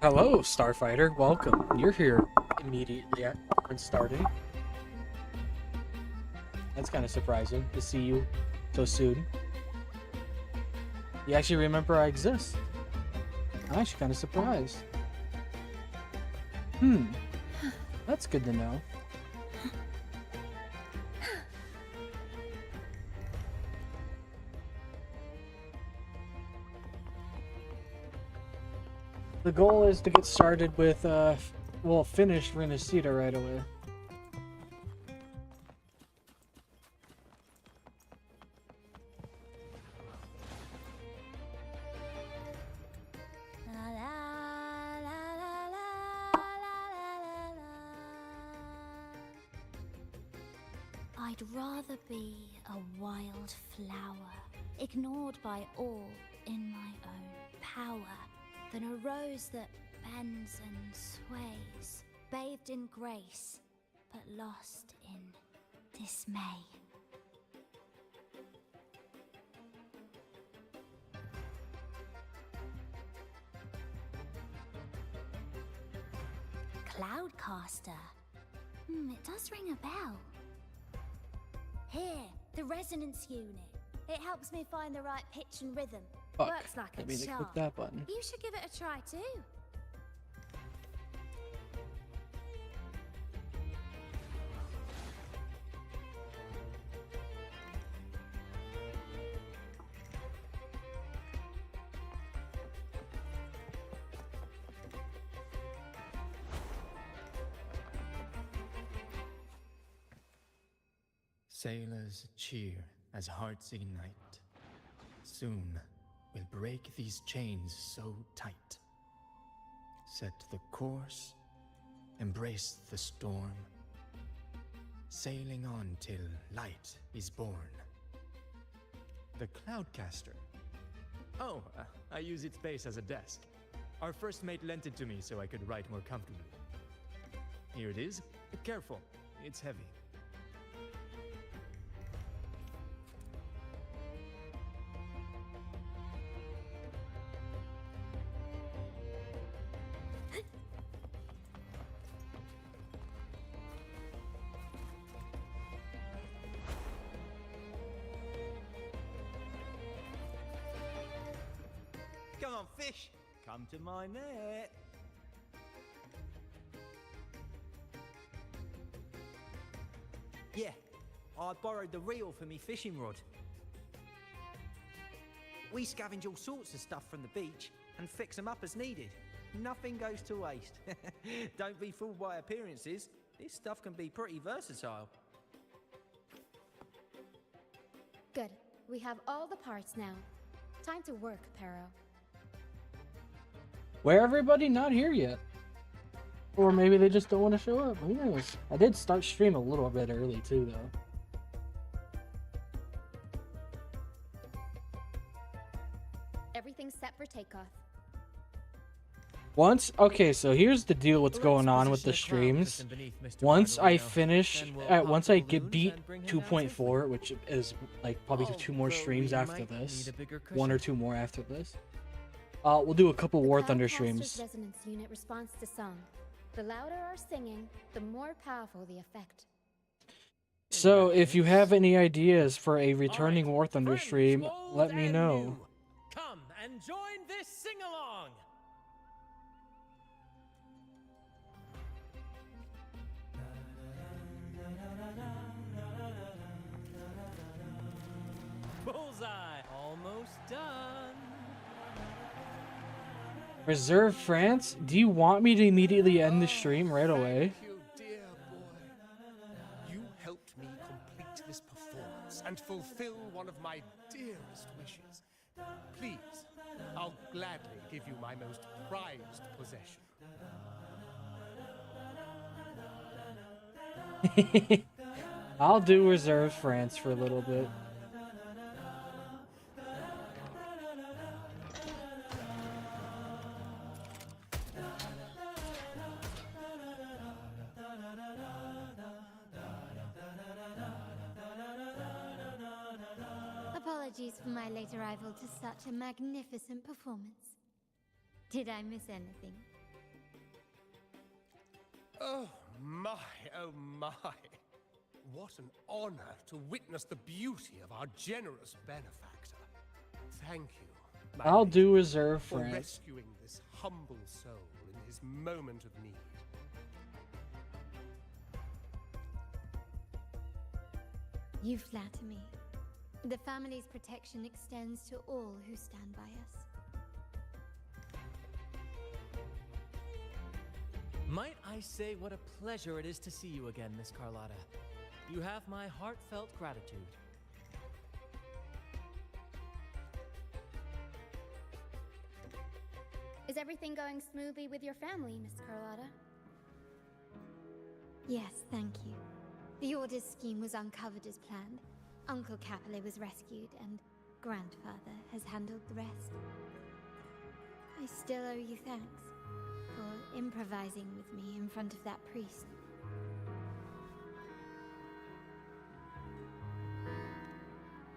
Hello, Starfighter. Welcome. You're here immediately when starting. That's kind of surprising to see you so soon. You actually remember I exist. I'm actually kind of surprised. That's good to know. The goal is to get started with, finish Renacida right away. I'd rather be a wild flower, ignored by all in my own power, than a rose that bends and sways, bathed in grace, but lost in dismay. Cloudcaster. It does ring a bell. Here, the resonance unit. It helps me find the right pitch and rhythm. Fuck. Works like I a mean, click charm. that button. You should give it a try too. Sailors cheer as hearts ignite. Soon we'll break these chains so tight. Set the course, embrace the storm, sailing on till light is born. The Cloudcaster. Oh, I use its base as a desk. Our first mate lent it to me so I could write more comfortably. Here it is. Careful, it's heavy. Come on, fish! Come to my net! Yeah, I borrowed the reel for me fishing rod. We scavenge all sorts of stuff from the beach and fix them up as needed. Nothing goes to waste. Don't be fooled by appearances. This stuff can be pretty versatile. Good. We have all the parts now. Time to work, Pero. Where everybody not here yet? Or maybe they just don't want to show up. Who knows? I did start stream a little bit early too, though. Everything's set for takeoff. Okay, so here's the deal. What's going on with the streams? Once I beat 2.4, which is like probably two more streams after this, one or two more after this. We'll do a couple War Thunder streams. The resonance unit responds to song. The louder our singing, the more powerful the effect. So if you have any ideas for a returning War Thunder stream, let me know. Come and join this sing-along! Bullseye! Almost done! Reserve France? Do you want me to immediately end the stream right away? Thank you, dear boy. You helped me complete this performance and fulfill one of my dearest wishes. Please, I'll gladly give you my most prized possession. I'll do Reserve France for a little bit. Apologies for my late arrival to such a magnificent performance. Did I miss anything? Oh my, oh my. What an honor to witness the beauty of our generous benefactor. Thank you, my I'll lady, do reserve for France. rescuing this humble soul in his moment of need. You flatter me. The family's protection extends to all who stand by us. Might I say what a pleasure it is to see you again, Miss Carlotta. You have my heartfelt gratitude. Is everything going smoothly with your family, Miss Carlotta? Yes, thank you. The Order's scheme was uncovered as planned. Uncle Capulet was rescued, and Grandfather has handled the rest. I still owe you thanks for improvising with me in front of that priest.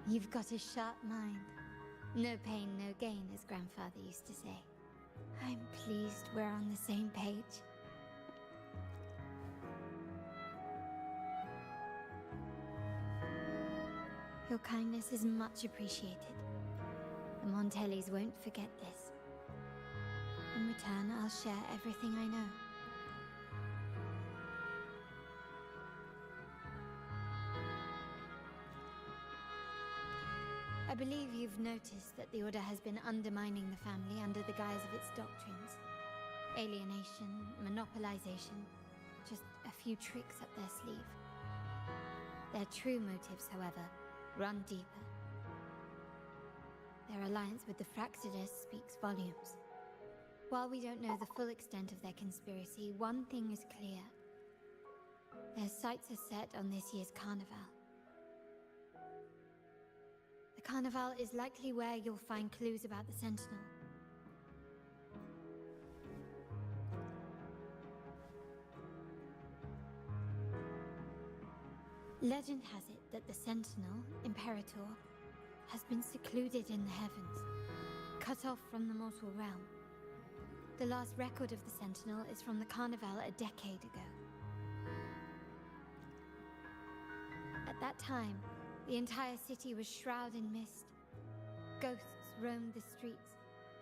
You've got a sharp mind. No pain, no gain, as Grandfather used to say. I'm pleased we're on the same page. Your kindness is much appreciated. The Montellis won't forget this. In return, I'll share everything I know. I believe you've noticed that the Order has been undermining the family under the guise of its doctrines. Alienation, monopolization, just a few tricks up their sleeve. Their true motives, however, run deeper. Their alliance with the Fraxidus speaks volumes. While we don't know the full extent of their conspiracy, one thing is clear. Their sights are set on this year's carnival. The carnival is likely where you'll find clues about the Sentinel. Legend has it that the Sentinel, Imperator, has been secluded in the heavens, cut off from the mortal realm. The last record of the Sentinel is from the Carnival a decade ago. At that time, the entire city was shrouded in mist. Ghosts roamed the streets.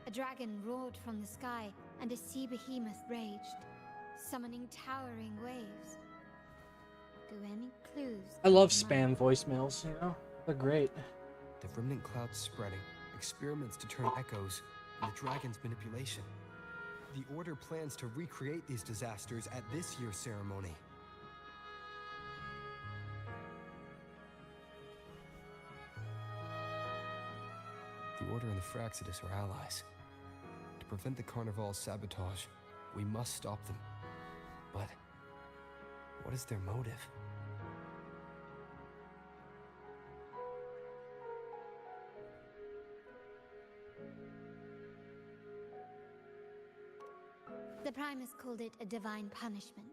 A dragon roared from the sky, and a sea behemoth raged, summoning towering waves. Do any clues? I love spam voicemails, you know? They're great. The remnant cloud's spreading, experiments to turn echoes, and the dragon's manipulation. The Order plans to recreate these disasters at this year's ceremony. The Order and the Fraxidus are allies. To prevent the Carnival's sabotage, we must stop them. But what is their motive? The Primus called it a divine punishment,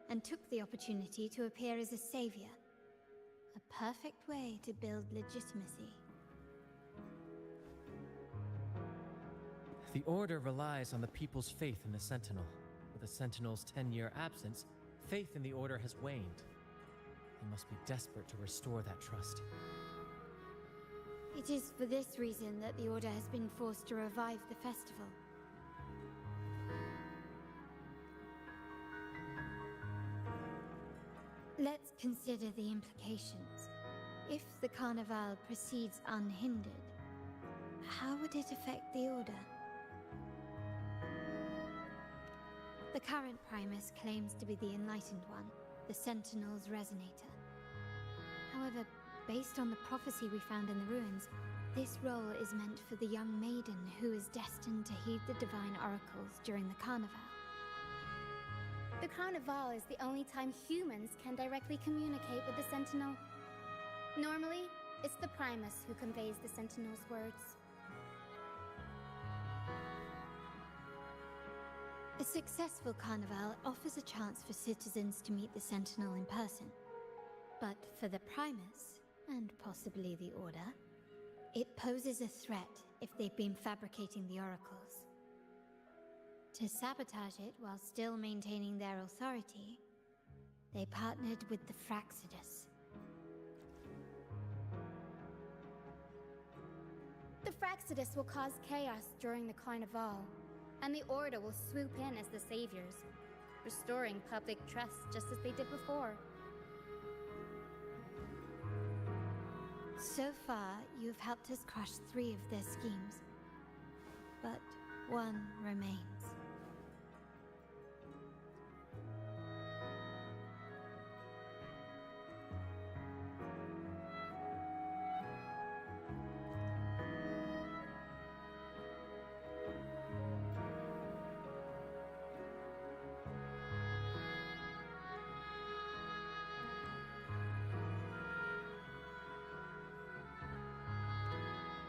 and took the opportunity to appear as a savior. A perfect way to build legitimacy. The Order relies on the people's faith in the Sentinel. With the Sentinel's 10-year absence, faith in the Order has waned. They must be desperate to restore that trust. It is for this reason that the Order has been forced to revive the festival. Let's consider the implications. If the Carnival proceeds unhindered, how would it affect the Order? The current Primus claims to be the Enlightened One, the Sentinel's Resonator. However, based on the prophecy we found in the ruins, this role is meant for the young maiden who is destined to heed the divine oracles during the Carnival. The Carnival is the only time humans can directly communicate with the Sentinel. Normally, it's the Primus who conveys the Sentinel's words. A successful Carnival offers a chance for citizens to meet the Sentinel in person. But for the Primus, and possibly the Order, it poses a threat if they've been fabricating the oracles. To sabotage it while still maintaining their authority, they partnered with the Fraxidus. The Fraxidus will cause chaos during the Carnival, and the Order will swoop in as the saviors, restoring public trust just as they did before. So far, you've helped us crush 3 of their schemes, but one remains.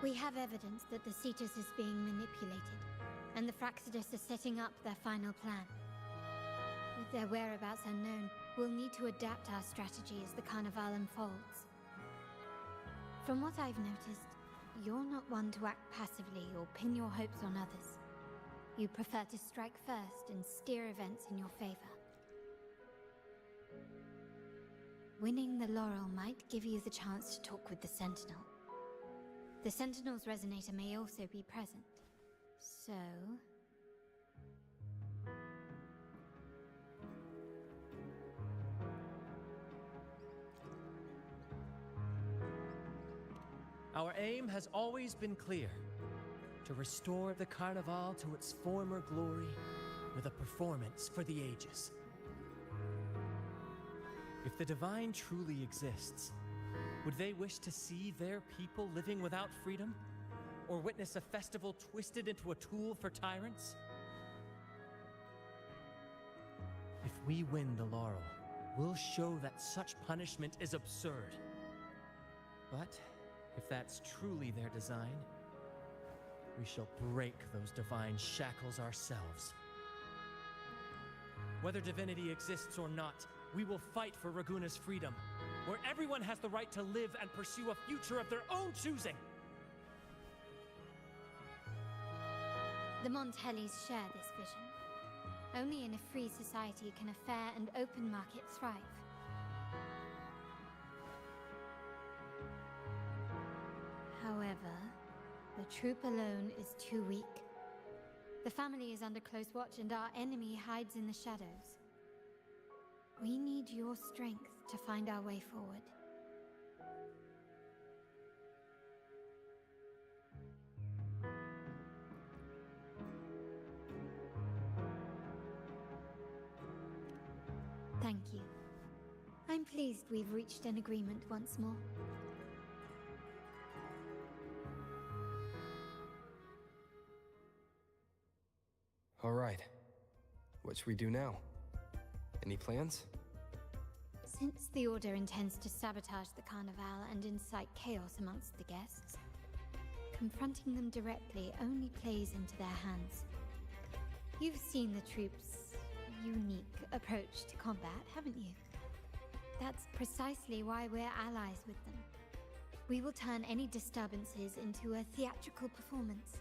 We have evidence that the Cetus is being manipulated, and the Fraxidus are setting up their final plan. With their whereabouts unknown, we'll need to adapt our strategy as the Carnival unfolds. From what I've noticed, you're not one to act passively or pin your hopes on others. You prefer to strike first and steer events in your favor. Winning the Laurel might give you the chance to talk with the Sentinel. The Sentinel's resonator may also be present, so... Our aim has always been clear: to restore the Carnival to its former glory with a performance for the ages. If the Divine truly exists, would they wish to see their people living without freedom? Or witness a festival twisted into a tool for tyrants? If we win the Laurel, we'll show that such punishment is absurd. But if that's truly their design, we shall break those divine shackles ourselves. Whether divinity exists or not, we will fight for Raguna's freedom, where everyone has the right to live and pursue a future of their own choosing. The Montellis share this vision. Only in a free society can a fair and open market thrive. However, the troop alone is too weak. The family is under close watch and our enemy hides in the shadows. We need your strength to find our way forward. Thank you. I'm pleased we've reached an agreement once more. All right. What should we do now? Any plans? Since the Order intends to sabotage the Carnival and incite chaos amongst the guests, confronting them directly only plays into their hands. You've seen the troops' unique approach to combat, haven't you? That's precisely why we're allies with them. We will turn any disturbances into a theatrical performance.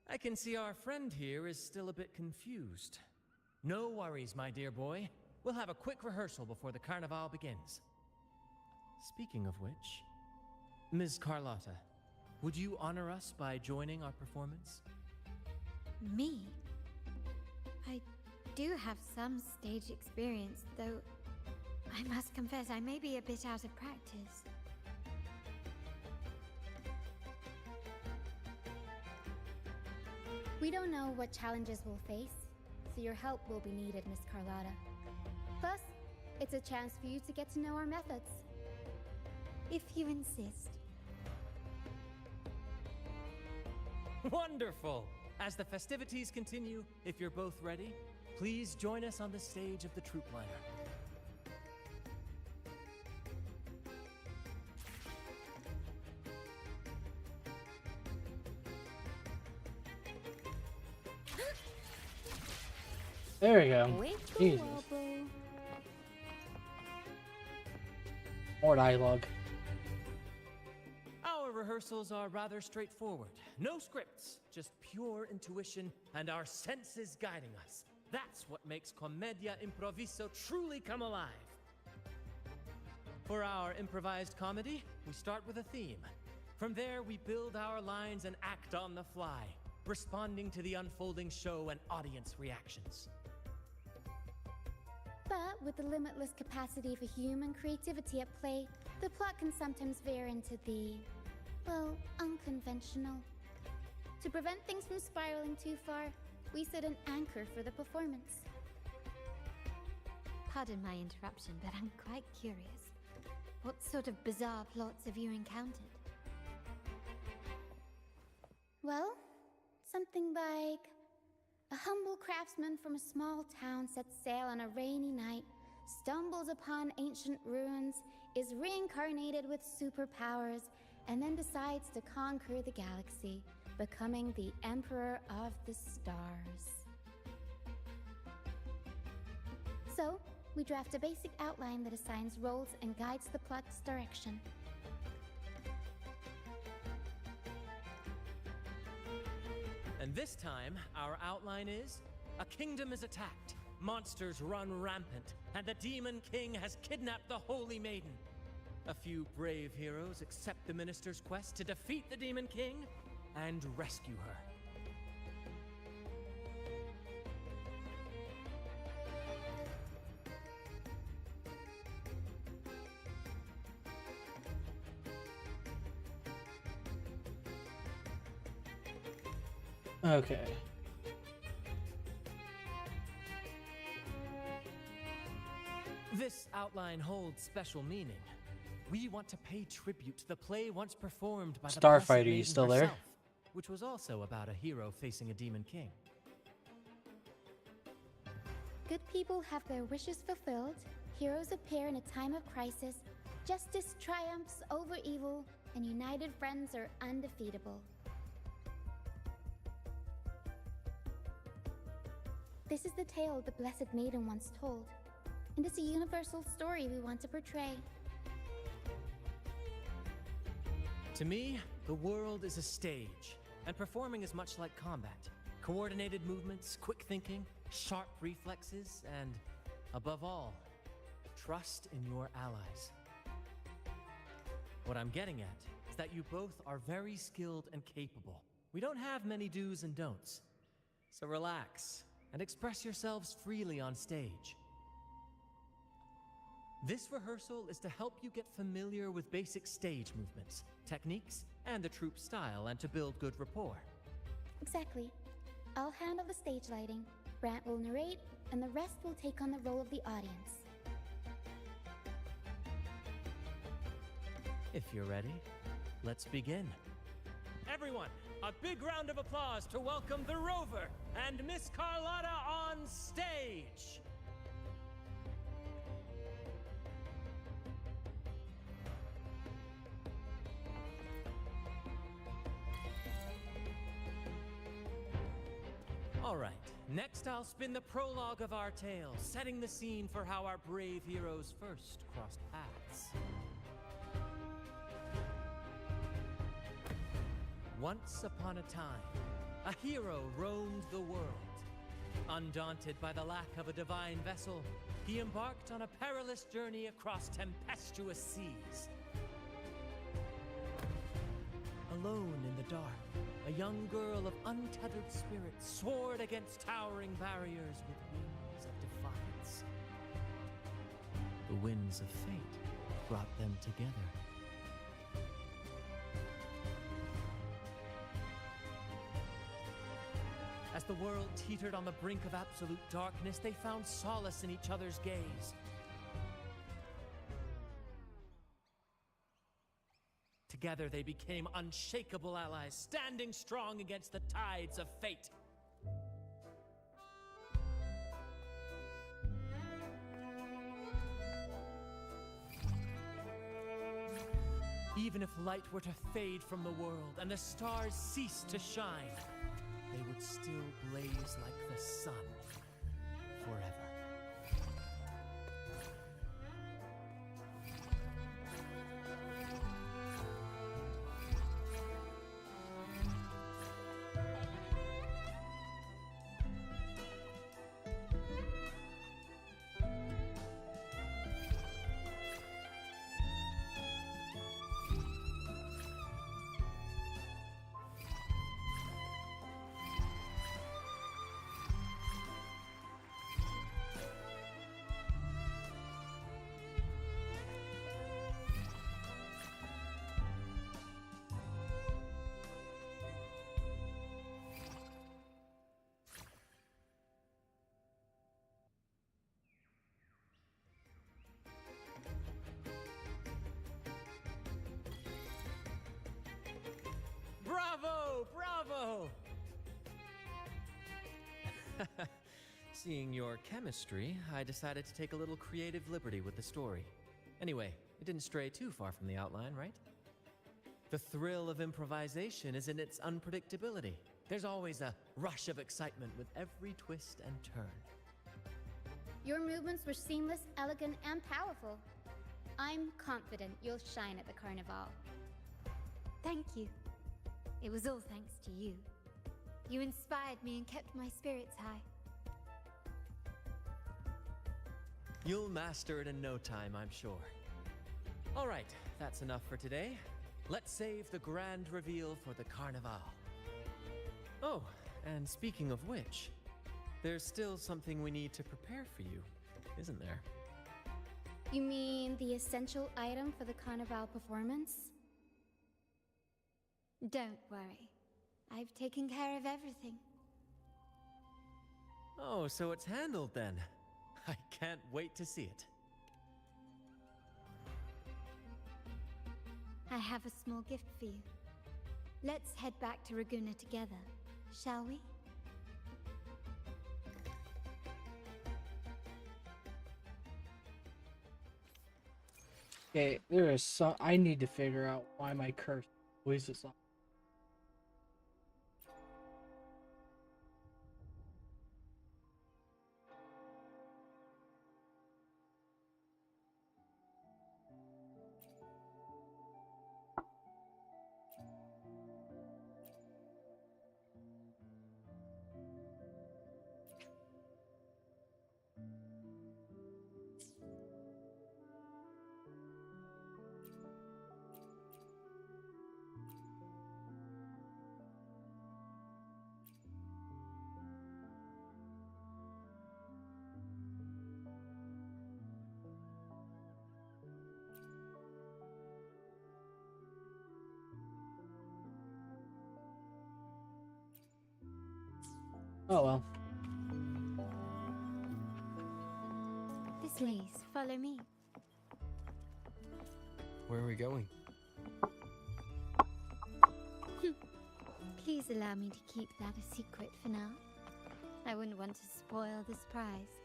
I can see our friend here is still a bit confused. No worries, my dear boy. We'll have a quick rehearsal before the Carnival begins. Speaking of which, Ms. Carlotta, would you honor us by joining our performance? Me? I do have some stage experience, though I must confess I may be a bit out of practice. We don't know what challenges we'll face, so your help will be needed, Miss Carlotta. Plus, it's a chance for you to get to know our methods. If you insist. Wonderful! As the festivities continue, if you're both ready, please join us on the stage of the troop liner. There we go. Jesus. More dialogue. Our rehearsals are rather straightforward. No scripts, just pure intuition and our senses guiding us. That's what makes Commedia Improviso truly come alive. For our improvised comedy, we start with a theme. From there, we build our lines and act on the fly, responding to the unfolding show and audience reactions. But with the limitless capacity for human creativity at play, the plot can sometimes veer into the, well, unconventional. To prevent things from spiraling too far, we set an anchor for the performance. Pardon my interruption, but I'm quite curious. What sort of bizarre plots have you encountered? Well, something like a humble craftsman from a small town sets sail on a rainy night, stumbles upon ancient ruins, is reincarnated with superpowers, and then decides to conquer the galaxy, becoming the Emperor of the Stars. So, we draft a basic outline that assigns roles and guides the plot's direction. And this time, our outline is, a kingdom is attacked, monsters run rampant, and the Demon King has kidnapped the Holy Maiden. A few brave heroes accept the minister's quest to defeat the Demon King and rescue her. Okay. This outline holds special meaning. We want to pay tribute to the play once performed by the Starfighter, Blessed you Maiden still there? herself, which was also about a hero facing a demon king. Good people have their wishes fulfilled, heroes appear in a time of crisis, justice triumphs over evil, and united friends are undefeatable. This is the tale the Blessed Maiden once told, and it's a universal story we want to portray. To me, the world is a stage, and performing is much like combat. Coordinated movements, quick thinking, sharp reflexes, and, above all, trust in your allies. What I'm getting at is that you both are very skilled and capable. We don't have many do's and don'ts. So relax and express yourselves freely on stage. This rehearsal is to help you get familiar with basic stage movements, techniques, and the troupe style, and to build good rapport. Exactly. I'll handle the stage lighting, Brant will narrate, and the rest will take on the role of the audience. If you're ready, let's begin. Everyone, a big round of applause to welcome the Rover and Miss Carlotta on stage! All right, next I'll spin the prologue of our tale, setting the scene for how our brave heroes first crossed paths. Once upon a time, a hero roamed the world. Undaunted by the lack of a divine vessel, he embarked on a perilous journey across tempestuous seas. Alone in the dark, a young girl of untethered spirit soared against towering barriers with wings of defiance. The winds of fate brought them together. As the world teetered on the brink of absolute darkness, they found solace in each other's gaze. Together they became unshakable allies, standing strong against the tides of fate. Even if light were to fade from the world and the stars cease to shine, they would still blaze like the sun forever. Bravo! Bravo! Seeing your chemistry, I decided to take a little creative liberty with the story. Anyway, it didn't stray too far from the outline, right? The thrill of improvisation is in its unpredictability. There's always a rush of excitement with every twist and turn. Your movements were seamless, elegant, and powerful. I'm confident you'll shine at the carnival. Thank you. It was all thanks to you. You inspired me and kept my spirits high. You'll master it in no time, I'm sure. All right, that's enough for today. Let's save the grand reveal for the Carnival. Oh, and speaking of which, there's still something we need to prepare for you, isn't there? You mean the essential item for the carnival performance? Don't worry. I've taken care of everything. Oh, so it's handled then. I can't wait to see it. I have a small gift for you. Let's head back to Raguna together, shall we? Okay, there is some. I need to figure out why my curse always is on. Oh well. Please, follow me. Where are we going? Please allow me to keep that a secret for now. I wouldn't want to spoil the surprise.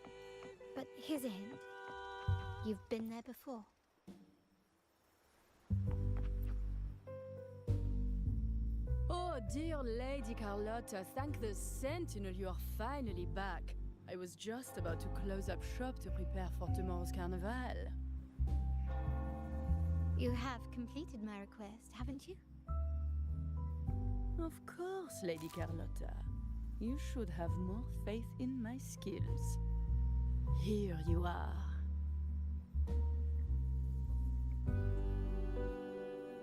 But here's a hint. You've been there before. Oh, dear Lady Carlotta, thank the Sentinel you are finally back. I was just about to close up shop to prepare for tomorrow's carnival. You have completed my request, haven't you? Of course, Lady Carlotta. You should have more faith in my skills. Here you are.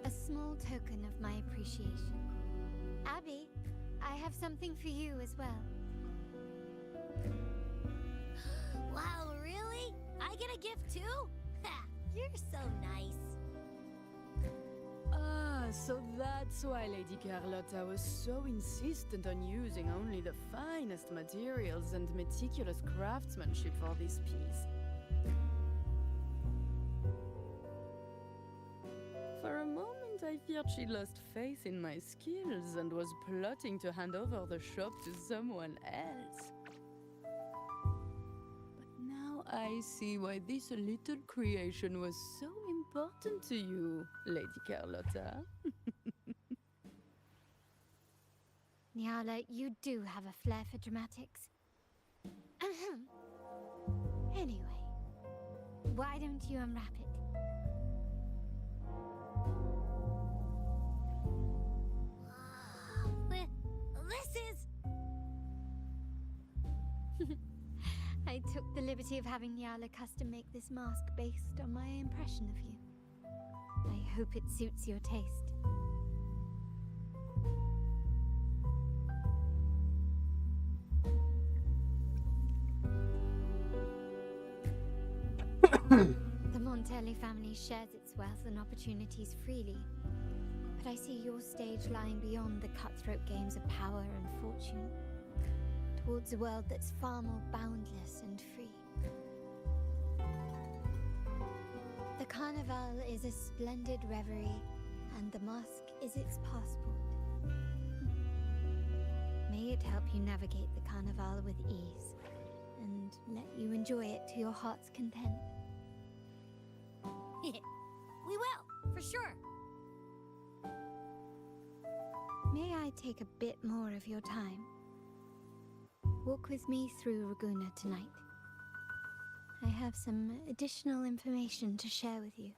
A small token of my appreciation. Abby, I have something for you as well. Wow, really? I get a gift too? Ha! You're so nice. Ah, so that's why Lady Carlotta was so insistent on using only the finest materials and meticulous craftsmanship for this piece. For a moment, I feared she lost faith in my skills and was plotting to hand over the shop to someone else. But now I see why this little creation was so important to you, Lady Carlotta. Nyala, you do have a flair for dramatics. Anyway, why don't you unwrap it? This is... I took the liberty of having Nyala custom make this mask based on my impression of you. I hope it suits your taste. The Montelli family shares its wealth and opportunities freely, but I see your stage lying beyond the cutthroat games of power and fortune, towards a world that's far more boundless and free. The carnival is a splendid reverie, and the mask is its passport. could help you navigate the Carnival with ease, and let you enjoy it to your heart's content. We will, for sure. May I take a bit more of your time? Walk with me through Raguna tonight. I have some additional information to share with you.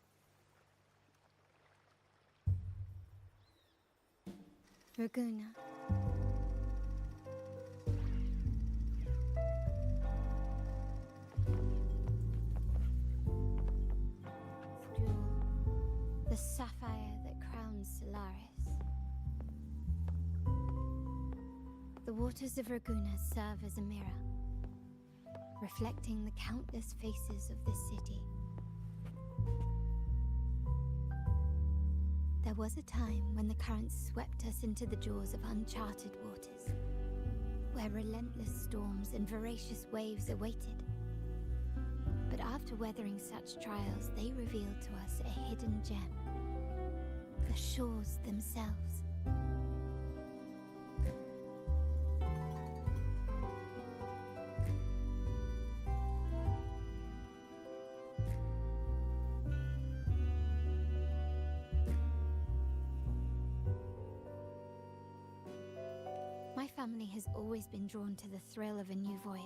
Raguna. The sapphire that crowns Solaris. The waters of Raguna serve as a mirror, reflecting the countless faces of this city. There was a time when the currents swept us into the jaws of uncharted waters, where relentless storms and voracious waves awaited. But after weathering such trials, they revealed to us a hidden gem. The shores themselves. My family has always been drawn to the thrill of a new voyage.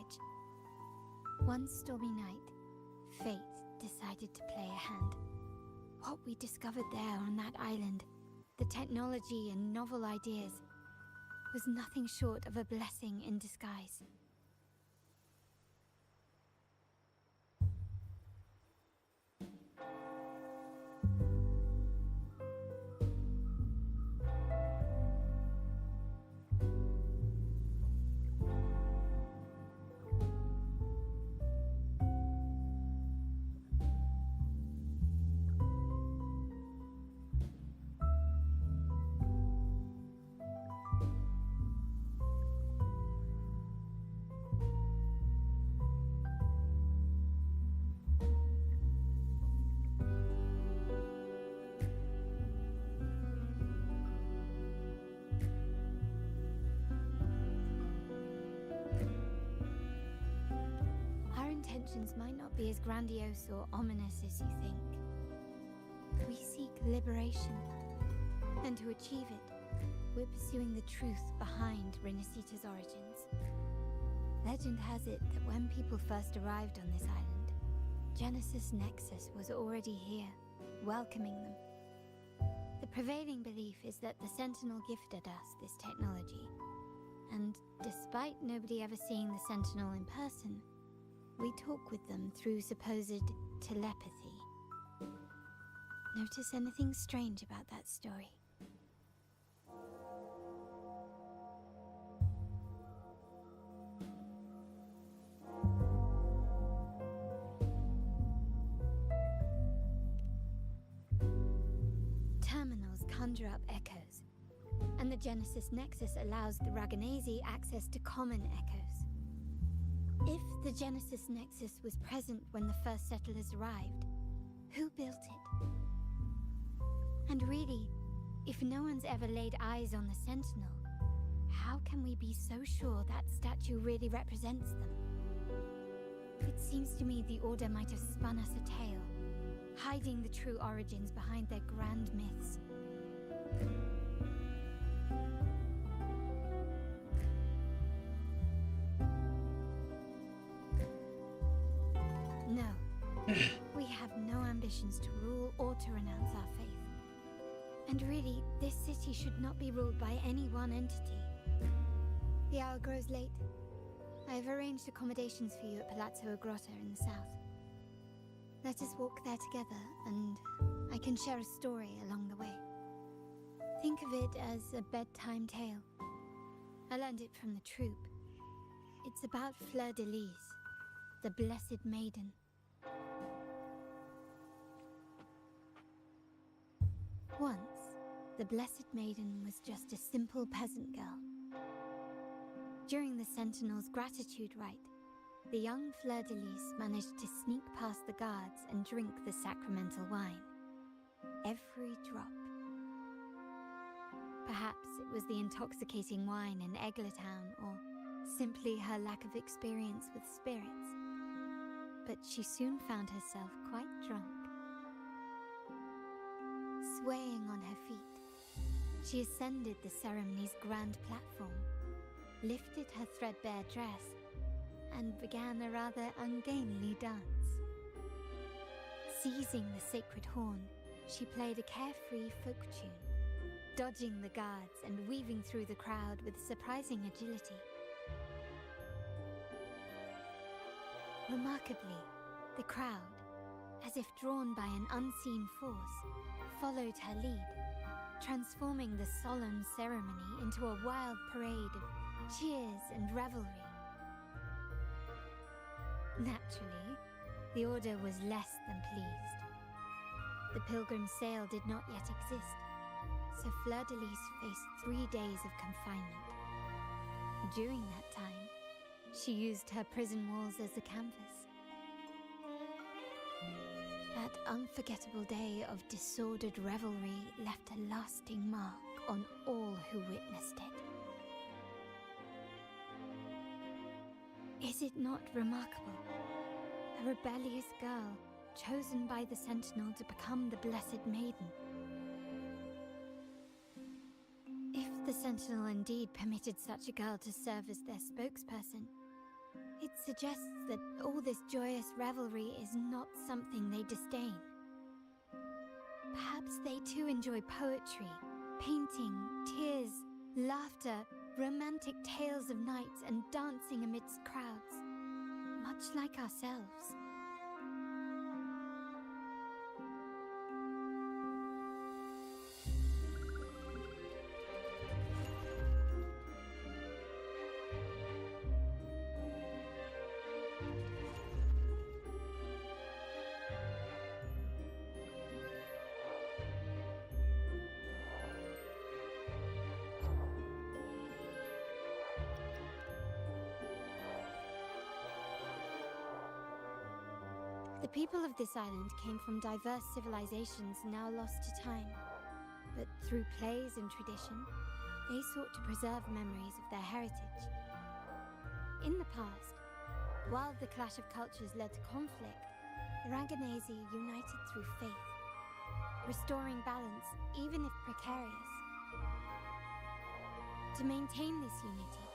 One stormy night, fate decided to play a hand. What we discovered there on that island, the technology and novel ideas, was nothing short of a blessing in disguise. Intentions might not be as grandiose or ominous as you think. We seek liberation, and to achieve it, we're pursuing the truth behind Renacita's origins. Legend has it that when people first arrived on this island, Genesis Nexus was already here, welcoming them. The prevailing belief is that the Sentinel gifted us this technology, and despite nobody ever seeing the Sentinel in person, we talk with them through supposed telepathy. Notice anything strange about that story? Terminals conjure up echoes, and the Genesis Nexus allows the Raganesi access to common echoes. If the Genesis Nexus was present when the first settlers arrived, who built it? And really, if no one's ever laid eyes on the Sentinel, how can we be so sure that statue really represents them? It seems to me the Order might have spun us a tale, hiding the true origins behind their grand myths. No, we have no ambitions to rule or to renounce our faith. And really, this city should not be ruled by any one entity. The hour grows late. I have arranged accommodations for you at Palazzo Grotta in the south. Let us walk there together, and I can share a story along the way. Think of it as a bedtime tale. I learned it from the troupe. It's about Fleur-de-Lis, the Blessed Maiden. Once, the Blessed Maiden was just a simple peasant girl. During the Sentinel's gratitude rite, the young Fleur-de-Lis managed to sneak past the guards and drink the sacramental wine. Every drop. Perhaps it was the intoxicating wine in Eggletown, or simply her lack of experience with spirits. But she soon found herself quite drunk. Swaying on her feet, she ascended the ceremony's grand platform, lifted her threadbare dress, and began a rather ungainly dance. Seizing the sacred horn, she played a carefree folk tune, dodging the guards and weaving through the crowd with surprising agility. Remarkably, the crowd, as if drawn by an unseen force, followed her lead, transforming the solemn ceremony into a wild parade of cheers and revelry. Naturally, the Order was less than pleased. The Pilgrim Sale did not yet exist, so Fleur-de-Lis faced 3 days of confinement. During that time, she used her prison walls as a canvas. That unforgettable day of disordered revelry left a lasting mark on all who witnessed it. Is it not remarkable? A rebellious girl chosen by the Sentinel to become the Blessed Maiden. If the Sentinel indeed permitted such a girl to serve as their spokesperson, it suggests that all this joyous revelry is not something they disdain. Perhaps they too enjoy poetry, painting, tears, laughter, romantic tales of knights, and dancing amidst crowds, much like ourselves. The people of this island came from diverse civilizations now lost to time, but through plays and tradition, they sought to preserve memories of their heritage. In the past, while the clash of cultures led to conflict, the Ragganese united through faith, restoring balance even if precarious. To maintain this unity,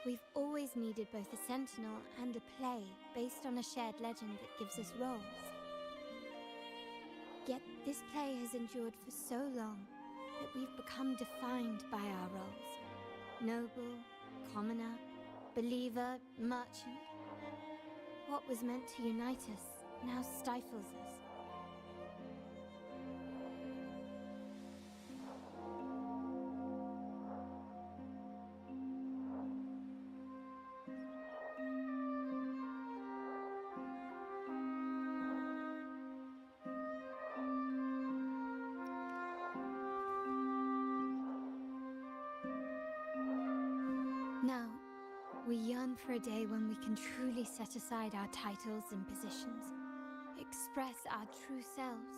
we've always needed both a sentinel and a play based on a shared legend that gives us roles. Yet this play has endured for so long that we've become defined by our roles. Noble, commoner, believer, merchant. What was meant to unite us now stifles us. Now, we yearn for a day when we can truly set aside our titles and positions, express our true selves,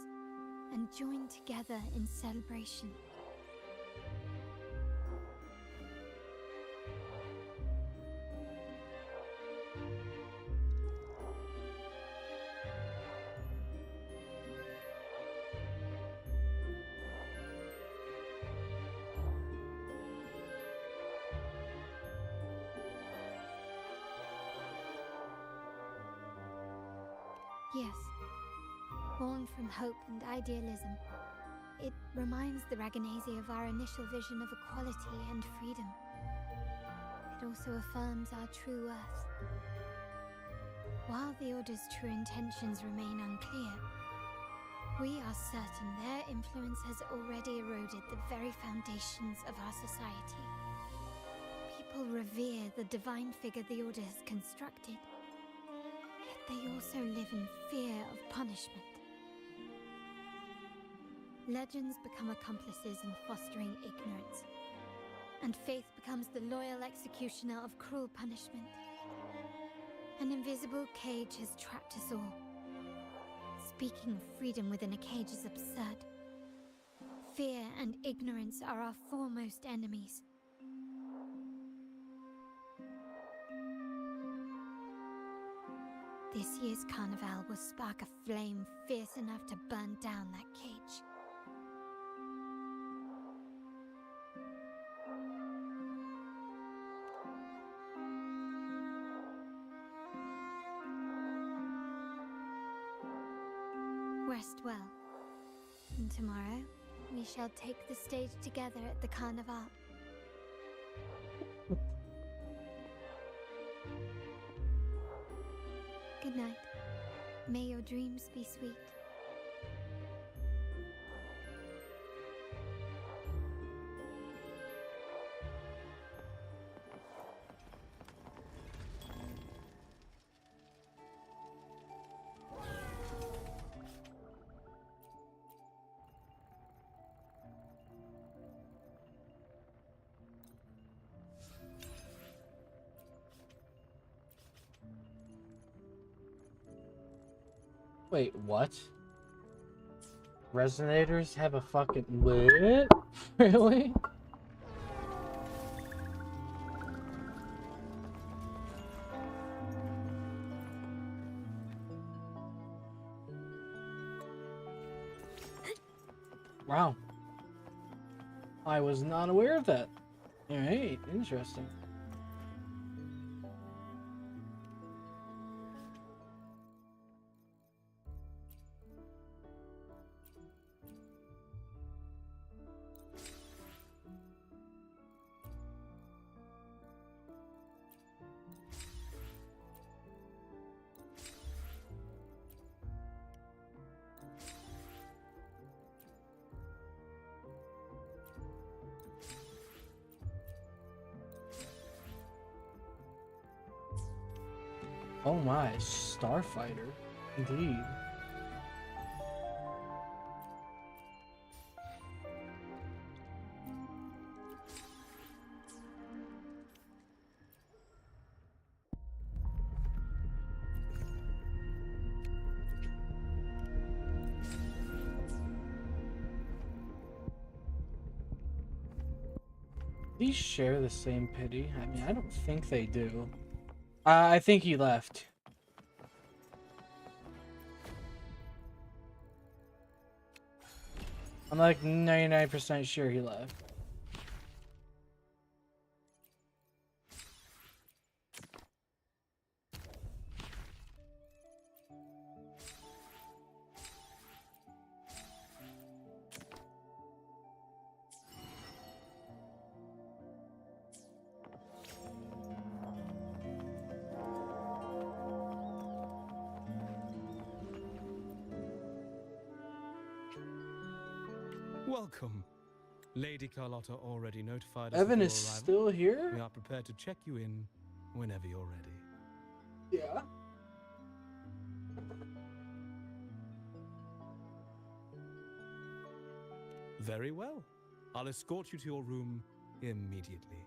and join together in celebration. Yes, born from hope and idealism, it reminds the Ragganese of our initial vision of equality and freedom. It also affirms our true worth. While the Order's true intentions remain unclear, we are certain their influence has already eroded the very foundations of our society. People revere the divine figure the Order has constructed. They also live in fear of punishment. Legends become accomplices in fostering ignorance, and faith becomes the loyal executioner of cruel punishment. An invisible cage has trapped us all. Speaking of freedom within a cage is absurd. Fear and ignorance are our foremost enemies. This year's carnival will spark a flame fierce enough to burn down that cage. Rest well. And tomorrow, we shall take the stage together at the carnival. Good night. May your dreams be sweet. Wait, what? Resonators have a fucking what? Really? Wow. I was not aware of that. Alright, interesting. Oh my, Starfighter. Indeed. These share the same pity? I mean, I don't think they do. I think he left. I'm like 99% sure he left. Welcome. Lady Carlotta already notified us Evan of is your arrival. still here? We are prepared to check you in whenever you're ready. Yeah. Very well. I'll escort you to your room immediately.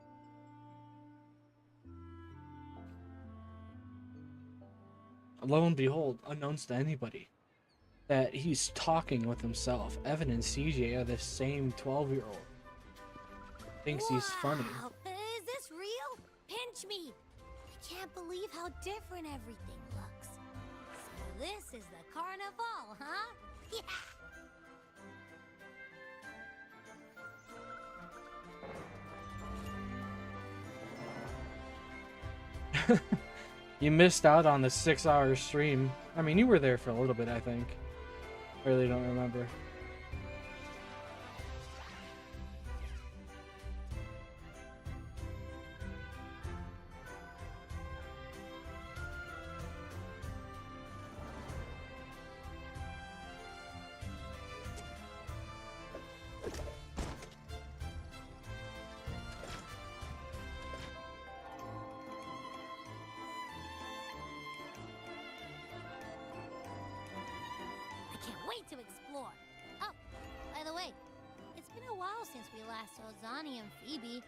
Lo and behold, unknowns to anybody, that he's talking with himself. Evan and CJ are the same 12-year-old. Thinks he's funny. Wow, is this real? Pinch me! I can't believe how different everything looks. So this is the carnival, huh? Yeah! You missed out on the 6-hour stream. I mean, you were there for a little bit, I think. I really don't remember. To explore. Oh, by the way, it's been a while since we last saw Zani and Phoebe.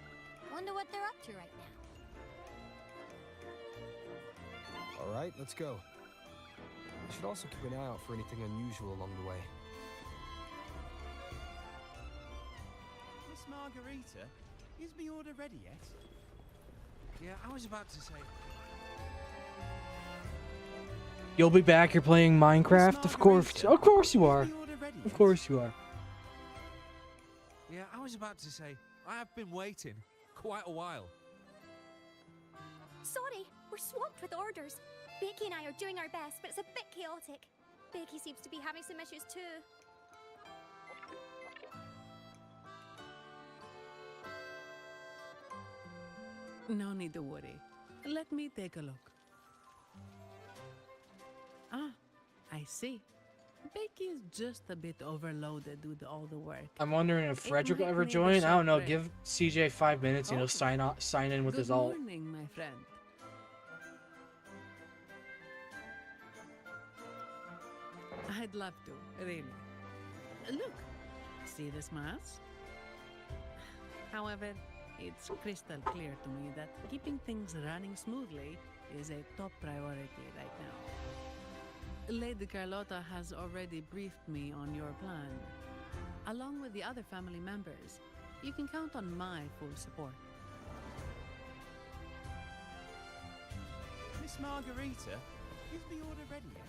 Wonder what they're up to right now. All right, let's go. We should also keep an eye out for anything unusual along the way. Margarita, is my order ready yet? Yeah, I was about to say. You'll be back. You're playing Minecraft, of course. Of course you are. Of course you are. Yeah, I was about to say. I have been waiting quite a while. Sorry, we're swamped with orders. Becky and I are doing our best, but it's a bit chaotic. Becky seems to be having some issues too. No need to worry. Let me take a look. Ah, I see. Becky is just a bit overloaded with all the work. I'm wondering if Frederick will might ever need a join. I don't short know. break. Give CJ 5 minutes, you know, Okay. sign in with Good his ult. morning, my friend. I'd love to, really. Look, see this mask? However, it's crystal clear to me that keeping things running smoothly is a top priority right now. Lady Carlotta has already briefed me on your plan. Along with the other family members, you can count on my full support. Miss Margarita, is the order ready yet?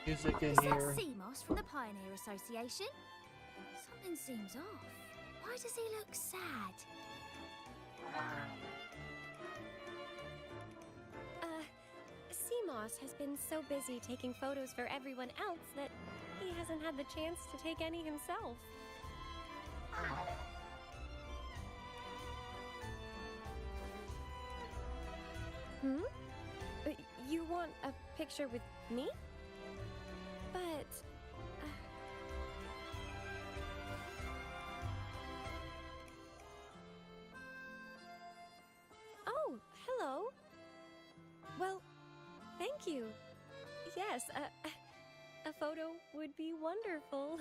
Music in Is that here. Seamoss from the Pioneer Association? Something seems off. Why does he look sad? Seamoss has been so busy taking photos for everyone else that he hasn't had the chance to take any himself. You want a picture with me? But... Oh, hello. Well, thank you. Yes, a photo would be wonderful.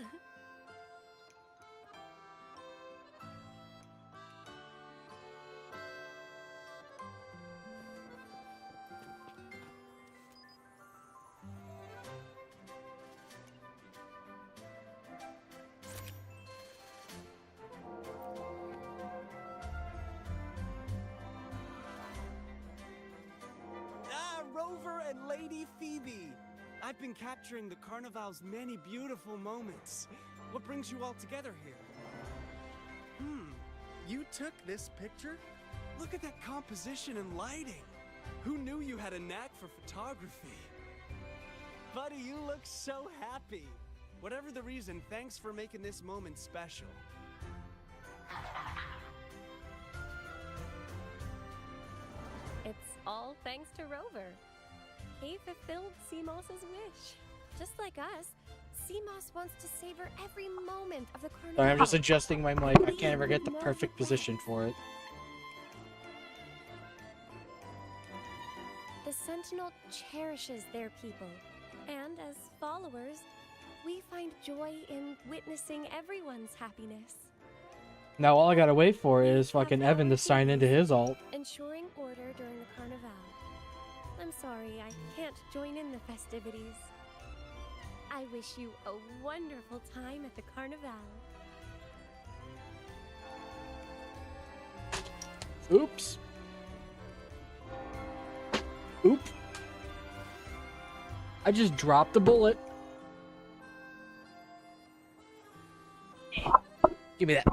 Rover and Lady Phoebe! I've been capturing the Carnival's many beautiful moments. What brings you all together here? You took this picture? Look at that composition and lighting! Who knew you had a knack for photography? Buddy, you look so happy! Whatever the reason, thanks for making this moment special. It's all thanks to Rover. He fulfilled Seamoss's wish. Just like us, Seamoss wants to savor every moment of the carnival. Sorry, I'm just adjusting my mic. I can't ever get the perfect position for it. The Sentinel cherishes their people, and as followers, we find joy in witnessing everyone's happiness. Now all I gotta wait for is fucking Evan to sign into his ult. Ensuring order during the carnival. I'm sorry, I can't join in the festivities. I wish you a wonderful time at the carnival. Oops. Oop. I just dropped the bullet. Give me that.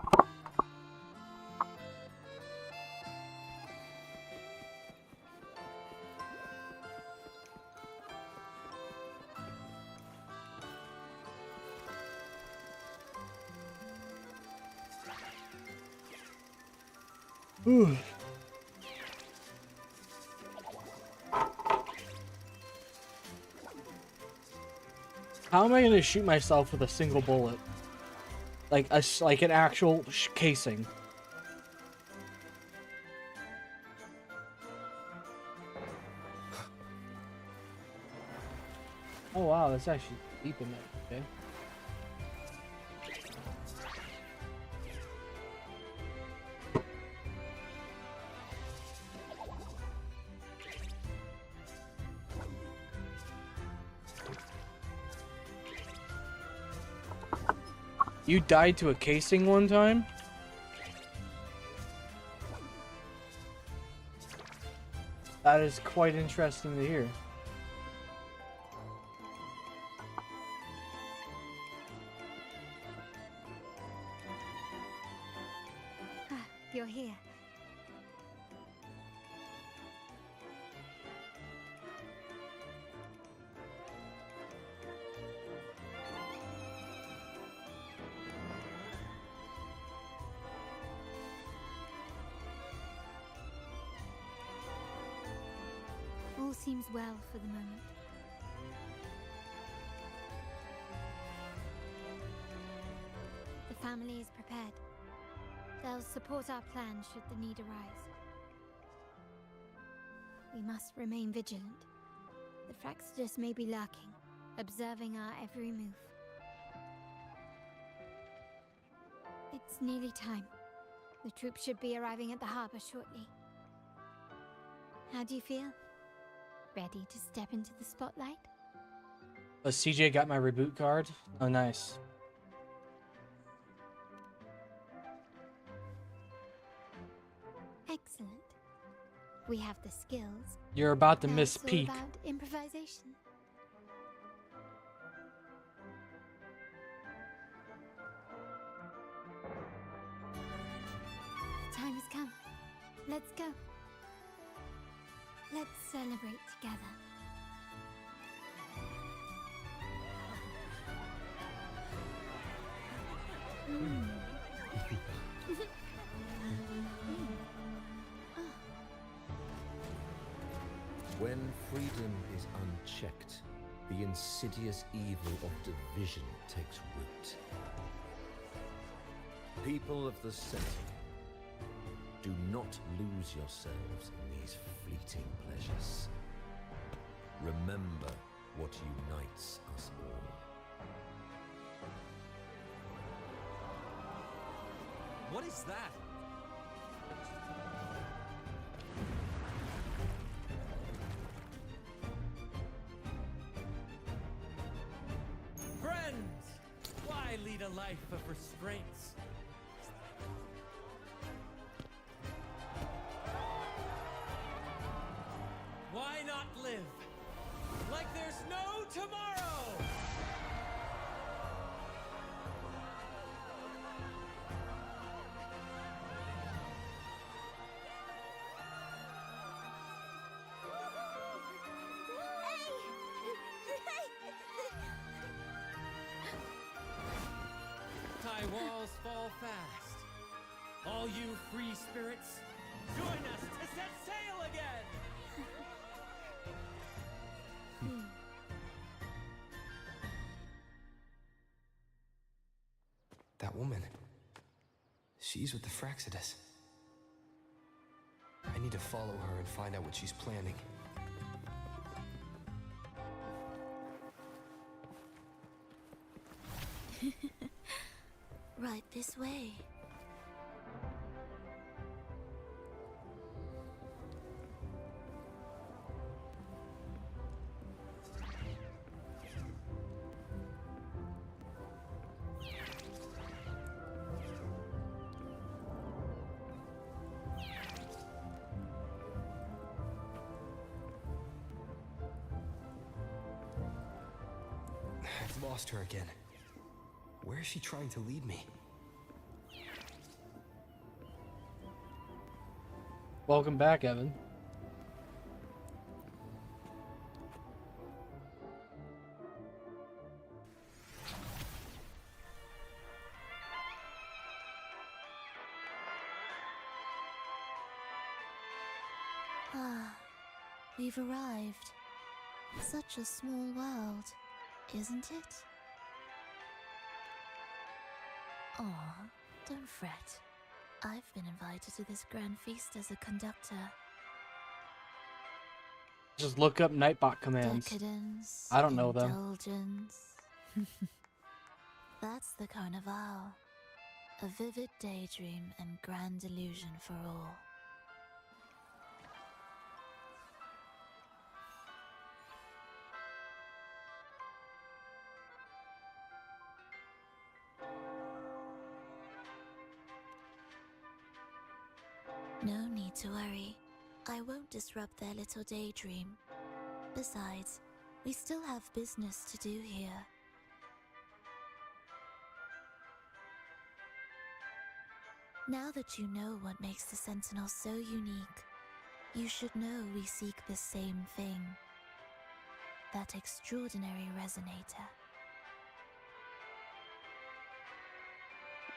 Ooh. How am I gonna shoot myself with a single bullet? Like an actual casing. Oh wow, that's actually deep in there. Okay. You died to a casing one time? That is quite interesting to hear. You're here. All seems well for the moment. The family is prepared. They'll support our plan should the need arise. We must remain vigilant. The Fraxidus may be lurking, observing our every move. It's nearly time. The troops should be arriving at the harbor shortly. How do you feel? Ready to step into the spotlight? CJ got my reboot card. Oh, nice. Excellent. We have the skills. You're about to Now miss it's all peak. about improvisation. The time has come. Let's go. Let's celebrate together. When freedom is unchecked, the insidious evil of division takes root. People of the Sentinel, do not lose yourselves in these fleeting pleasures. Remember what unites us all. What is that? Friends! Why lead a life of restraints? Why not live like there's no tomorrow? Tie walls fall fast. All you free spirits, join us to set sail again! That woman. She's with the Fraxidus. I need to follow her and find out what she's planning. Right this way. I've lost her again. Where is she trying to lead me? Welcome back, Evan. Ah, we've arrived. Such a small world, isn't it? Aw, don't fret. I've been invited to this grand feast as a conductor. Just look up Nightbot commands. Decadence, I don't know them. indulgence. That's the Carnival. A vivid daydream and grand illusion for all. No need to worry. I won't disrupt their little daydream. Besides, we still have business to do here. Now that you know what makes the Sentinels so unique, you should know we seek the same thing. That extraordinary resonator.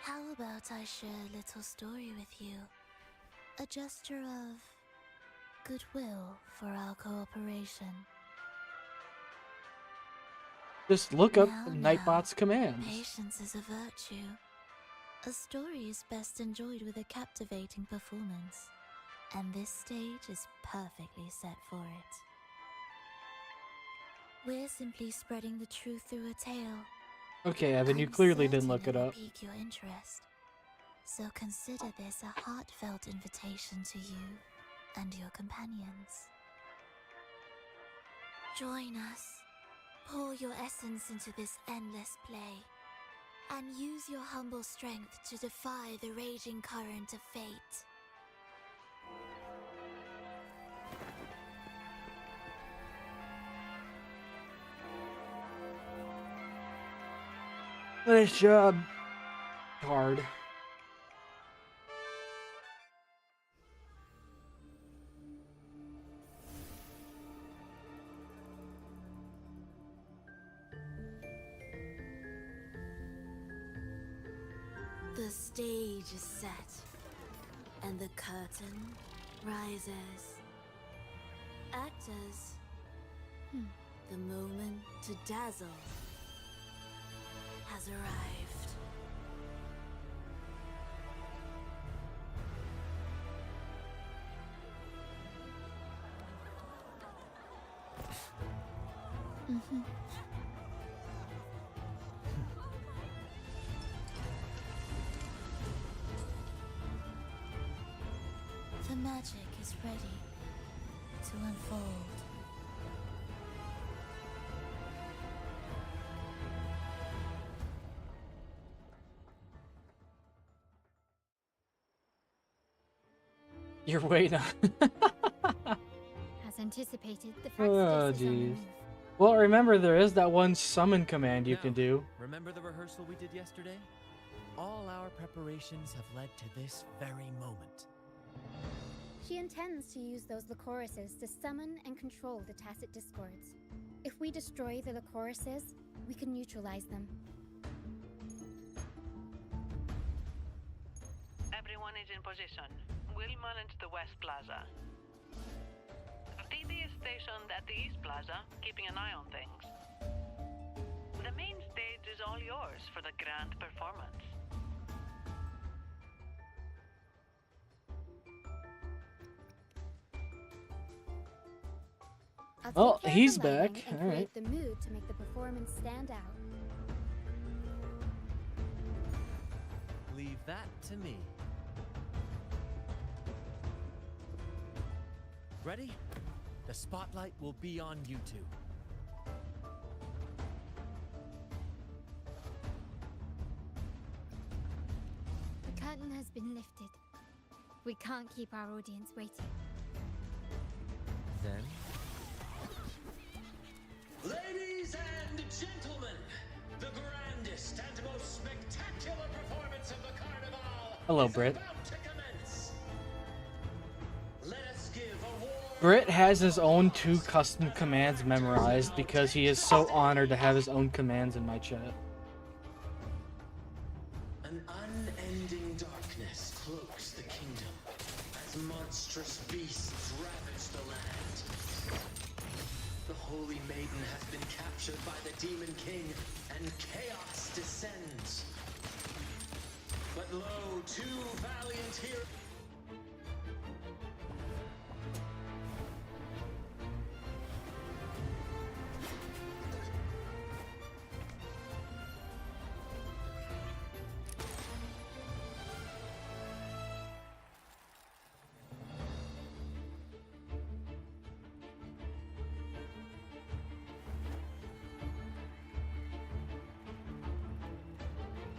How about I share a little story with you? A gesture of goodwill for our cooperation. Just look up Now, Nightbot's commands. patience is a virtue. A story is best enjoyed with a captivating performance, and this stage is perfectly set for it. We're simply spreading the truth through a tale. Okay, Evan, you I'm clearly didn't certain look it it'll up. pique your interest. So consider this a heartfelt invitation to you and your companions. Join us. Pour your essence into this endless play, and use your humble strength to defy the raging current of fate. Nice job. Hard. The stage is set, and the curtain rises. Actors, the moment to dazzle has arrived. The magic is ready to unfold. You're waiting on. As anticipated, the Oh, Fraxidus is on the jeez. move. Well, remember, there is that one summon command you can do. Remember the rehearsal we did yesterday? All our preparations have led to this very moment. She intends to use those Lycorises to summon and control the Tacit Discords. If we destroy the Lycorises, we can neutralize them. Everyone is in position. We'll manage the West Plaza. Phoebe is stationed at the East Plaza, keeping an eye on things. The main stage is all yours for the grand performance. I'll take Oh, care of he's the lighting back. and All right. create the mood to make the performance stand out. Leave that to me. Ready? The spotlight will be on you two. The curtain has been lifted. We can't keep our audience waiting. Then, Ladies and gentlemen, the grandest and most spectacular performance of the Carnival Hello, is Britt. about to commence. Let us give a warm Britt has his own 2 custom commands memorized because he is so honored to have his own commands in my chat. An unending darkness cloaks the kingdom as monstrous beasts ravage the land. The Holy Maiden has been captured by the Demon King, and chaos descends. But lo, 2 valiant heroes.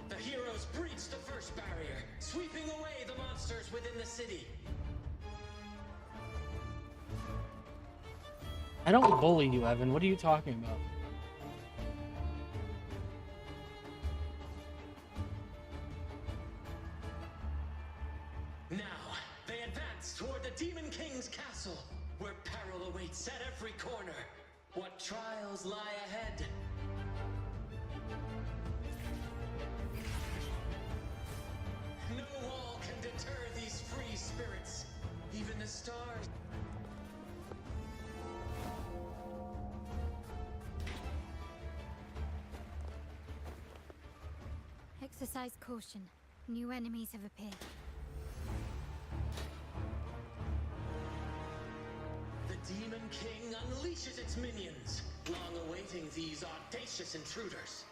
The heroes breach the first barrier, sweeping away the monsters within the city. I don't bully you, Evan. What are you talking about? Now, they advance toward the Demon King's castle, where peril awaits at every corner. What trials lie ahead? No wall can deter these free spirits. Even the stars. Exercise caution. New enemies have appeared. The Demon King unleashes its minions, long awaiting these audacious intruders.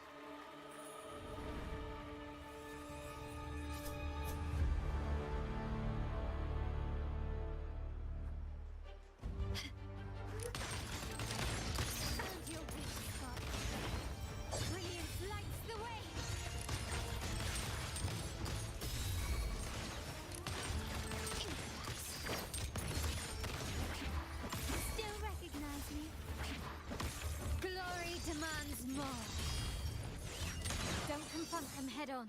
Found your weak spot. Brilliance lights the way. Still recognize me? Glory demands more. Don't confront them head on.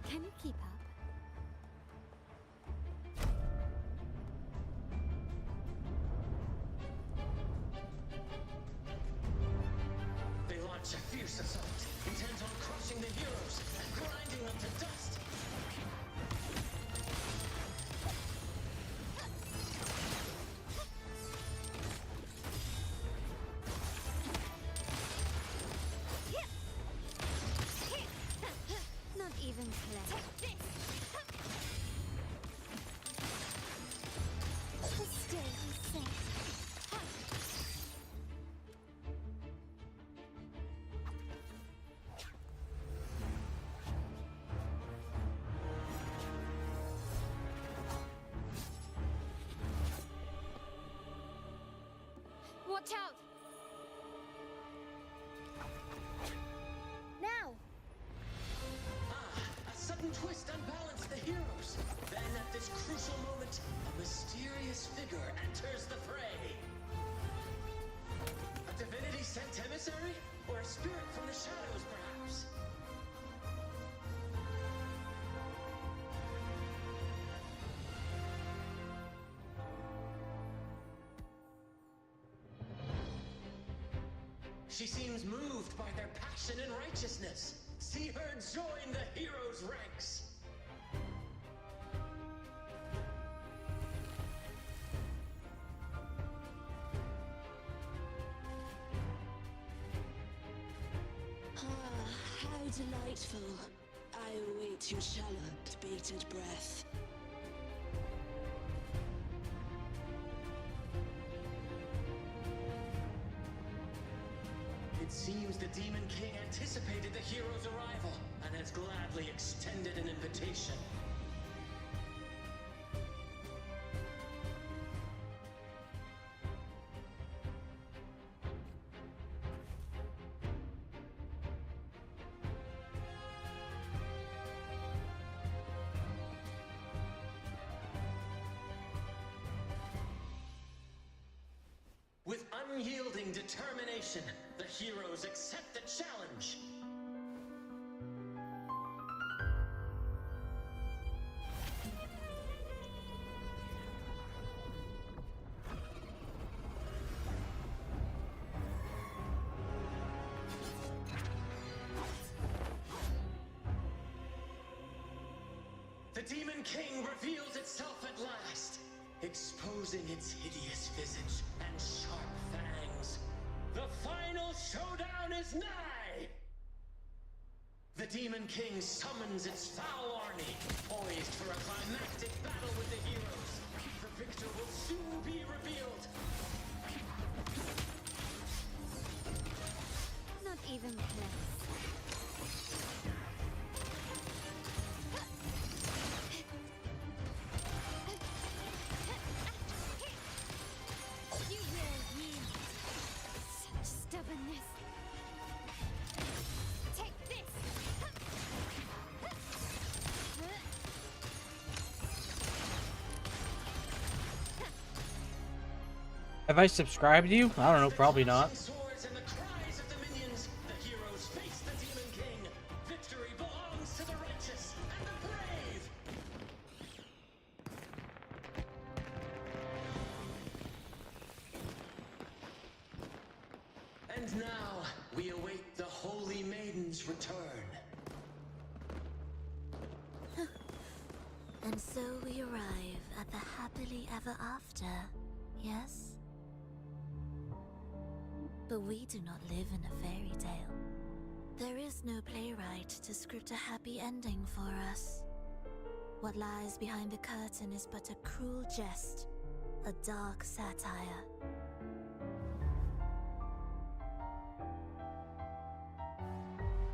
Can you keep up? They launch a fierce assault, intent on crushing the heroes and grinding them to dust. Not even clever. The stage is set. Watch out! Now! A sudden twist unbalanced the heroes. Then at this crucial moment, a mysterious figure enters the fray. A divinity sent emissary? Or a spirit from the shadows, perhaps? She seems moved by their passion and righteousness. See her join the heroes' ranks. Ah, how delightful. I await your shallow, bated breath. It seems the Demon King anticipated the hero's arrival and has gladly extended an invitation. With unyielding determination, the heroes accept the challenge. The Demon King reveals itself at last, exposing its hideous visage and sharp fangs. The final showdown is nigh! The Demon King summons its foul army, poised for a climactic battle with the heroes. The victor will soon be revealed. Have I subscribed to you? I don't know, probably not. Swords and the cries of the minions, the heroes face the Demon King. Victory belongs to the righteous and the brave. And now we await the Holy Maiden's return. And so we arrive at the happily ever after, yes? But we do not live in a fairy tale. There is no playwright to script a happy ending for us. What lies behind the curtain is but a cruel jest, a dark satire.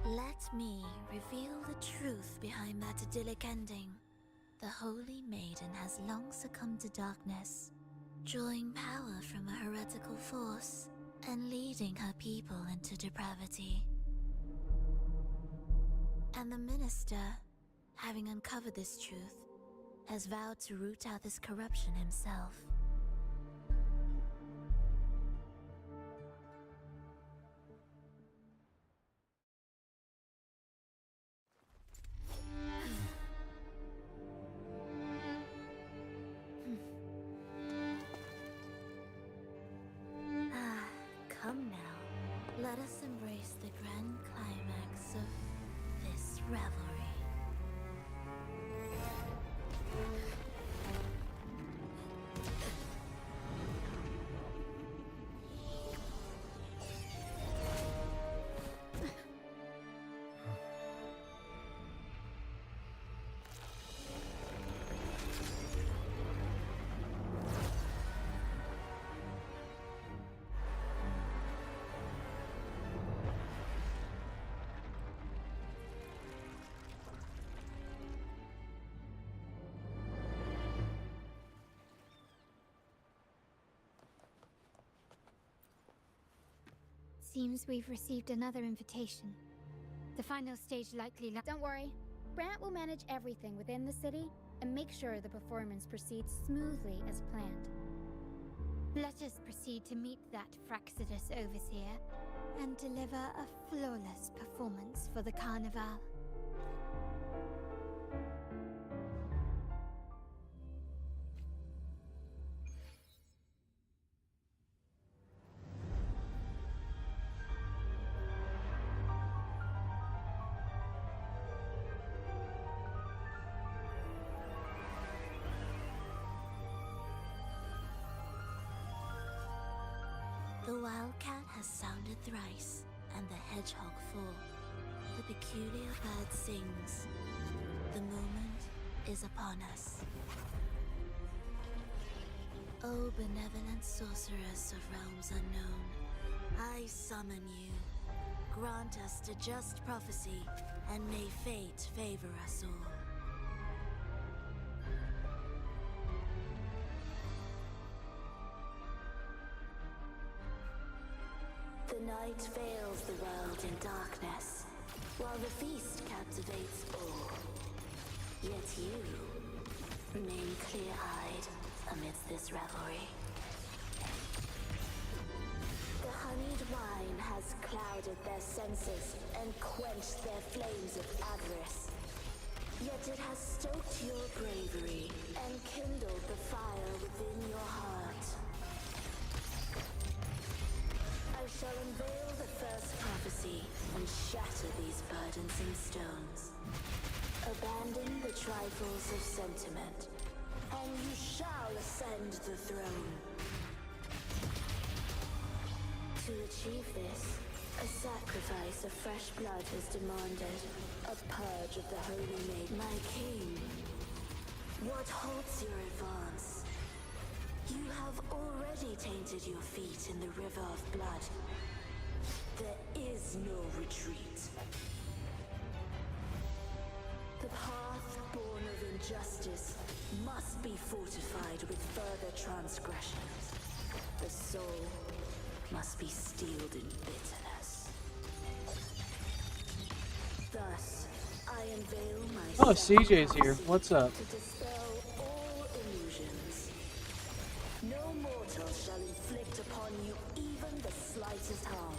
Let me reveal the truth behind that idyllic ending. The Holy Maiden has long succumbed to darkness, drawing power from a heretical force and leading her people into depravity. And the minister, having uncovered this truth, has vowed to root out this corruption himself. Come now, let us embrace the grand climax of this revelry. Seems we've received another invitation. The final stage likely Don't worry. Brant will manage everything within the city and make sure the performance proceeds smoothly as planned. Let us proceed to meet that Fraxidus overseer and deliver a flawless performance for the Carnival. The wildcat has sounded thrice, and the hedgehog four. The peculiar bird sings. The moment is upon us. O benevolent sorceress of realms unknown, I summon you. Grant us the just prophecy, and may fate favor us all. The night veils the world in darkness, while the feast captivates all. Yet you remain clear-eyed amidst this revelry. The honeyed wine has clouded their senses and quenched their flames of avarice. Yet it has stoked your bravery and kindled the fire within your heart. I shall unveil the first prophecy and shatter these burdensome stones. Abandon the trifles of sentiment, and you shall ascend the throne. To achieve this, a sacrifice of fresh blood is demanded, a purge of the Holy Maiden. My king, what halts your advance? You have already tainted your feet in the river of blood. There is no retreat. The path born of injustice must be fortified with further transgressions. The soul must be steeled in bitterness. Thus, I unveil myself. Oh, CJ's here. What's up? To dispel all illusions. No mortal shall inflict upon you even the slightest harm.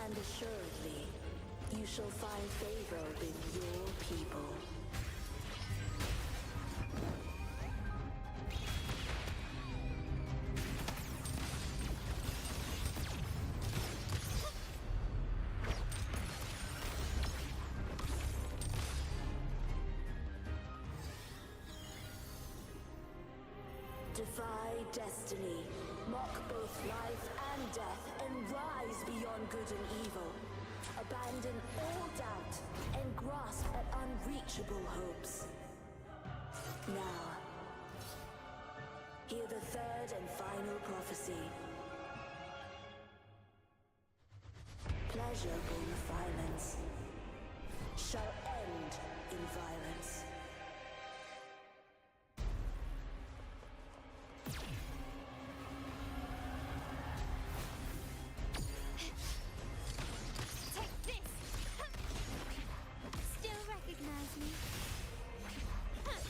And assuredly, you shall find favor with your people. Defy destiny, mock both life and death, and rise beyond good and evil. Abandon all doubt and grasp at unreachable hopes. Now, hear the third and final prophecy. Pleasure born of violence shall end in violence.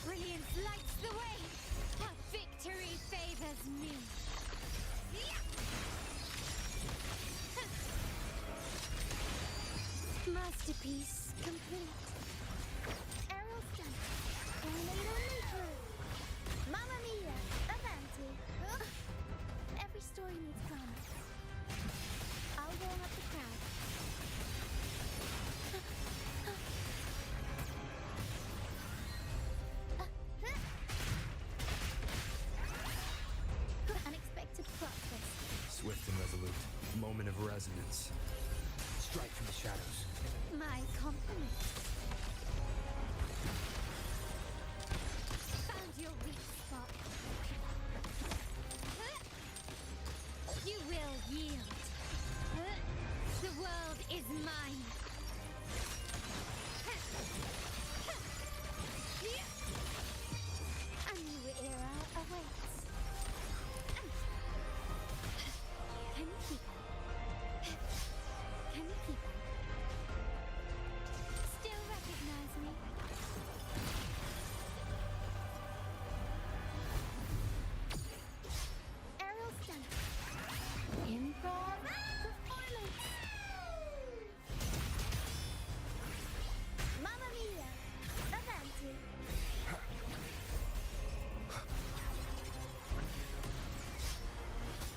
Brilliance lights the way! Victory favors me! Masterpiece complete. Arrow stamp. Tornado maker. Mamma mia! Avanti. Every story needs promise. I'll warm up the crowd. Unexpected plot twist. Swift and resolute. Moment of resonance. Strike from the shadows. My compliments. Found your weak spot. You will yield. The world is mine. A new era awaits. Can you keep her? Can you keep her? Still recognize me? Arrow stamp. Improv performance. Mamma mia! Avanti.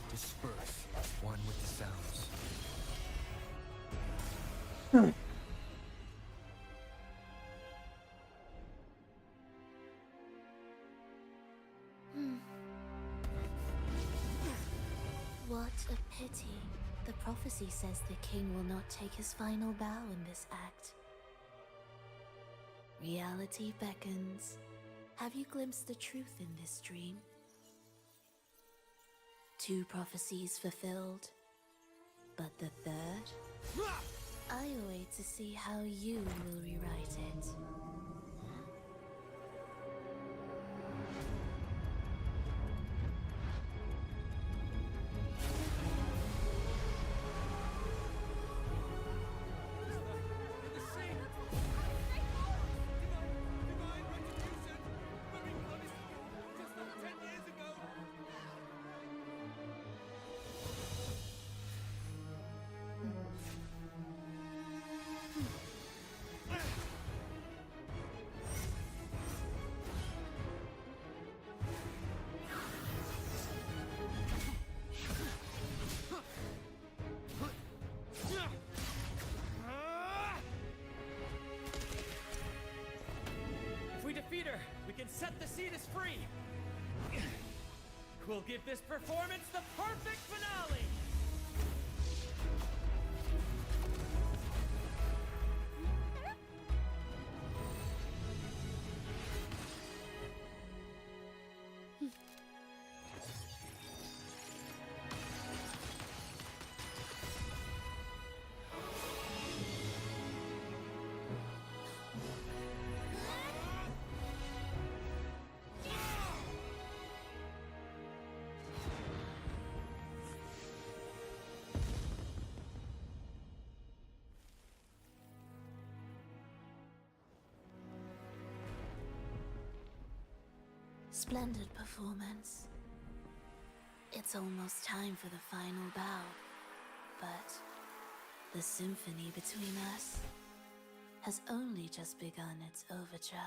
Disperse. One with the sounds. What a pity. The prophecy says the king will not take his final bow in this act. Reality beckons. Have you glimpsed the truth in this dream? 2 prophecies fulfilled, but the third? I await to see how you will rewrite it. If we defeat her, we can set the Cetus free! We'll give this performance the perfect finale! Splendid performance. It's almost time for the final bow, but the symphony between us has only just begun its overture.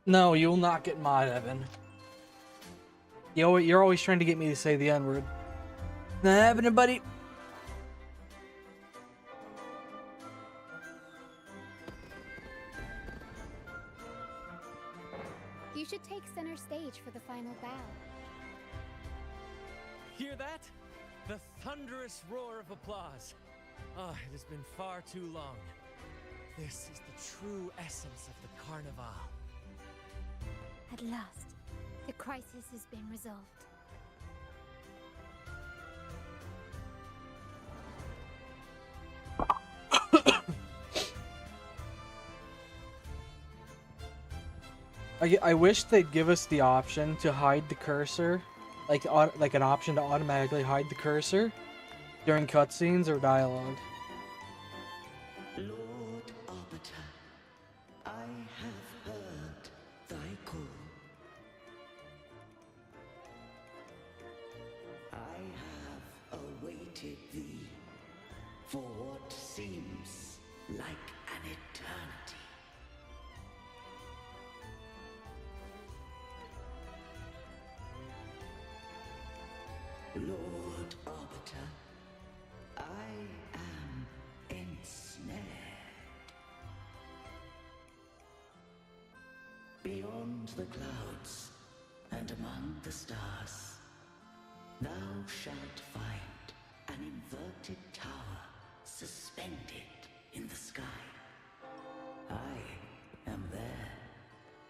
No, you'll not get mod, Evan. You're always trying to get me to say the N-word. Not happening, buddy. You should take center stage for the final bow. Hear that? The thunderous roar of applause. Ah, it has been far too long. This is the true essence of the Carnival. At last, the crisis has been resolved. I wish they'd give us the option to hide the cursor, like an option to automatically hide the cursor during cutscenes or dialogue. Lord Arbiter, I have heard thy call. I have awaited thee for what seems like an eternity. Lord Arbiter, I am ensnared. Beyond the clouds and among the stars, thou shalt find an inverted tower suspended in the sky. I am there,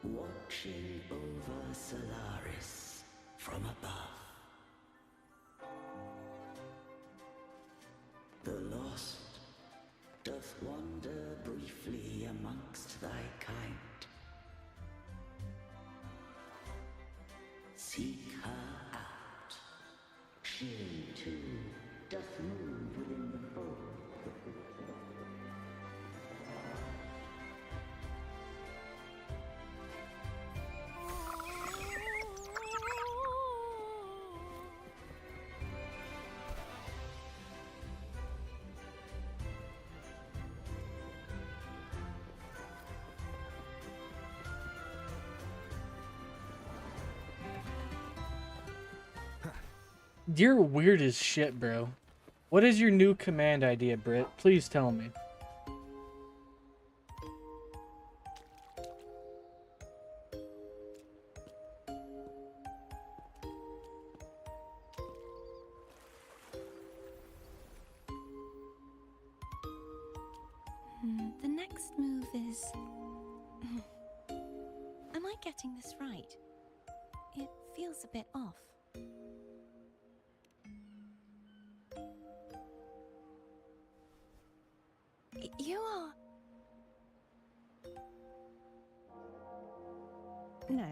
watching over Solaris from above. The lost doth wander briefly amongst thy kind. Seek her out. She too doth move within the fold. You're weird as shit, bro. What is your new command idea, Britt? Please tell me. The next move is... Am I getting this right? It feels a bit off. You are... No,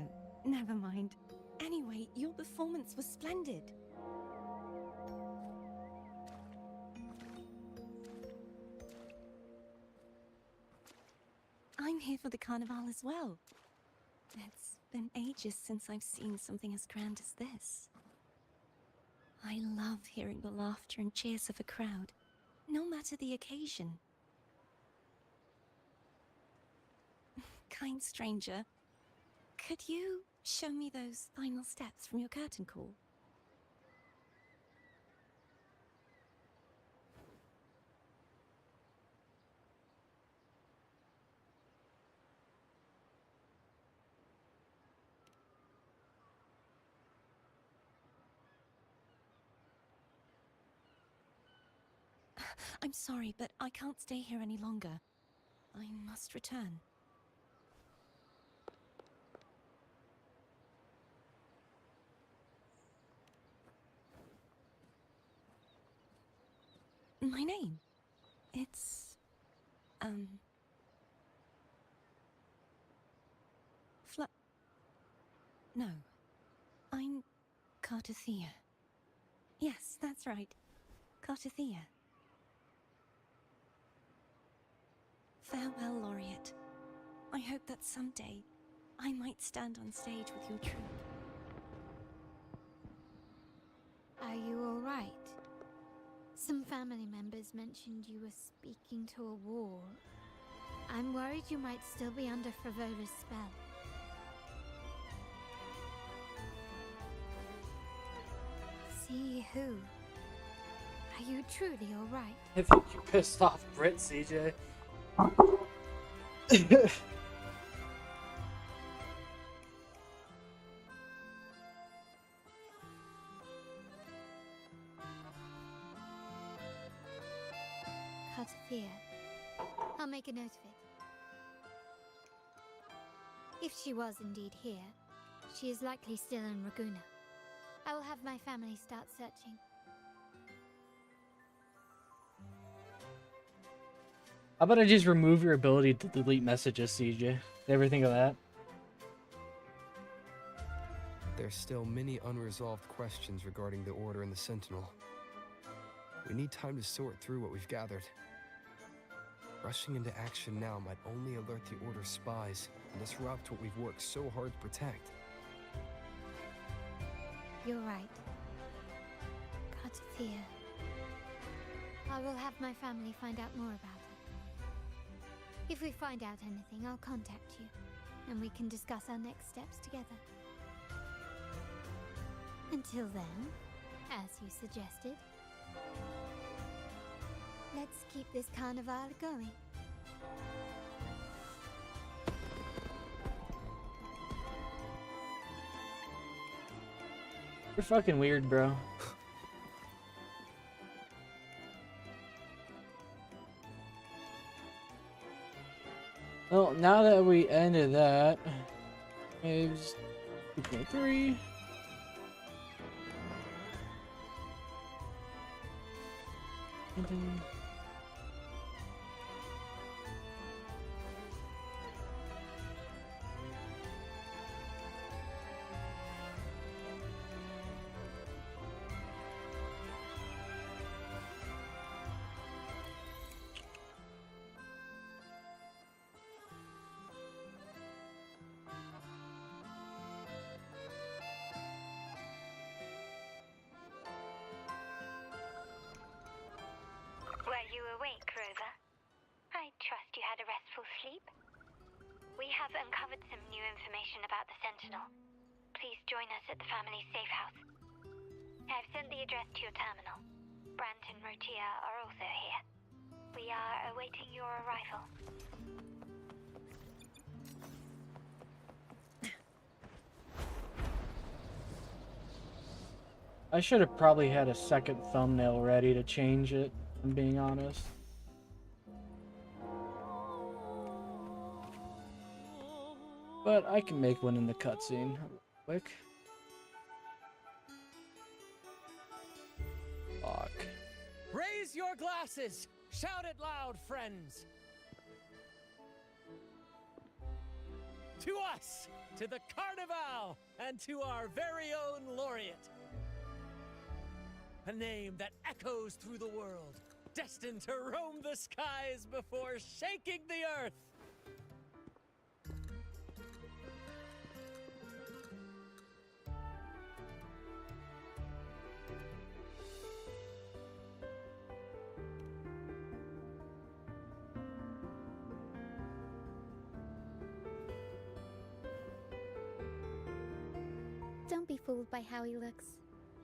never mind. Anyway, your performance was splendid. I'm here for the Carnival as well. It's been ages since I've seen something as grand as this. I love hearing the laughter and cheers of a crowd, no matter the occasion. kind stranger. Could you show me those final steps from your curtain call? I'm sorry, but I can't stay here any longer. I must return. My name? It's... No. I'm Cartethyia. Yes, that's right. Cartethyia. Farewell, Laureate. I hope that someday I might stand on stage with your troupe. Are you all right? Some family members mentioned you were speaking to a wall. I'm worried you might still be under Frivola's spell. See who? Are you truly all right? I think you pissed off Brit, CJ. Cartethyia. I'll make a note of it. If she was indeed here, she is likely still in Raguna. I will have my family start searching. How about I just remove your ability to delete messages, CJ? Did you ever think of that? There's still many unresolved questions regarding the Order and the Sentinel. We need time to sort through what we've gathered. Rushing into action now might only alert the Order's spies and disrupt what we've worked so hard to protect. You're right. Cartethyia. I will have my family find out more about her. If we find out anything, I'll contact you, and we can discuss our next steps together. Until then, as you suggested, let's keep this carnival going. You're fucking weird, bro. Well, now that we ended that, waves 2.3. And then... Were you awake, Rosa? I trust you had a restful sleep. We have uncovered some new information about the Sentinel. Please join us at the family's safe house. I've sent the address to your terminal. Brant and Rotia are also here. We are awaiting your arrival. I should have probably had a second thumbnail ready to change it, if I'm being honest. But I can make one in the cutscene quick. Fuck. Raise your glasses! Shout it loud, friends! To us! To the Carnival! And to our very own Laureate! A name that echoes through the world, destined to roam the skies before shaking the earth! Don't be fooled by how he looks.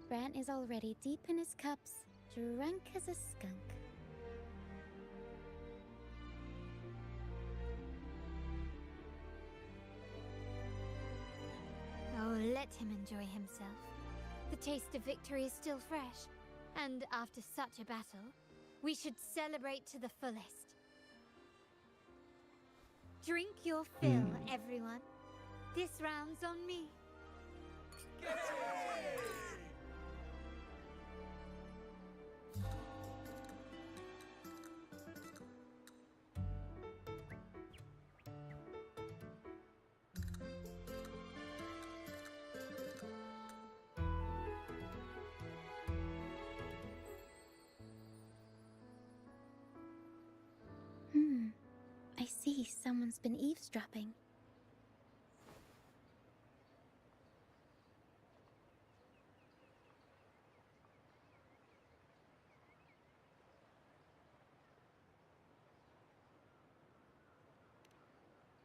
Brant is already deep in his cups, drunk as a skunk. Oh, let him enjoy himself. The taste of victory is still fresh, and after such a battle, we should celebrate to the fullest. Drink your fill, everyone. This round's on me. I see someone's been eavesdropping.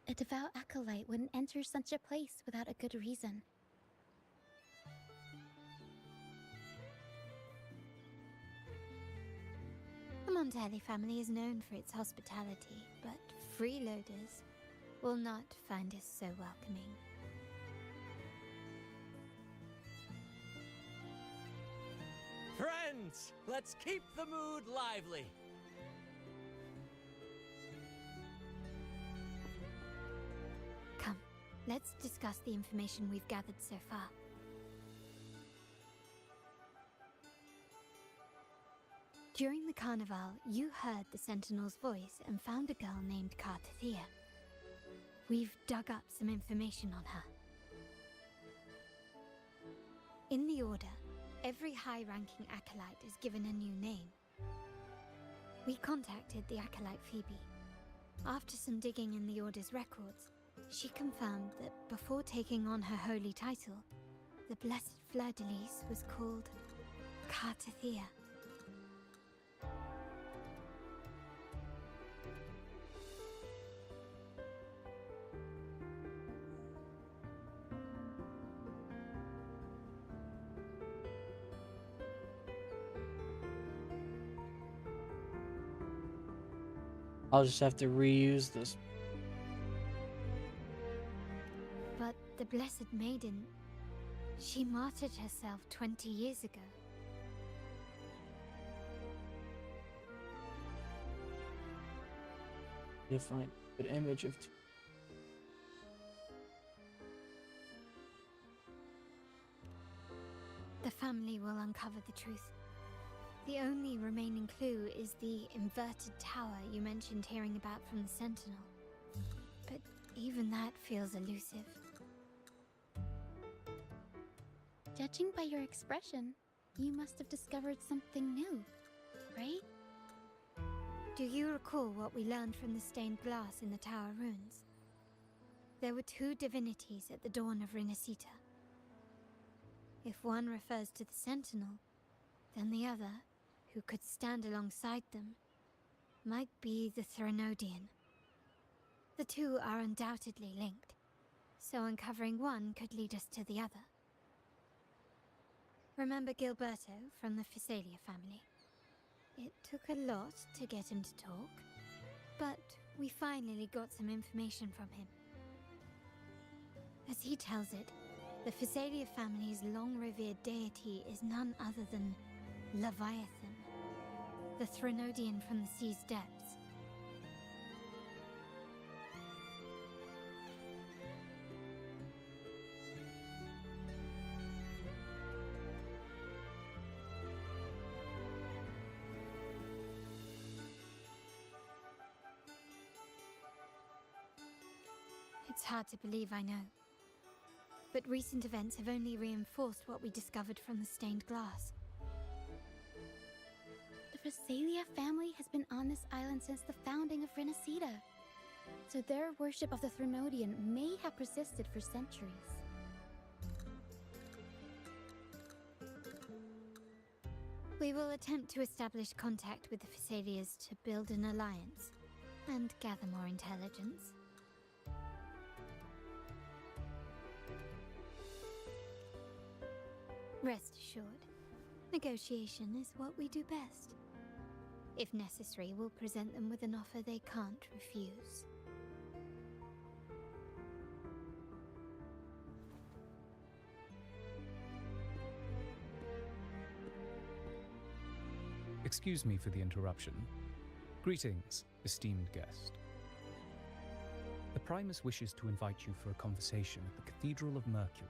A devout acolyte wouldn't enter such a place without a good reason. The Montelli family is known for its hospitality, but freeloaders will not find us so welcoming. Friends, let's keep the mood lively. Come, let's discuss the information we've gathered so far. During the carnival, you heard the Sentinel's voice and found a girl named Cartethyia. We've dug up some information on her. In the Order, every high-ranking acolyte is given a new name. We contacted the acolyte Phoebe. After some digging in the Order's records, she confirmed that before taking on her holy title, the Blessed Fleur-de-Lis was called Cartethyia. I'll just have to reuse this. But the Blessed Maiden, she martyred herself 20 years ago. You'll find an image of. The family will uncover the truth. The only remaining clue is the inverted tower you mentioned hearing about from the Sentinel. But even that feels elusive. Judging by your expression, you must have discovered something new, right? Do you recall what we learned from the stained glass in the tower ruins? There were two divinities at the dawn of Renacita. If one refers to the Sentinel, then the other, who could stand alongside them, might be the Threnodian. The two are undoubtedly linked, so uncovering one could lead us to the other. Remember Gilberto from the Physalia family? It took a lot to get him to talk, but we finally got some information from him. As he tells it, the Physalia family's long-revered deity is none other than Leviathan, the Threnodian from the sea's depths. It's hard to believe, I know. But recent events have only reinforced what we discovered from the stained glass. The Physalia family has been on this island since the founding of Renacita. So their worship of the Threnodian may have persisted for centuries. We will attempt to establish contact with the Physalias to build an alliance and gather more intelligence. Rest assured, negotiation is what we do best. If necessary, we'll present them with an offer they can't refuse. Excuse me for the interruption. Greetings, esteemed guest. The Primus wishes to invite you for a conversation at the Cathedral of Mercury.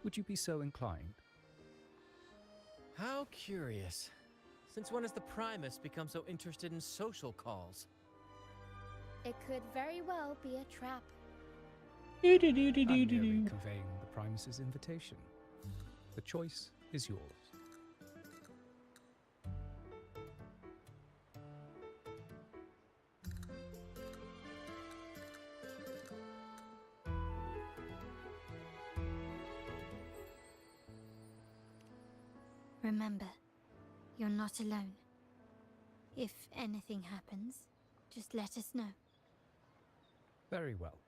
Would you be so inclined? How curious. Since when has the Primus become so interested in social calls? It could very well be a trap. I'm merely conveying the Primus's invitation. The choice is yours. Remember, you're not alone. If anything happens, just let us know. Very well.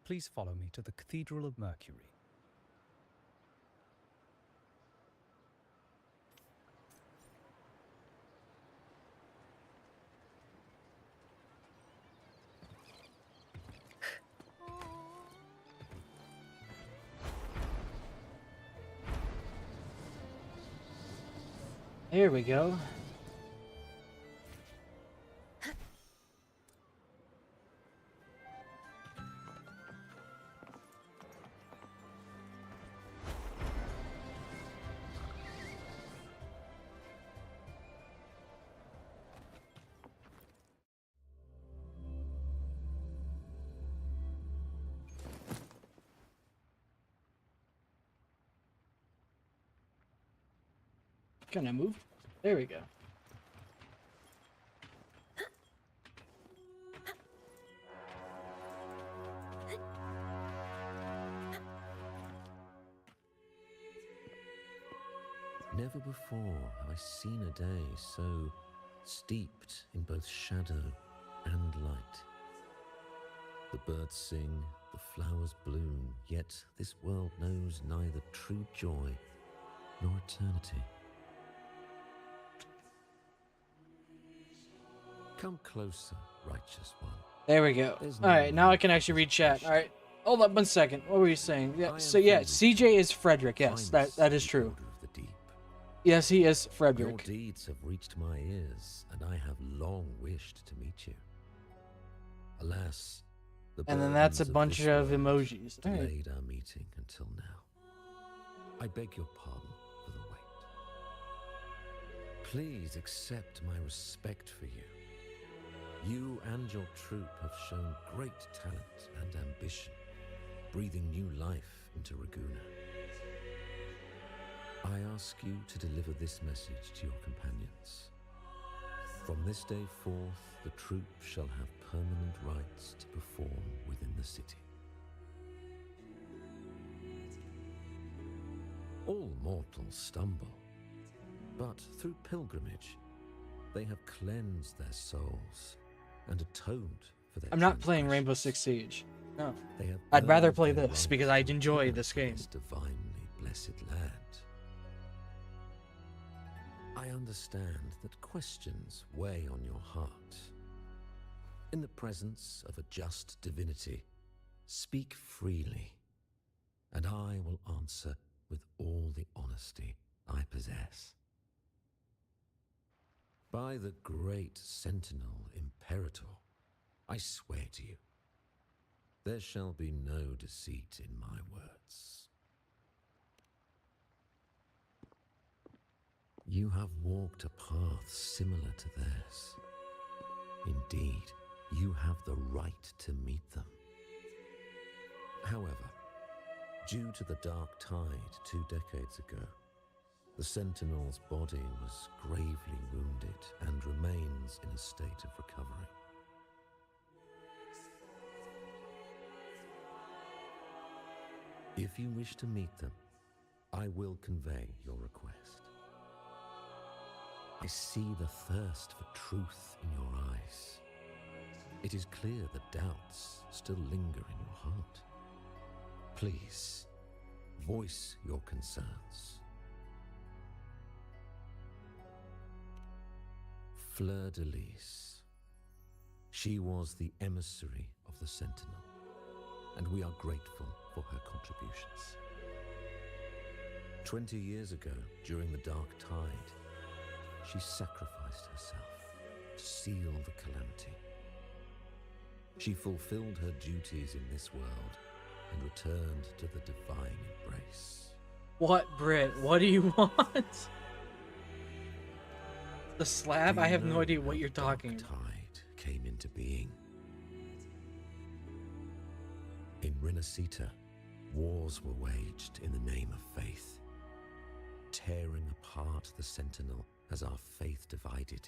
Please follow me to the Cathedral of Mercury. There we go. Can I move? There we go. Never before have I seen a day so steeped in both shadow and light. The birds sing, the flowers bloom, yet this world knows neither true joy nor eternity. Come closer, righteous one. There we go. Alright, now I can actually read chat. Alright. Hold up 1 second. What were you saying? Yeah, so yeah, CJ is Frederick. Yes, that is true. Yes, he is Frederick. Your deeds have reached my ears, and I have long wished to meet you. Alas, and then that's a bunch of emojis. Delayed our meeting until now. I beg your pardon for the wait. Please accept my respect for you. You and your troop have shown great talent and ambition, breathing new life into Raguna. I ask you to deliver this message to your companions. From this day forth, the troop shall have permanent rights to perform within the city. All mortals stumble, but through pilgrimage, they have cleansed their souls and atoned for their I'm not playing Rainbow Six Siege. No. They have I'd rather play their this right because I enjoy this game. This divinely blessed land. I understand that questions weigh on your heart. In the presence of a just divinity, speak freely, and I will answer with all the honesty I possess. By the great Sentinel Imperator, I swear to you, there shall be no deceit in my words. You have walked a path similar to theirs. Indeed, you have the right to meet them. However, due to the dark tide 2 decades ago, the Sentinel's body was gravely wounded and remains in a state of recovery. If you wish to meet them, I will convey your request. I see the thirst for truth in your eyes. It is clear that doubts still linger in your heart. Please, voice your concerns. Fleur de Lis. She was the emissary of the Sentinel, and we are grateful for her contributions. 20 years ago, during the Dark Tide, she sacrificed herself to seal the calamity. She fulfilled her duties in this world and returned to the divine embrace. What, Britt? What do you want? The slab? I have no idea what you're talking about. Tide came into being. In Rinascita, wars were waged in the name of faith, tearing apart the Sentinel as our faith divided,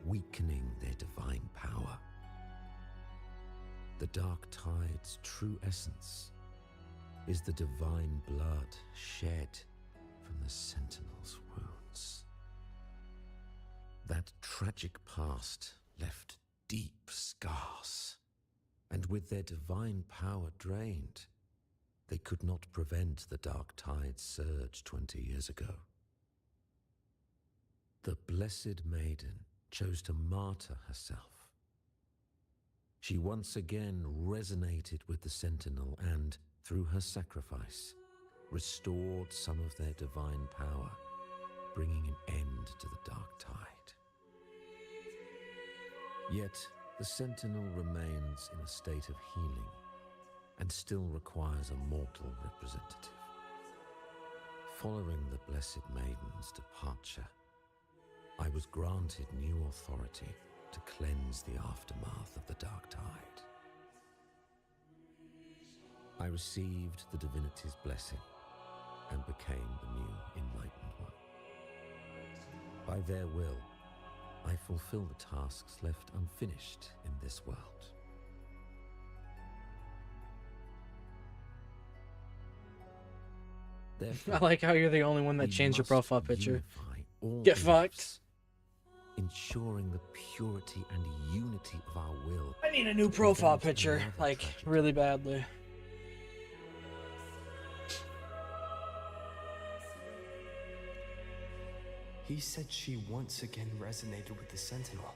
weakening their divine power. The Dark Tide's true essence is the divine blood shed from the Sentinel's wounds. That tragic past left deep scars, and with their divine power drained, they could not prevent the Dark Tide's surge 20 years ago. The Blessed Maiden chose to martyr herself. She once again resonated with the Sentinel and, through her sacrifice, restored some of their divine power, bringing an end to the Dark Tide. Yet, the Sentinel remains in a state of healing and still requires a mortal representative. Following the Blessed Maiden's departure, I was granted new authority to cleanse the aftermath of the Dark Tide. I received the divinity's blessing and became the new Enlightened One. By their will, I fulfill the tasks left unfinished in this world. Therefore, I like how you're the only one that changed your must profile picture. unify all Get beliefs, fucked. ensuring the purity and unity of our will. I need a new to profile prevent picture, another like, tragedy. really badly. He said she once again resonated with the Sentinel.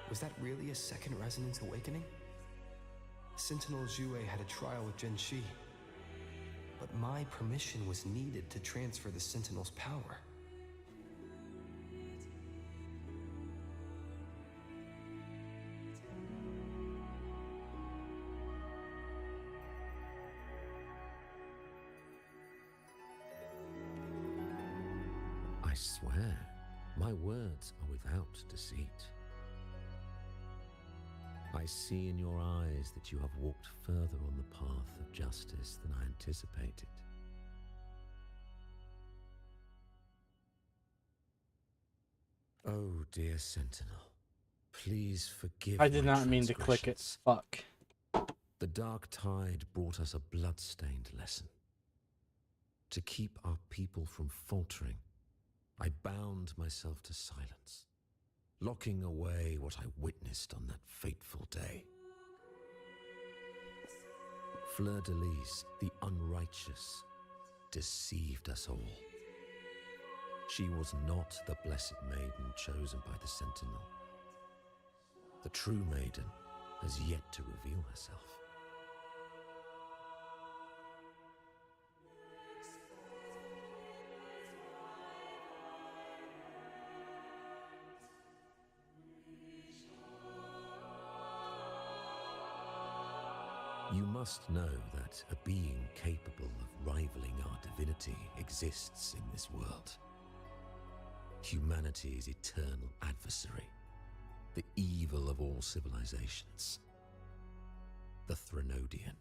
Was that really a second resonance awakening? Sentinel Jue had a trial with Genshi, but my permission was needed to transfer the Sentinel's power. I swear, my words are without deceit. I see in your eyes that you have walked further on the path of justice than I anticipated. Oh, dear Sentinel, please forgive I did my not mean to click it. transgressions. Fuck. The Dark Tide brought us a blood-stained lesson. To keep our people from faltering, I bound myself to silence, locking away what I witnessed on that fateful day. Fleur de Lis, the unrighteous, deceived us all. She was not the Blessed Maiden chosen by the Sentinel. The true Maiden has yet to reveal herself. You must know that a being capable of rivaling our divinity exists in this world. Humanity's eternal adversary, the evil of all civilizations, the Threnodian.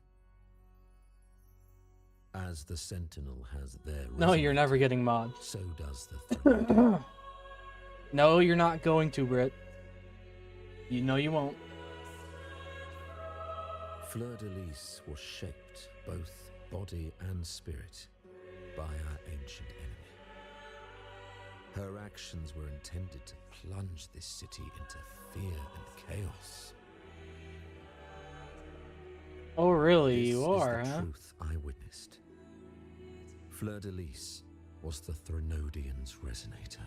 As the Sentinel has their No, you're never getting mod. so does the Threnodian. No, you're not going to, Britt. You know you won't. Fleur de Lis was shaped, both body and spirit, by our ancient enemy. Her actions were intended to plunge this city into fear and chaos. Oh, really? This You is are, the huh? truth I witnessed. Fleur de Lis was the Threnodian's resonator.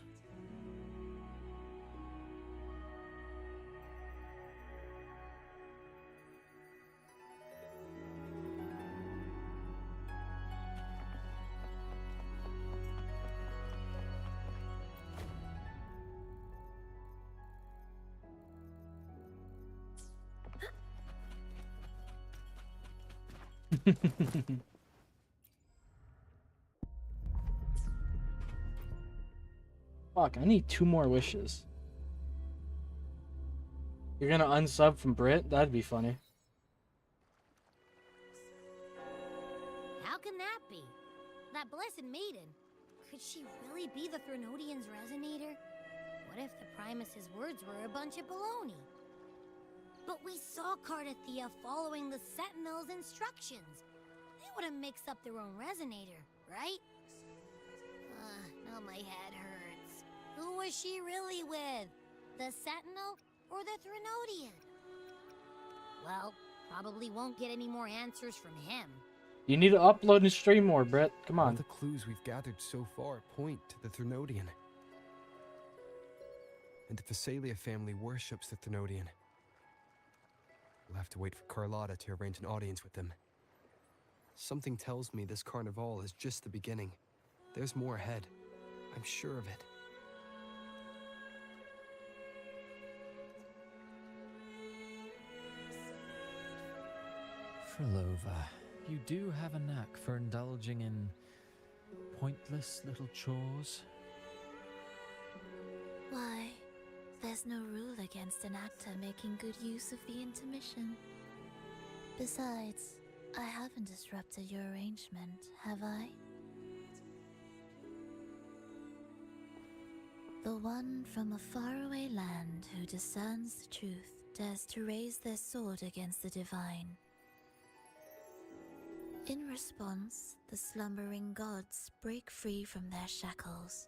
Fuck, I need 2 more wishes. You're gonna unsub from Brit? That'd be funny. How can that be? That blessed maiden. Could she really be the Threnodian's resonator? What if the Primus's words were a bunch of baloney? But we saw Cartethyia following the Sentinel's instructions. They wouldn't mix up their own resonator, right? Now my head hurts. Who was she really with? The Sentinel or the Threnodian? Well, probably won't get any more answers from him. You need to upload and stream more, Brett. Come on. All the clues we've gathered so far point to the Threnodian. And the Phasalia family worships the Threnodian. We'll have to wait for Carlotta to arrange an audience with them. Something tells me this Carnival is just the beginning. There's more ahead. I'm sure of it. Frolova, you do have a knack for indulging in pointless little chores. Why, there's no rule against an actor making good use of the intermission. Besides, I haven't disrupted your arrangement, have I? The one from a faraway land who discerns the truth dares to raise their sword against the divine. In response, the slumbering gods break free from their shackles,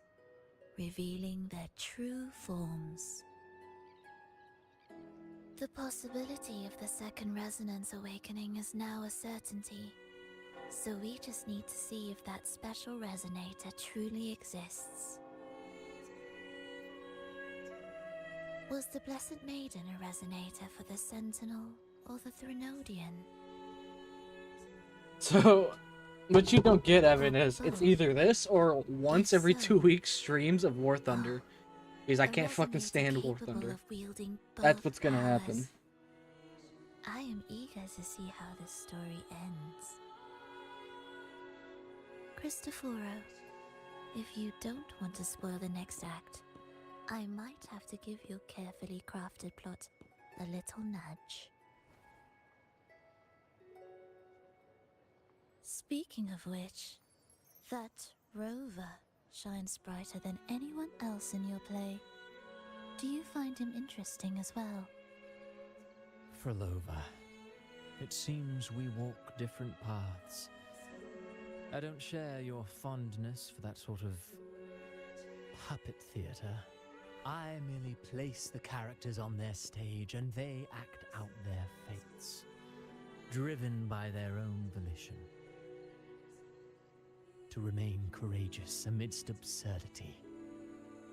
revealing their true forms. The possibility of the second resonance awakening is now a certainty, so we just need to see if that special resonator truly exists. Was the Blessed Maiden a resonator for the Sentinel or the Threnodian? So, what you don't get, Evan, is it's either this or once every 2 weeks streams of War Thunder. Because I can't fucking stand War Thunder. That's what's gonna happen. I am eager to see how this story ends. Cristoforo, if you don't want to spoil the next act, I might have to give your carefully crafted plot a little nudge. Speaking of which, that rover shines brighter than anyone else in your play. Do you find him interesting as well? Frolova, it seems we walk different paths. I don't share your fondness for that sort of puppet theatre. I merely place the characters on their stage and they act out their fates, driven by their own volition. To remain courageous amidst absurdity.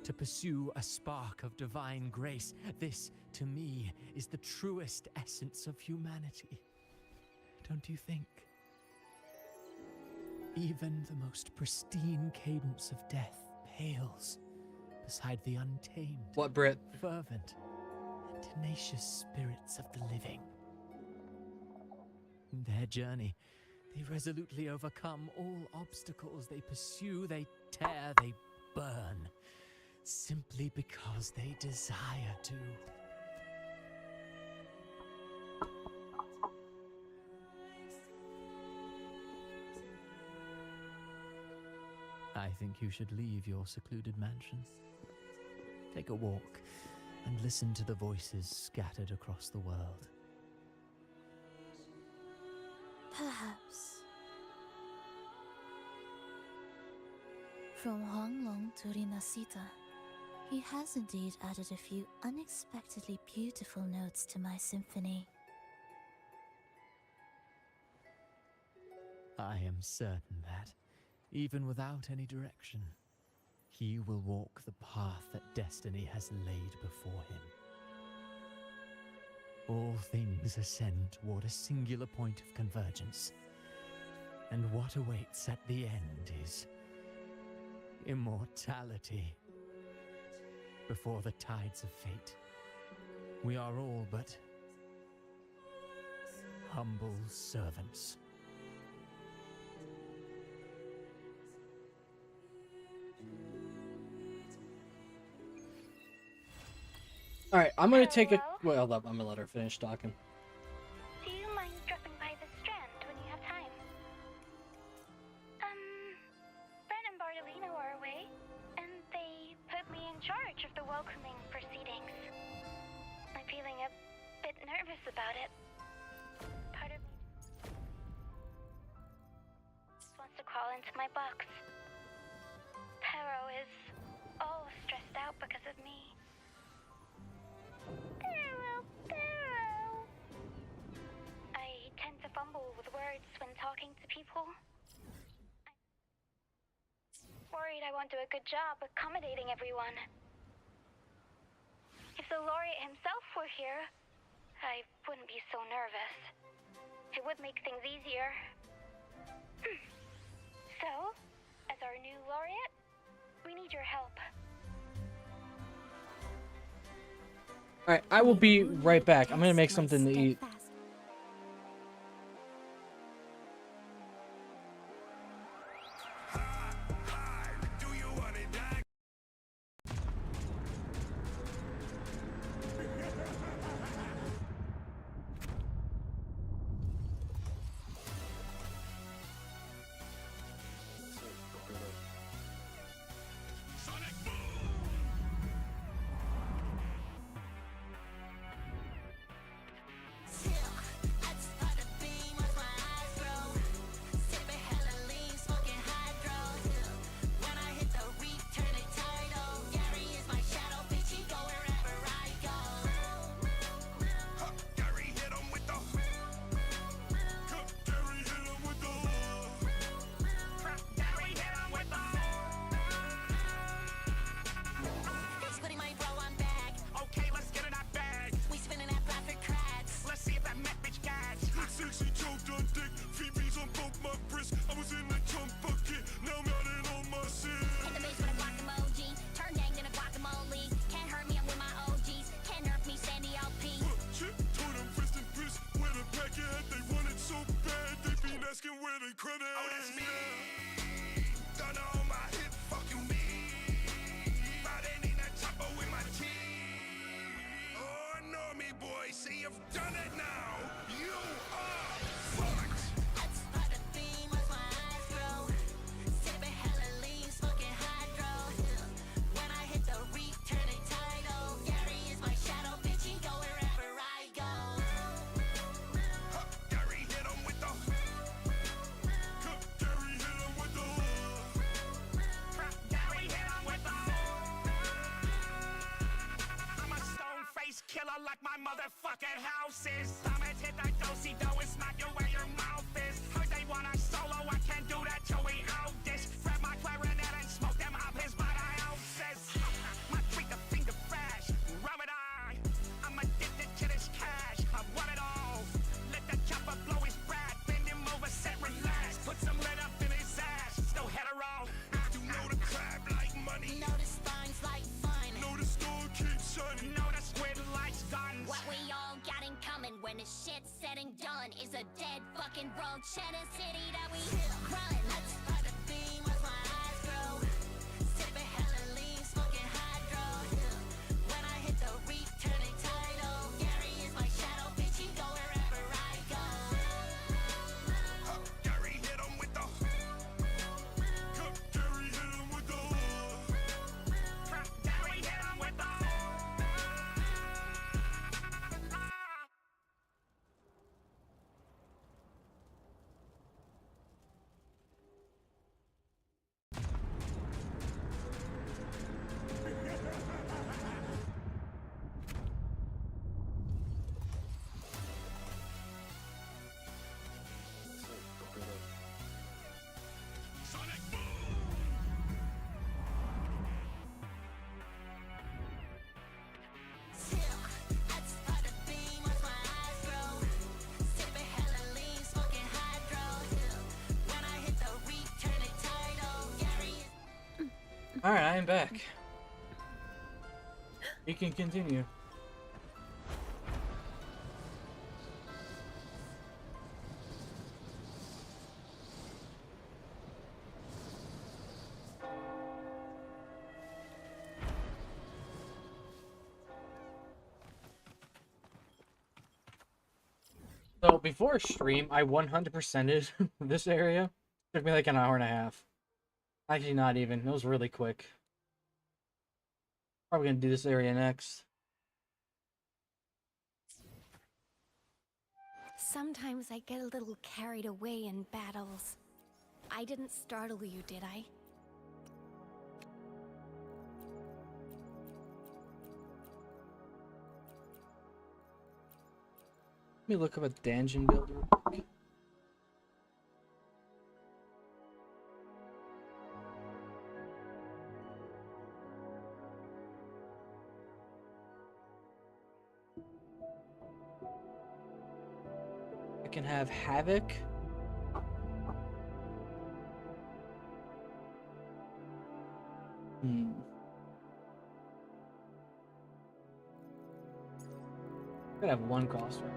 To pursue a spark of divine grace. This, to me, is the truest essence of humanity. Don't you think? Even the most pristine cadence of death pales beside the untamed, what, Brit? Fervent, and tenacious spirits of the living. In their journey, they resolutely overcome all obstacles. They pursue, they tear, they burn, simply because they desire to. I think you should leave your secluded mansion. Take a walk and listen to the voices scattered across the world. Perhaps. From Honglong to Rinasita, he has indeed added a few unexpectedly beautiful notes to my symphony. I am certain that, even without any direction, he will walk the path that destiny has laid before him. All things ascend toward a singular point of convergence, and what awaits at the end is immortality. Before the tides of fate, we are all but humble servants. I'm gonna take a. Well, I'm gonna let her finish talking. Do you mind dropping by the Strand when you have time? Brent and Bartolino are away, and they put me in charge of the welcoming proceedings. I'm feeling a bit nervous about it. Part of me just wants to crawl into my box. Pero is all stressed out because of me. Pero. I tend to fumble with words when talking to people. I'm worried I won't do a good job accommodating everyone. If the laureate himself were here, I wouldn't be so nervous. It would make things easier. So, as our new laureate, we need your help. Alright, I will be right back. I'm gonna make something to eat. Killer like my motherfucking house is. Stomach hit that dosey dough and smack you where your mouth is. Heard they want a solo, I can't do that till we out this. Grab my clarinet and smoke them up his by the ounces. My tweak the finger flash, rub it on. I'm addicted to this cash, I want it all. Let the chopper blow his brat, bend him over, set relax. Put some lead up in his ass, still hetero. You know the crab like money. Know the spine's like fun. Know the store keeps shining. Know the squid likes guns. What we all got in common when the shit's said and done is a dead fucking road cheddar city that we run. That's how the theme of my eyes grow. Sipping hella lean, smoking hydro. When I hit the reef, turning tidal. Gary is my shadow, bitch, he go wherever I go. Gary hit him with the. Gary hit him with the. Gary hit him with the. Alright, I am back. You can continue. So before stream, I 100%ed this area. Took me like an hour and a half. Actually, not even. It was really quick. Probably gonna do this area next. Sometimes I get a little carried away in battles. I didn't startle you, did I? Let me look up a dungeon builder. I can have Havoc. I could have one cost, right?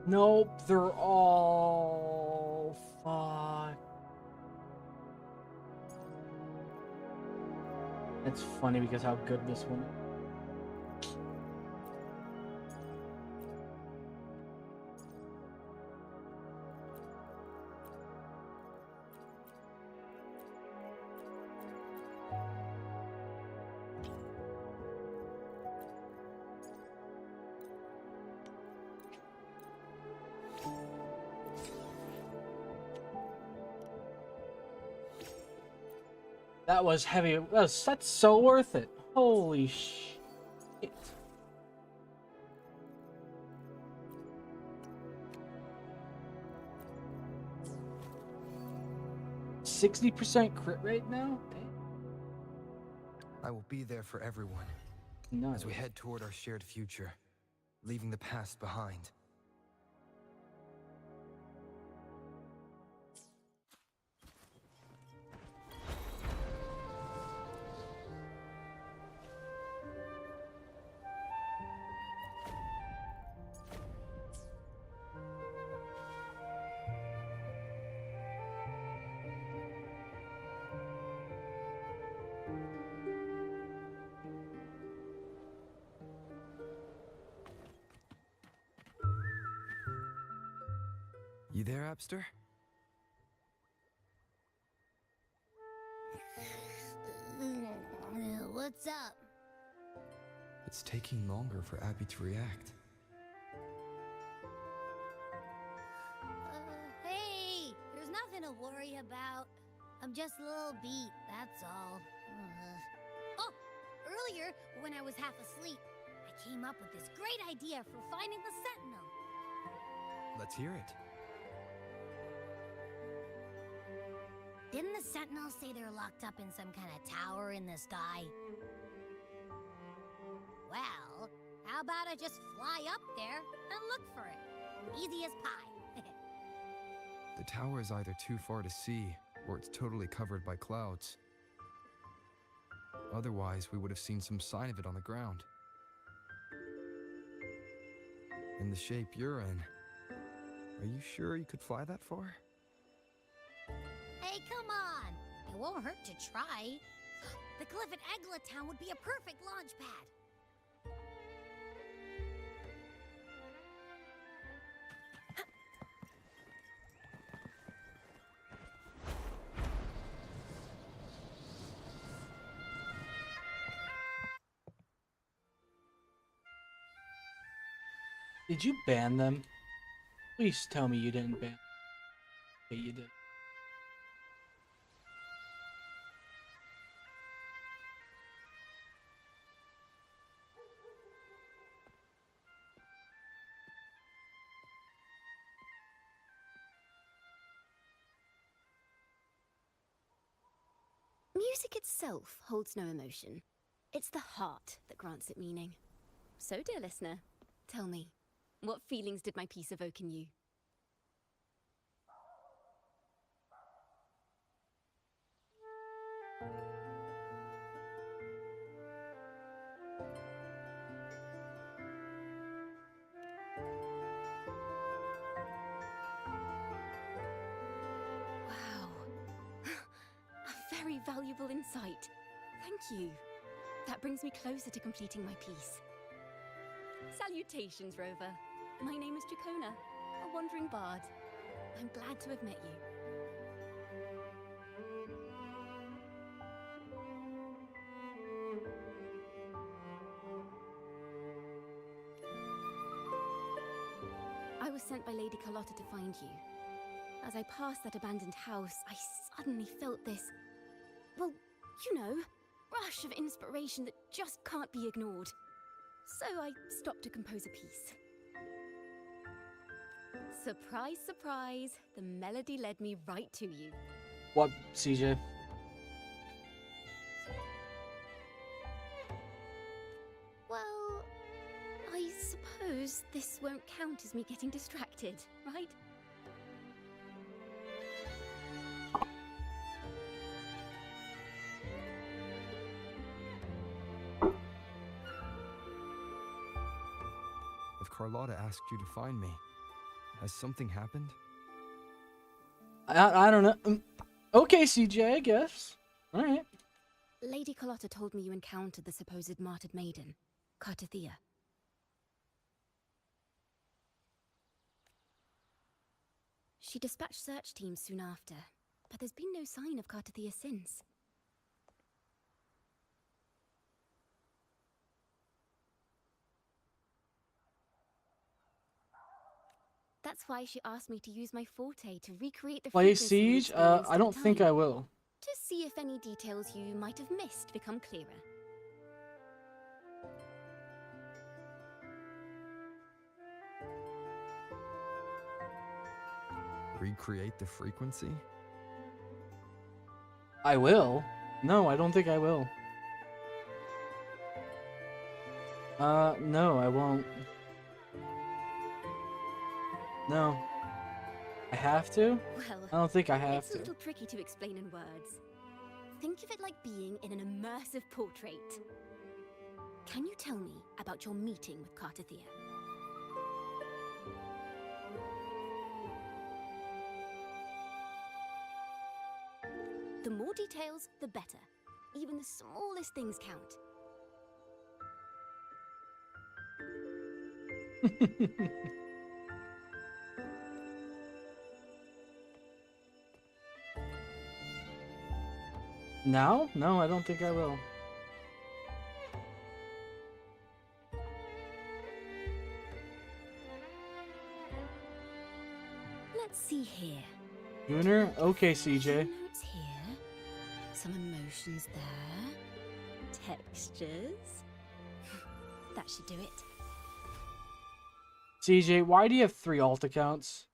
Nope, they're all... Fuck. It's funny because how good this one is. That was heavy. That's so worth it. Holy shit. 60% crit rate now? Damn. I will be there for everyone. Nice. As we head toward our shared future, leaving the past behind. You there, Abster? What's up? It's taking longer for Abby to react. Hey, there's nothing to worry about. I'm just a little beat, that's all. Oh, earlier, when I was half asleep, I came up with this great idea for finding the Sentinel. Let's hear it. Didn't the Sentinels say they're locked up in some kind of tower in the sky? Well, how about I just fly up there and look for it? Easy as pie. The tower is either too far to see, or it's totally covered by clouds. Otherwise, we would have seen some sign of it on the ground. In the shape you're in, are you sure you could fly that far? Hey, come on! It won't hurt to try. The cliff at Eglatown would be a perfect launch pad. Did you ban them? Please tell me you didn't ban. Okay, you did. Music itself holds no emotion. It's the heart that grants it meaning. So, dear listener, tell me, what feelings did my piece evoke in you? Very valuable insight. Thank you. That brings me closer to completing my piece. Salutations, Rover. My name is Jacona, a wandering bard. I'm glad to have met you. I was sent by Lady Carlotta to find you. As I passed that abandoned house, I suddenly felt this, well, you know, rush of inspiration that just can't be ignored. So I stopped to compose a piece. Surprise, surprise, the melody led me right to you. What, CJ? Well, I suppose this won't count as me getting distracted, right? If Carlotta asked you to find me, has something happened? I don't know. Okay, CJ, I guess. All right. Lady Carlotta told me you encountered the supposed martyred maiden, Cartethyia. She dispatched search teams soon after, but there's been no sign of Cartethyia since. That's why she asked me to use my forte to recreate the Play frequency you Siege? experienced I at don't the think time, I will. to see if any details you might have missed become clearer. Recreate the frequency? I will. No, I don't think I will. No, I won't. No. I have to? Well, I don't think I have it's a to. little tricky to explain in words. Think of it like being in an immersive portrait. Can you tell me about your meeting with Cartethyia? The more details, the better. Even the smallest things count. Now? No, I don't think I will. Let's see here. Junior? Okay, CJ. Some notes here. Some emotions there. Textures. That should do it. CJ, why do you have 3 alt accounts?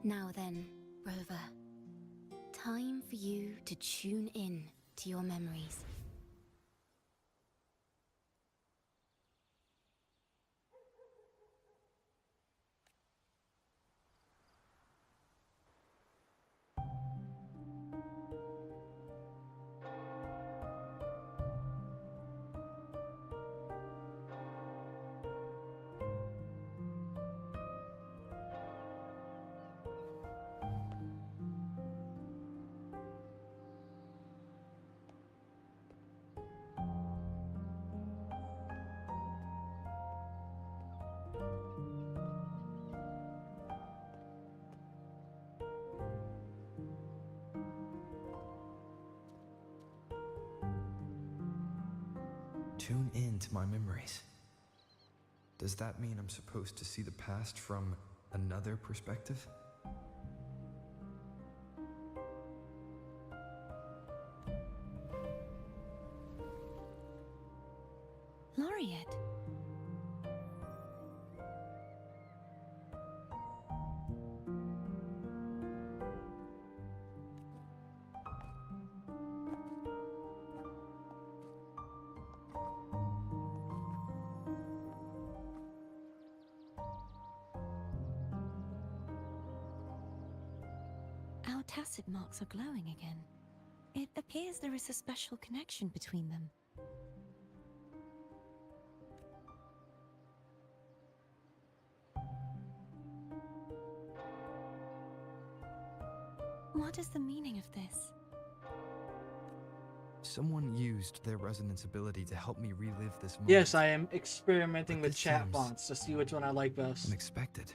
Now then, Rover. Time for you to tune in to your memories. Tune in to my memories. Does that mean I'm supposed to see the past from another perspective? Laureate. tacit marks are glowing again. It appears there is a special connection between them. What is the meaning of this? Someone used their resonance ability to help me relive this moment. Yes, I am experimenting But with this chat seems fonts to see which one I like best. Unexpected.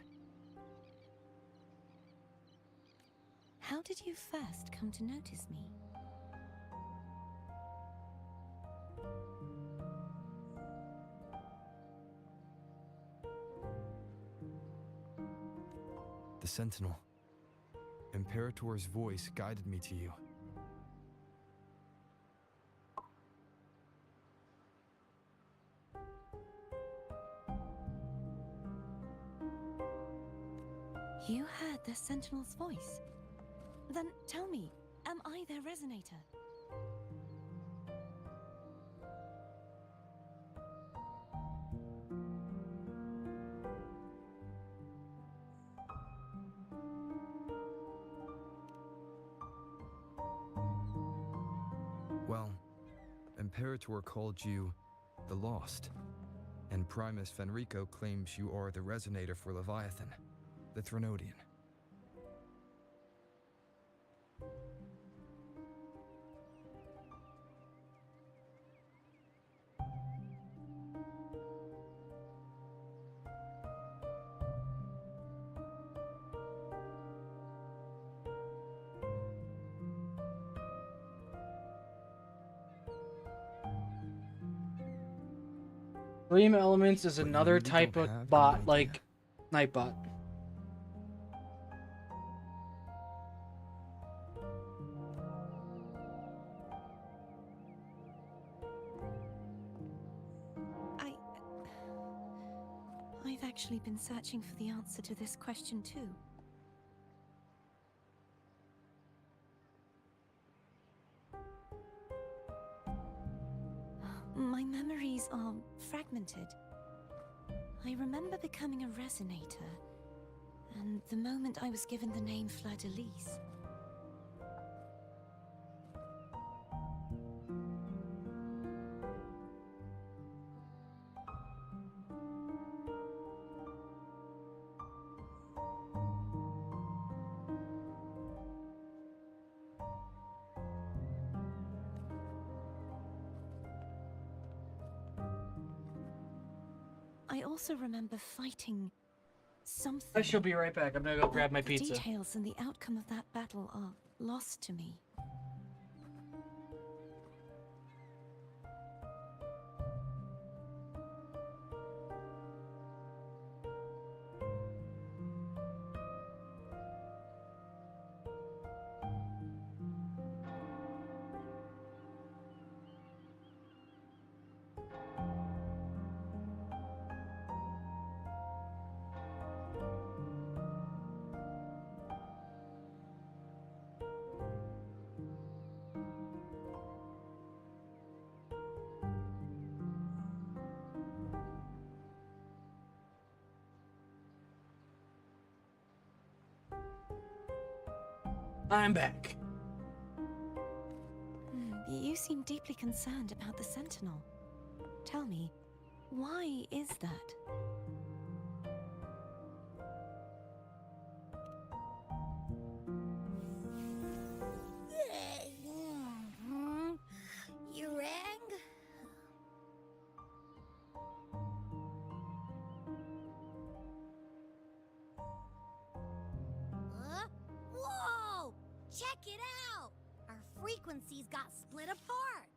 How did you first come to notice me? The Sentinel. Imperator's voice guided me to you. You heard the Sentinel's voice? Then tell me, am I their resonator? Well, Imperator called you the Lost, and Primus Fenrico claims you are the resonator for Leviathan, the Threnodian. Dream Elements is But you another really type don't of have bot, any like Nightbot. I've actually been searching for the answer to this question too. My memories are fragmented. I remember becoming a resonator, and the moment I was given the name Fleur-de-Lis. I also remember fighting something. I shall be right back. I'm gonna go grab my The pizza. details and the outcome of that battle are lost to me. I'm back. You seem deeply concerned about the Sentinel. Tell me, why is that? You rang? Whoa! Check it out! Our frequencies got split apart.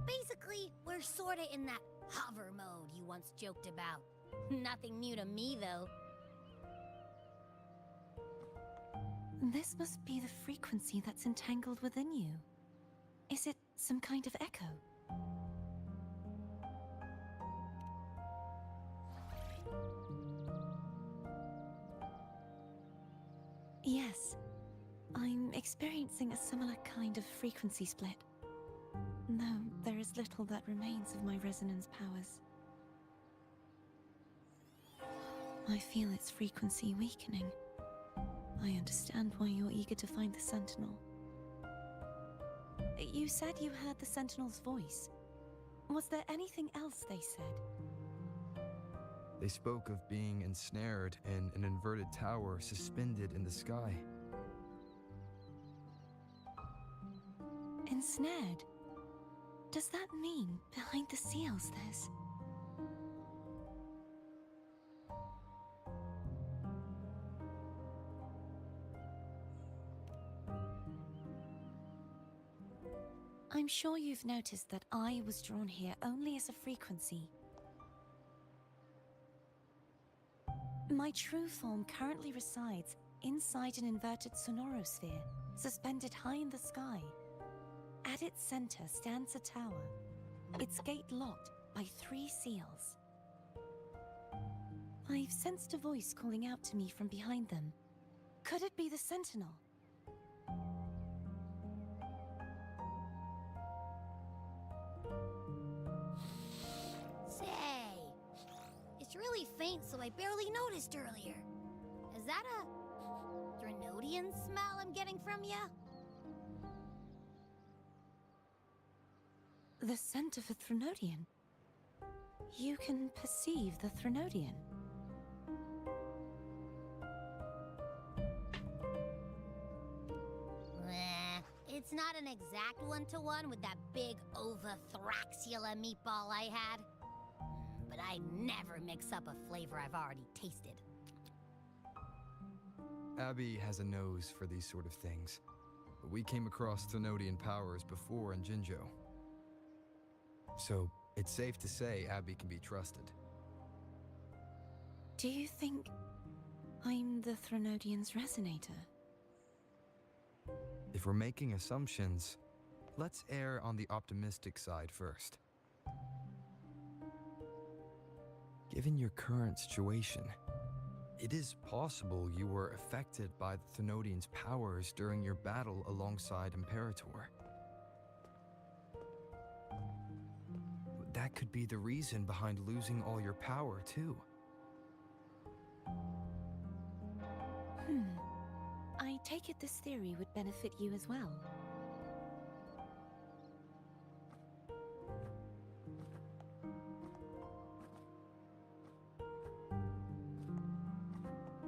Basically, we're sorta in that hover mode you once joked about. Nothing new to me, though. This must be the frequency that's entangled within you. Is it some kind of echo? Yes, I'm experiencing a similar kind of frequency split. though there is little that remains of my resonance powers. I feel its frequency weakening. I understand why you're eager to find the Sentinel. You said you heard the Sentinel's voice. Was there anything else they said? They spoke of being ensnared in an inverted tower suspended in the sky. Ensnared? Does that mean behind the seals there's... I'm sure you've noticed that I was drawn here only as a frequency. My true form currently resides inside an inverted sonorosphere, suspended high in the sky. At its center stands a tower, its gate locked by 3 seals. I've sensed a voice calling out to me from behind them. Could it be the Sentinel? It's really faint, so I barely noticed earlier. Is that a Threnodian smell I'm getting from you? The scent of a Threnodian? You can perceive the Threnodian? It's not an exact one-to-one with that big Ovathraxula meatball I had. But I never mix up a flavor I've already tasted. Abby has a nose for these sort of things. We came across Threnodian powers before in Jinzhou. So, it's safe to say Abby can be trusted. Do you think I'm the Threnodian's resonator? If we're making assumptions, let's err on the optimistic side first. Given your current situation, it is possible you were affected by the Threnodian's powers during your battle alongside Imperator. That could be the reason behind losing all your power, too. I take it this theory would benefit you as well.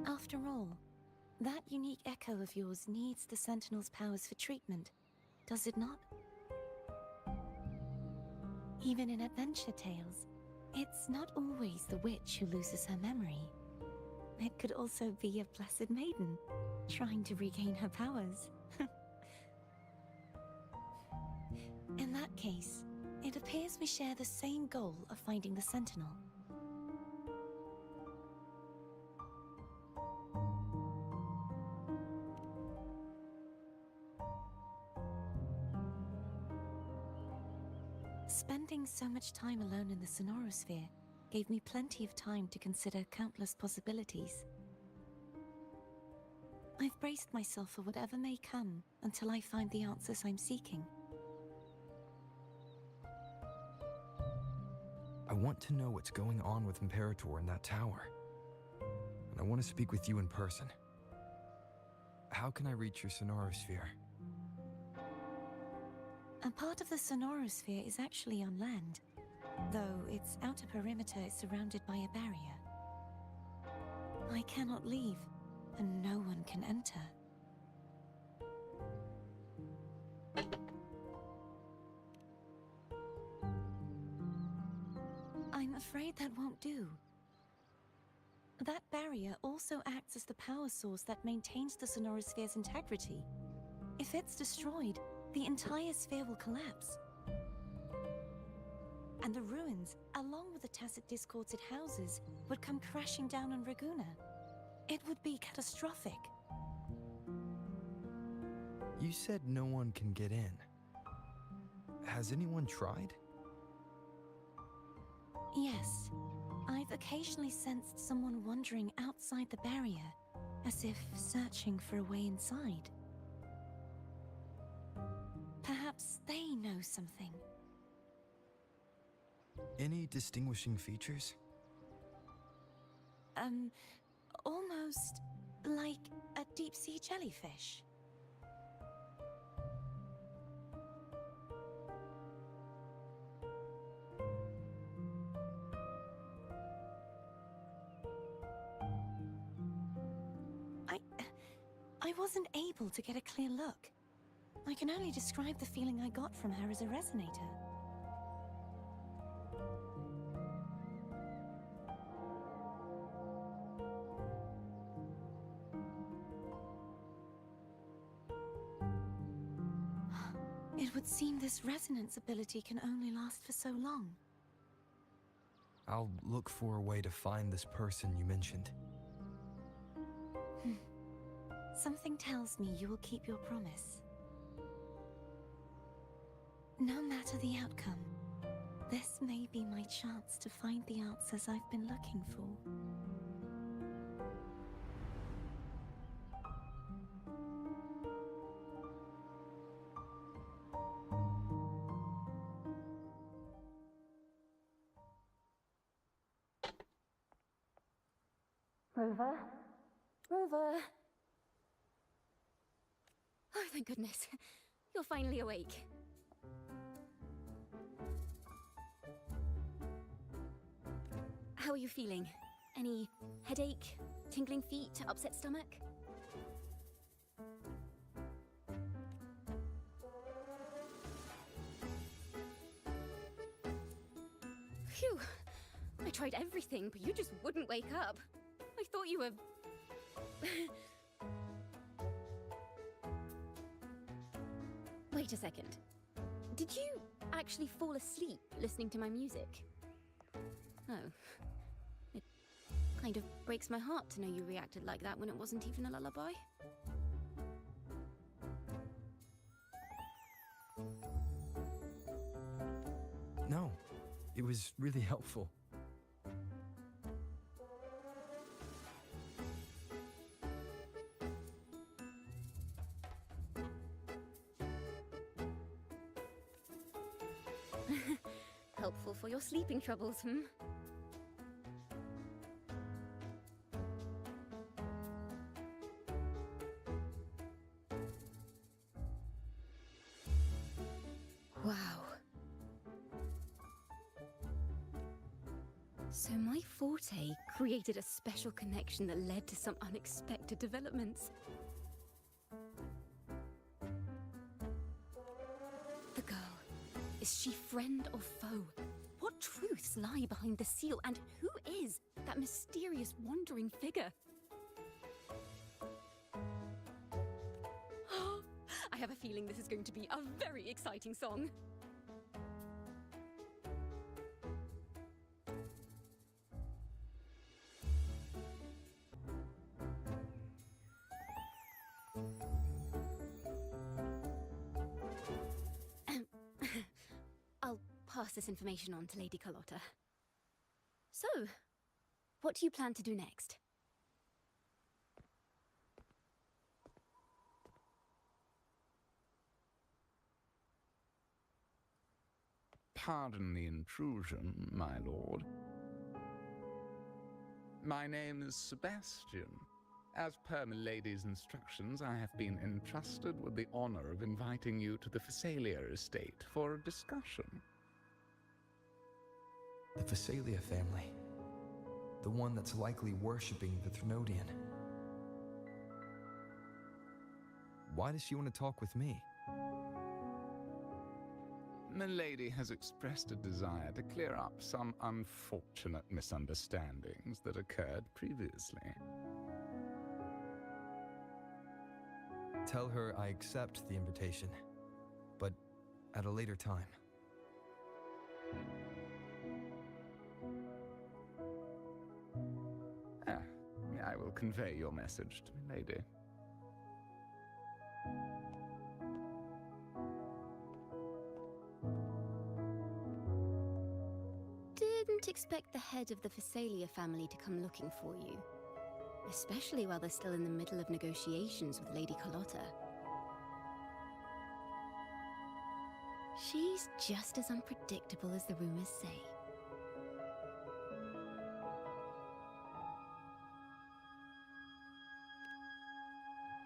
After all, that unique echo of yours needs the Sentinel's powers for treatment, does it not? Even in adventure tales, it's not always the witch who loses her memory. It could also be a blessed maiden, trying to regain her powers. In that case, it appears we share the same goal of finding the Sentinel. Spending so much time alone in the sonorosphere gave me plenty of time to consider countless possibilities. I've braced myself for whatever may come until I find the answers I'm seeking. I want to know what's going on with Imperator in that tower. And I want to speak with you in person. How can I reach your sonorosphere? A part of the sonorosphere is actually on land, though its outer perimeter is surrounded by a barrier. I cannot leave, and no one can enter. I'm afraid that won't do. That barrier also acts as the power source that maintains the sonorosphere's integrity. If it's destroyed, the entire sphere will collapse. And the ruins, along with the tacit discords it houses, would come crashing down on Raguna. It would be catastrophic. You said no one can get in. Has anyone tried? Yes. I've occasionally sensed someone wandering outside the barrier, as if searching for a way inside. Perhaps Perhaps they know something. Any distinguishing features? Almost like a deep-sea jellyfish. I wasn't able to get a clear look. I can only describe the feeling I got from her as a resonator. It would seem this resonance ability can only last for so long. I'll look for a way to find this person you mentioned. Something tells me you will keep your promise. No matter the outcome, this may be my chance to find the answers I've been looking for. Rover? Rover! Oh, thank goodness. You're finally awake. How are you feeling? Any headache, tingling feet, upset stomach? Phew! I tried everything, but you just wouldn't wake up. I thought you were... Wait a second. Did you actually fall asleep listening to my music? Oh. It kind of breaks my heart to know you reacted like that when it wasn't even a lullaby. No, it was really helpful. Helpful for your sleeping troubles, hmm? Wow. So my forte created a special connection that led to some unexpected developments. The girl. Is she friend or foe? What truths lie behind the seal, and who is that mysterious wandering figure? I have a feeling this is going to be a very exciting song. I'll pass this information on to Lady Carlotta. So, what do you plan to do next? Pardon the intrusion, my lord. My name is Sebastian. As per milady's instructions, I have been entrusted with the honor of inviting you to the Phasalia estate for a discussion. The Phasalia family. The one that's likely worshipping the Threnodian. Why does she want to talk with me? Milady has expressed a desire to clear up some unfortunate misunderstandings that occurred previously. Tell her I accept the invitation, but at a later time. I will convey your message to Milady. Didn't expect the head of the Phasalia family to come looking for you. Especially while they're still in the middle of negotiations with Lady Carlotta. She's just as unpredictable as the rumors say.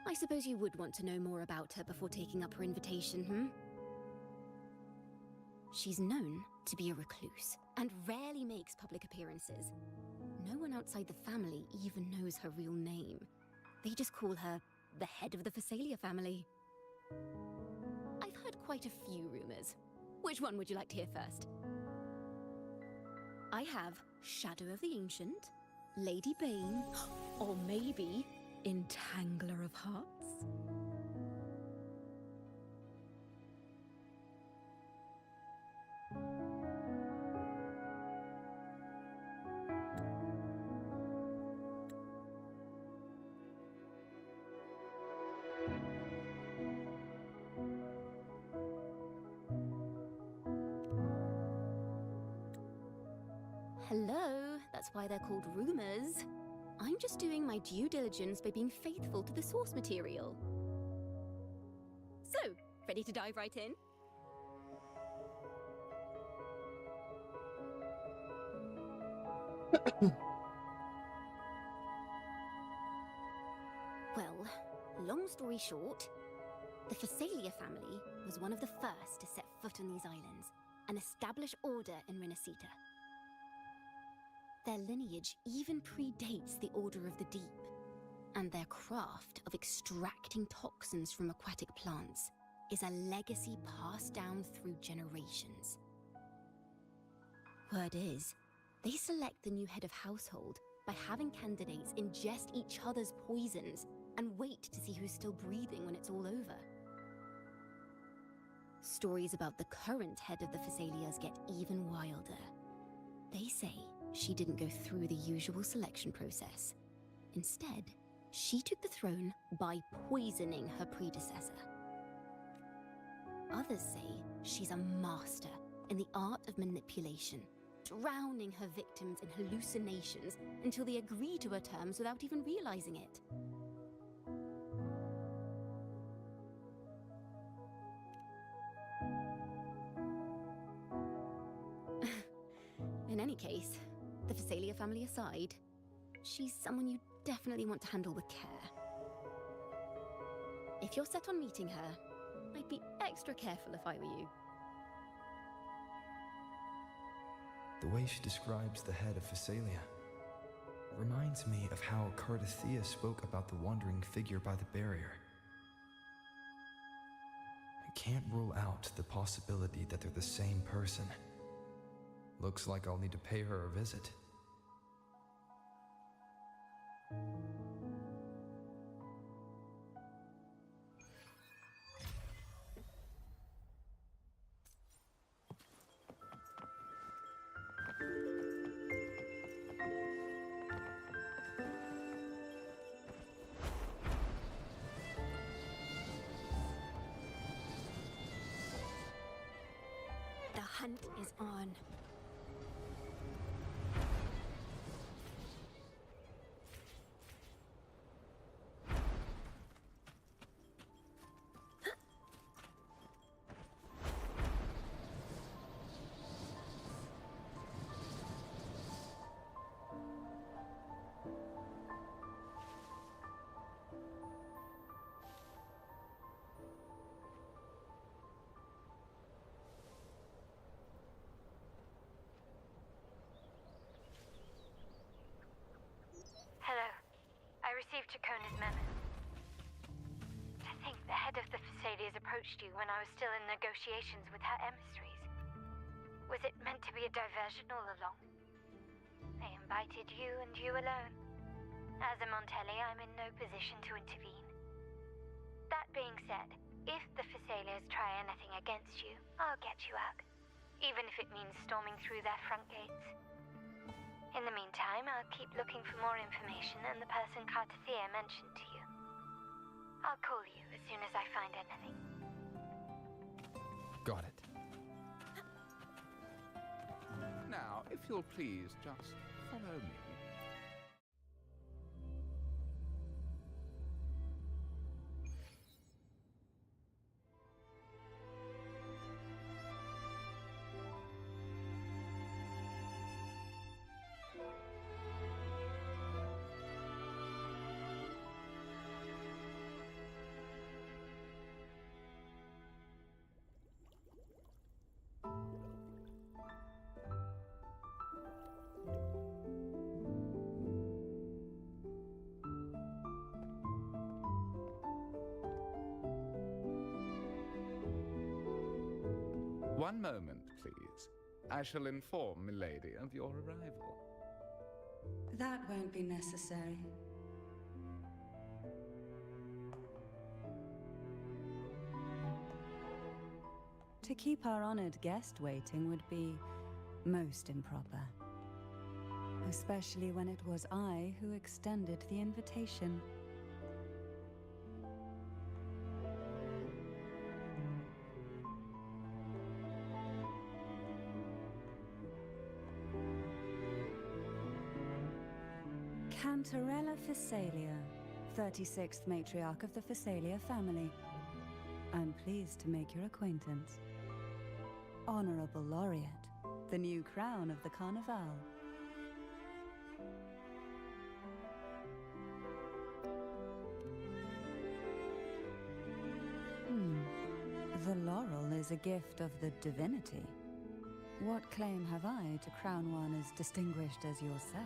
I suppose you would want to know more about her before taking up her invitation, hmm? She's known to be a recluse, and rarely makes public appearances. No one outside the family even knows her real name. They just call her the head of the Phasalia family. I've heard quite a few rumors. Which one would you like to hear first? I have Shadow of the Ancient, Lady Bane, or maybe Entangler of Hearts. Hello, that's why they're called rumors. I'm just doing my due diligence by being faithful to the source material. So, ready to dive right in? Well, long story short, the Phasalia family was one of the first to set foot on these islands and establish order in Renacita. Their lineage even predates the Order of the Deep, and their craft of extracting toxins from aquatic plants is a legacy passed down through generations. Word is, they select the new head of household by having candidates ingest each other's poisons and wait to see who's still breathing when it's all over. Stories about the current head of the Phasalias get even wilder. They say she didn't go through the usual selection process. Instead, she took the throne by poisoning her predecessor. Others say she's a master in the art of manipulation, drowning her victims in hallucinations until they agree to her terms without even realizing it. In any case, the Phasalia family aside, she's someone you definitely want to handle with care. If you're set on meeting her, I'd be extra careful if I were you. The way she describes the head of Phasalia reminds me of how Cartethyia spoke about the wandering figure by the barrier. I can't rule out the possibility that they're the same person. Looks like I'll need to pay her a visit. The hunt is on. Hello. I received Chacona's memo. To think the head of the Phasalias approached you when I was still in negotiations with her emissaries. Was it meant to be a diversion all along? They invited you and you alone. As a Montelli, I'm in no position to intervene. That being said, if the Phasalias try anything against you, I'll get you out. Even if it means storming through their front gates. In the meantime, I'll keep looking for more information and the person Cartethyia mentioned to you. I'll call you as soon as I find anything. Got it. Now, if you'll please just follow me. One moment, please. I shall inform Milady of your arrival. That won't be necessary. To keep our honored guest waiting would be most improper. Especially when it was I who extended the invitation. Cantarella Physalia, 36th matriarch of the Physalia family. I'm pleased to make your acquaintance. Honorable Laureate, the new crown of the Carnival. The laurel is a gift of the divinity. What claim have I to crown one as distinguished as yourself?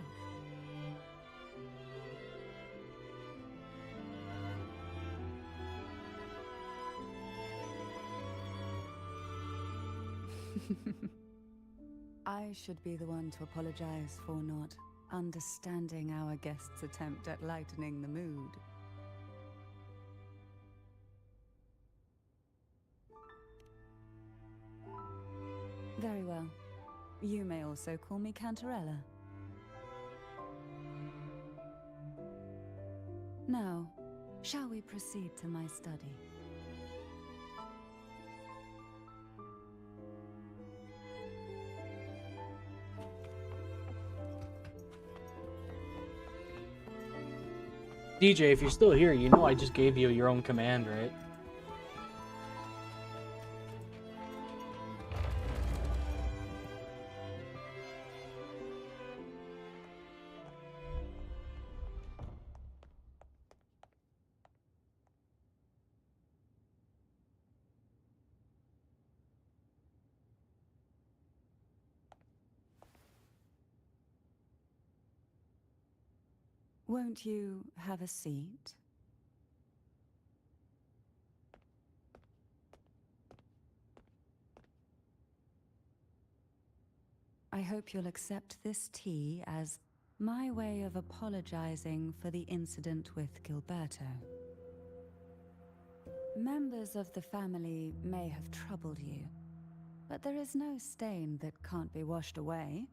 I should be the one to apologize for not understanding our guest's attempt at lightening the mood. Very well. You may also call me Cantarella. Now, shall we proceed to my study? DJ, if you're still here, you know I just gave you your own command, right? Won't you have a seat? I hope you'll accept this tea as my way of apologizing for the incident with Gilberto. Members of the family may have troubled you, but there is no stain that can't be washed away.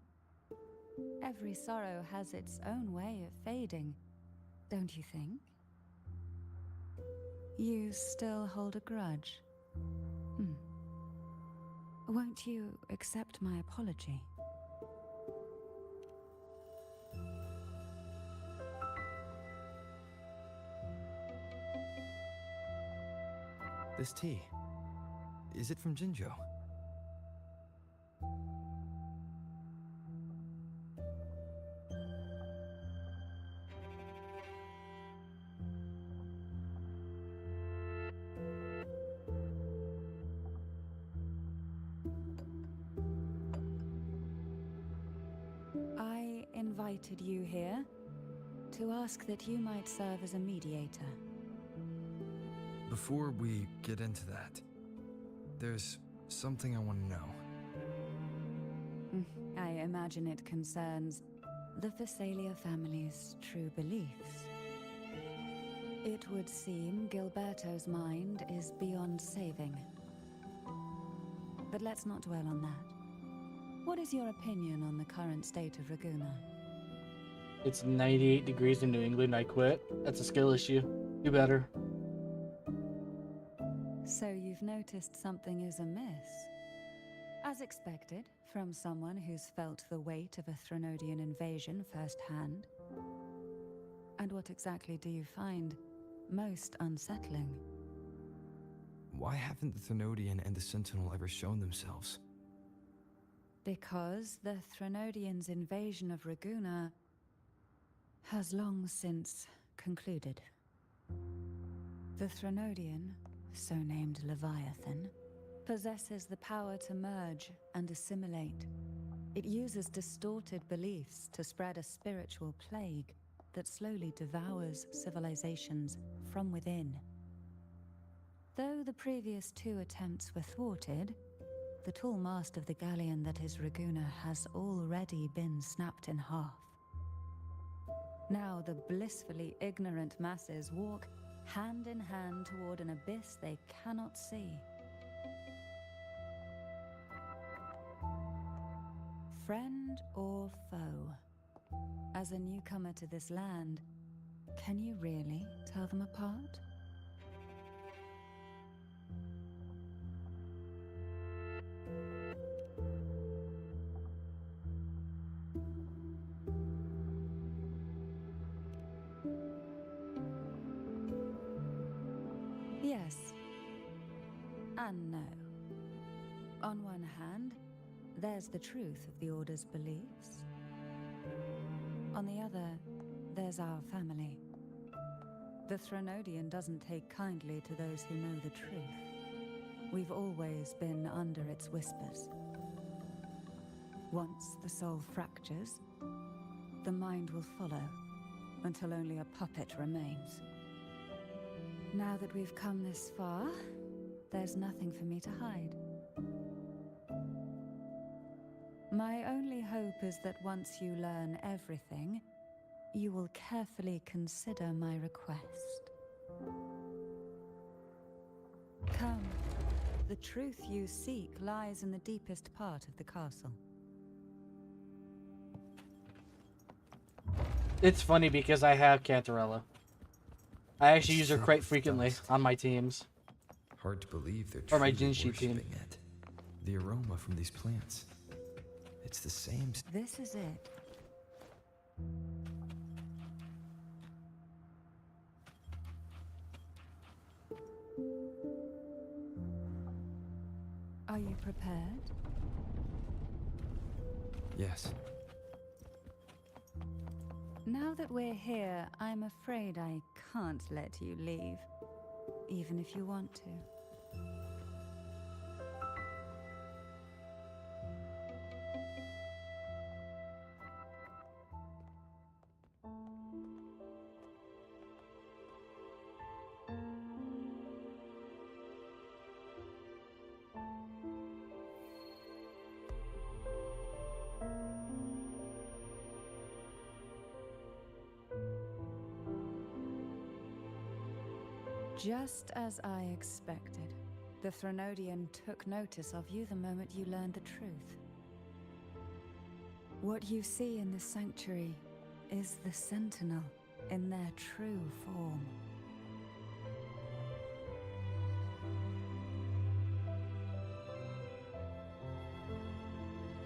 Every sorrow has its own way of fading, don't you think? You still hold a grudge? Won't you accept my apology? This tea, is it from Jinjo? I invited you here to ask that you might serve as a mediator. Before we get into that, there's something I want to know. I imagine it concerns the Physalia family's true beliefs. It would seem Gilberto's mind is beyond saving. But let's not dwell on that. What is your opinion on the current state of Raguna? It's 98 degrees in New England, I quit. That's a skill issue. Do better. So you've noticed something is amiss. As expected, from someone who's felt the weight of a Threnodian invasion firsthand. And what exactly do you find most unsettling? Why haven't the Threnodian and the Sentinel ever shown themselves? Because the Threnodians' invasion of Raguna has long since concluded. The Threnodian, so named Leviathan, possesses the power to merge and assimilate. It uses distorted beliefs to spread a spiritual plague that slowly devours civilizations from within. Though the previous two attempts were thwarted, the tall mast of the galleon that is Raguna has already been snapped in half. Now the blissfully ignorant masses walk hand in hand toward an abyss they cannot see. Friend or foe? As a newcomer to this land, can you really tell them apart? Yes. And no. On one hand, there's the truth of the Order's beliefs. On the other, there's our family. The Threnodian doesn't take kindly to those who know the truth. We've always been under its whispers. Once the soul fractures, the mind will follow, until only a puppet remains. Now that we've come this far, there's nothing for me to hide. My only hope is that once you learn everything, you will carefully consider my request. Come, the truth you seek lies in the deepest part of the castle. It's funny because I have Cantarella. I actually use her quite frequently on my teams. Hard to believe they're or my truly Jinshi team. worshipping it. The aroma from these plants. It's the same. This is it. Are you prepared? Yes. Now that we're here, I'm afraid I can't let you leave, even if you want to. Just as I expected, the Threnodian took notice of you the moment you learned the truth. What you see in the sanctuary is the Sentinel in their true form.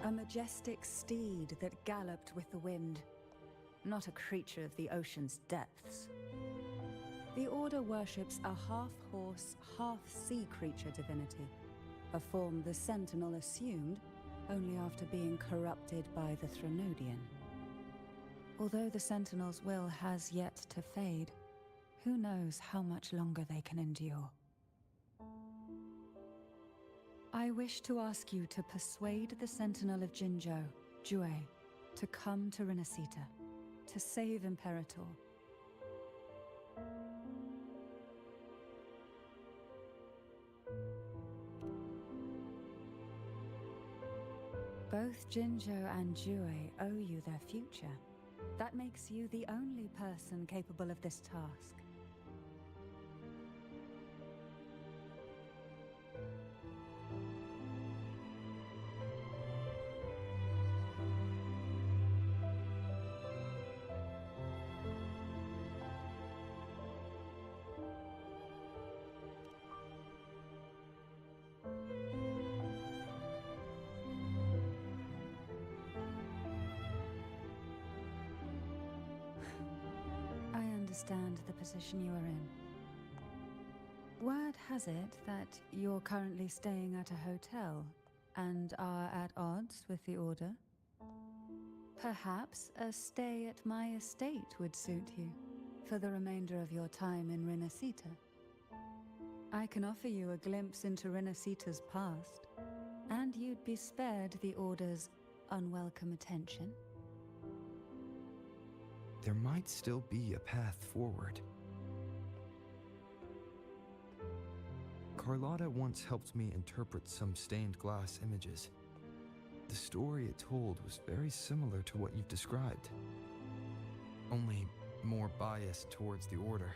A majestic steed that galloped with the wind, not a creature of the ocean's depths. The Order worships a half-horse, half-sea creature divinity, a form the Sentinel assumed only after being corrupted by the Threnodian. Although the Sentinel's will has yet to fade, who knows how much longer they can endure. I wish to ask you to persuade the Sentinel of Jinzhou, Jue, to come to Renacita, to save Imperator. Both Jinzhou and Jue owe you their future. That makes you the only person capable of this task. Understand the position you are in. Word has it that you're currently staying at a hotel and are at odds with the Order. Perhaps a stay at my estate would suit you for the remainder of your time in Renacita. I can offer you a glimpse into Renacita's past, and you'd be spared the Order's unwelcome attention. There might still be a path forward. Carlotta once helped me interpret some stained glass images. The story it told was very similar to what you've described, only more biased towards the Order.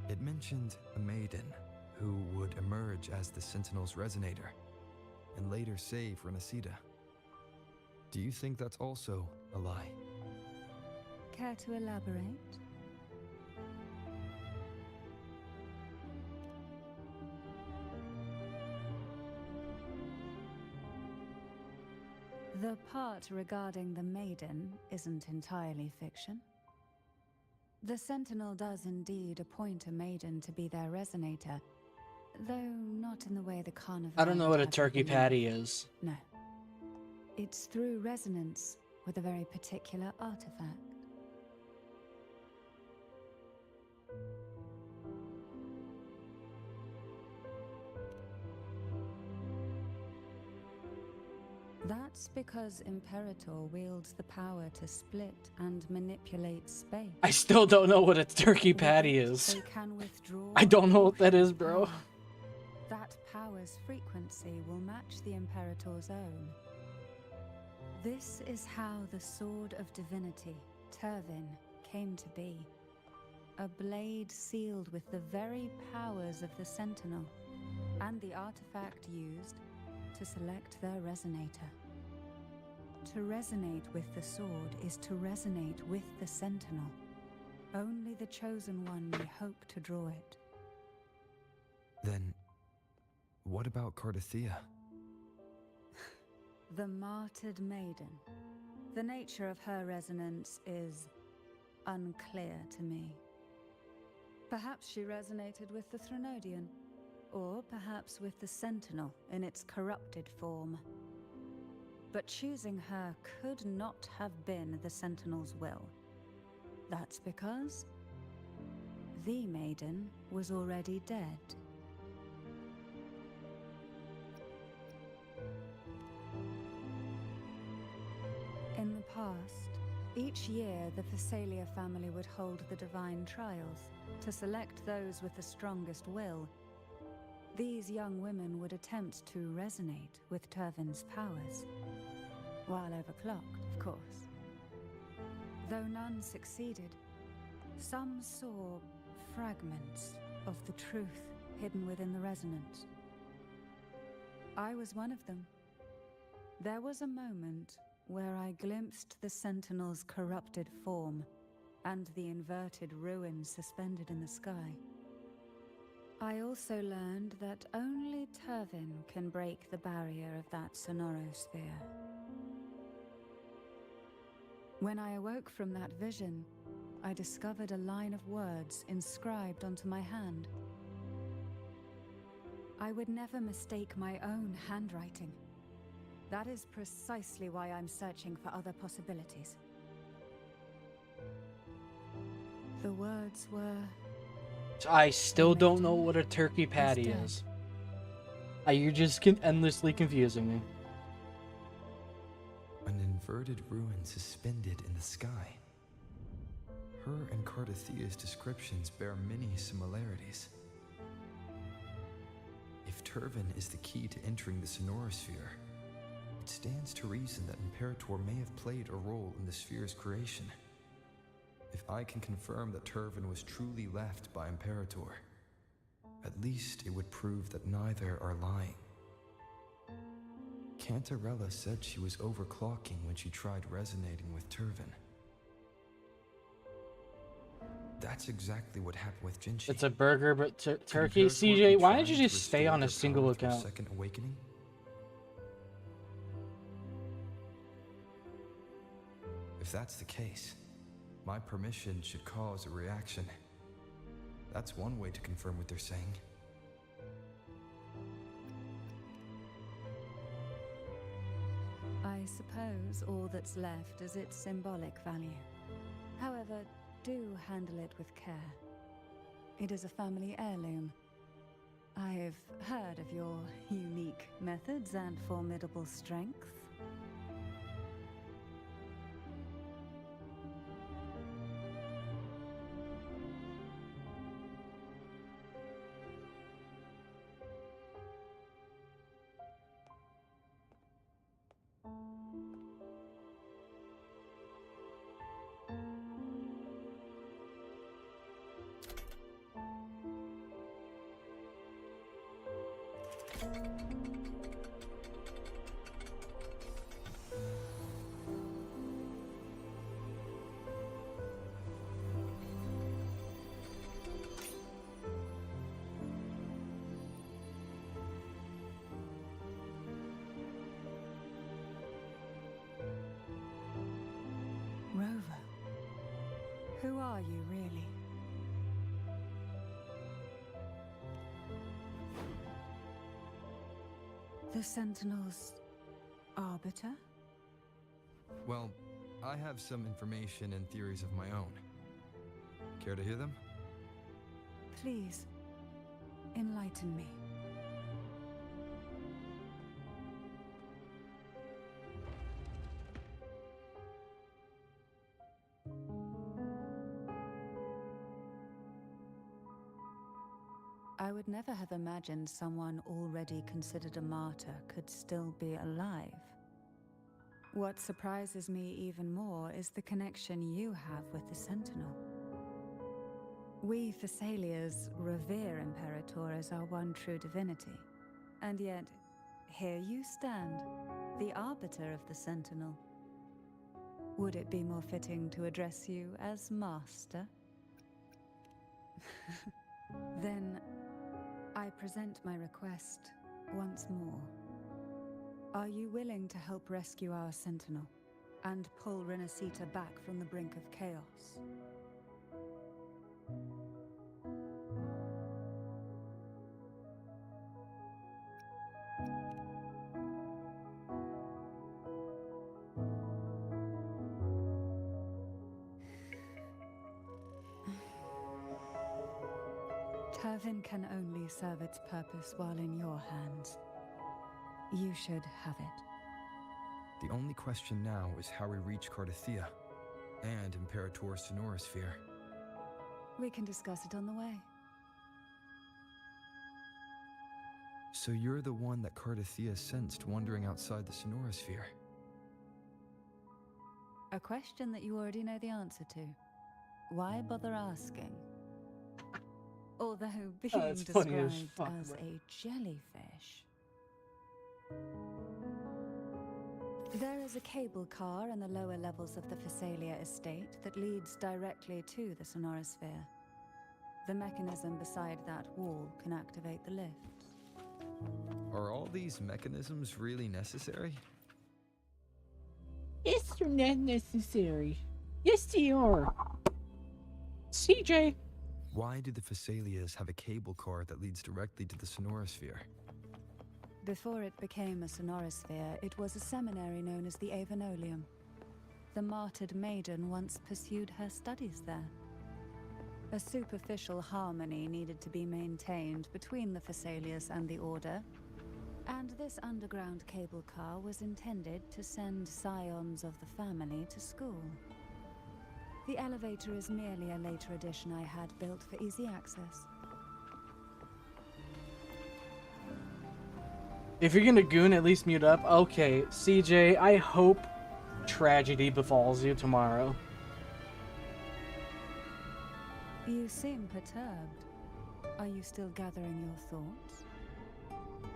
It mentioned a maiden who would emerge as the Sentinel's resonator and later save Renacida. Do you think that's also a lie? Care to elaborate? The part regarding the Maiden isn't entirely fiction. The Sentinel does indeed appoint a Maiden to be their resonator, though not in the way the Carnival. I don't know what a would have turkey you believe. patty is. No. It's through resonance with a very particular artifact. That's because Imperator wields the power to split and manipulate space. I still don't know what a turkey patty is. They can withdraw. I don't know what that is, bro. That power's frequency will match the Imperator's own. This is how the Sword of Divinity, Turvin, came to be. A blade sealed with the very powers of the Sentinel, and the artifact used to select their resonator. To resonate with the sword is to resonate with the Sentinel. Only the Chosen One may hope to draw it. Then, what about Cartethyia? The martyred maiden. The nature of her resonance is unclear to me. Perhaps she resonated with the Threnodian, or perhaps with the Sentinel in its corrupted form. But choosing her could not have been the Sentinel's will. That's because the Maiden was already dead. In the past, each year the Thessalia family would hold the Divine Trials to select those with the strongest will. These young women would attempt to resonate with Turvin's powers, while overclocked, of course. Though none succeeded, some saw fragments of the truth hidden within the resonance. I was one of them. There was a moment where I glimpsed the Sentinel's corrupted form and the inverted ruins suspended in the sky. I also learned that only Turvin can break the barrier of that sonorosphere. When I awoke from that vision, I discovered a line of words inscribed onto my hand. I would never mistake my own handwriting. That is precisely why I'm searching for other possibilities. The words were... I still don't know what a turkey patty is. You're just endlessly confusing me. An inverted ruin suspended in the sky. Her and Cartethia's descriptions bear many similarities. If Turvin is the key to entering the sonorosphere, it stands to reason that Imperator may have played a role in the sphere's creation. If I can confirm that Turvin was truly left by Imperator, at least it would prove that neither are lying. Cantarella said she was overclocking when she tried resonating with Turvin. That's exactly what happened with Jinshi. It's a burger, but turkey. CJ, why don't you just stay on a single account? Second awakening? If that's the case, my permission should cause a reaction. That's one way to confirm what they're saying. I suppose all that's left is its symbolic value. However, do handle it with care. It is a family heirloom. I've heard of your unique methods and formidable strength. Rover, who are you really? The Sentinel's arbiter? Well, I have some information and theories of my own. Care to hear them? Please, enlighten me. I would never have imagined someone already considered a martyr could still be alive. What surprises me even more is the connection you have with the Sentinel. We Thessalians revere Imperator as our one true divinity, and yet here you stand, the arbiter of the Sentinel. Would it be more fitting to address you as Master? Then I present my request once more. Are you willing to help rescue our Sentinel and pull Renacita back from the brink of chaos? Turvin can only serve its purpose while in your hands. You should have it. The only question now is how we reach Cartethyia and Imperator's Sonorosphere. We can discuss it on the way. So you're the one that Cartethyia sensed wandering outside the Sonorosphere? A question that you already know the answer to. Why bother asking? Although being described as a jellyfish. There is a cable car in the lower levels of the Thessalia estate that leads directly to the Sonorosphere. The mechanism beside that wall can activate the lifts. Are all these mechanisms really necessary? Yes, they're not necessary. Yes, they are. CJ. Why do the Thessalias have a cable car that leads directly to the Sonorosphere? Before it became a Sonorosphere, it was a seminary known as the Avenolium. The martyred Maiden once pursued her studies there. A superficial harmony needed to be maintained between the Thessalias and the Order, and this underground cable car was intended to send scions of the family to school. The elevator is merely a later addition I had built for easy access. If you're gonna goon, at least mute up. Okay, CJ, I hope tragedy befalls you tomorrow. You seem perturbed. Are you still gathering your thoughts?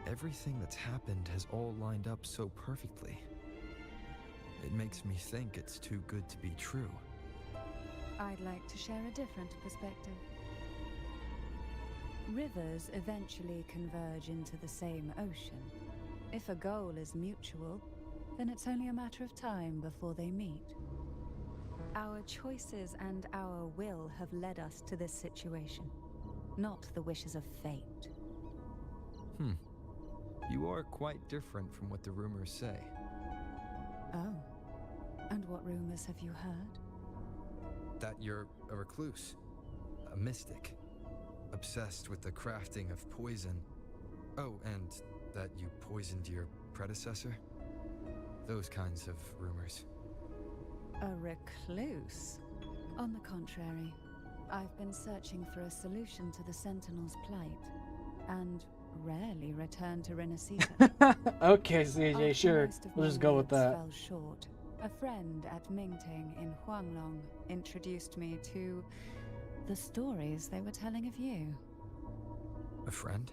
Everything that's happened has all lined up so perfectly. It makes me think it's too good to be true. I'd like to share a different perspective. Rivers eventually converge into the same ocean. If a goal is mutual, then it's only a matter of time before they meet. Our choices and our will have led us to this situation, not the wishes of fate. You are quite different from what the rumors say. Oh, and what rumors have you heard? That you're a recluse, a mystic, obsessed with the crafting of poison. Oh, and that you poisoned your predecessor? Those kinds of rumors. A recluse? On the contrary, I've been searching for a solution to the Sentinel's plight, and rarely return to Renacita. Okay, CJ, sure. We'll just go with that. Fell short. A friend at Mingting in Huanglong introduced me to the stories they were telling of you. A friend?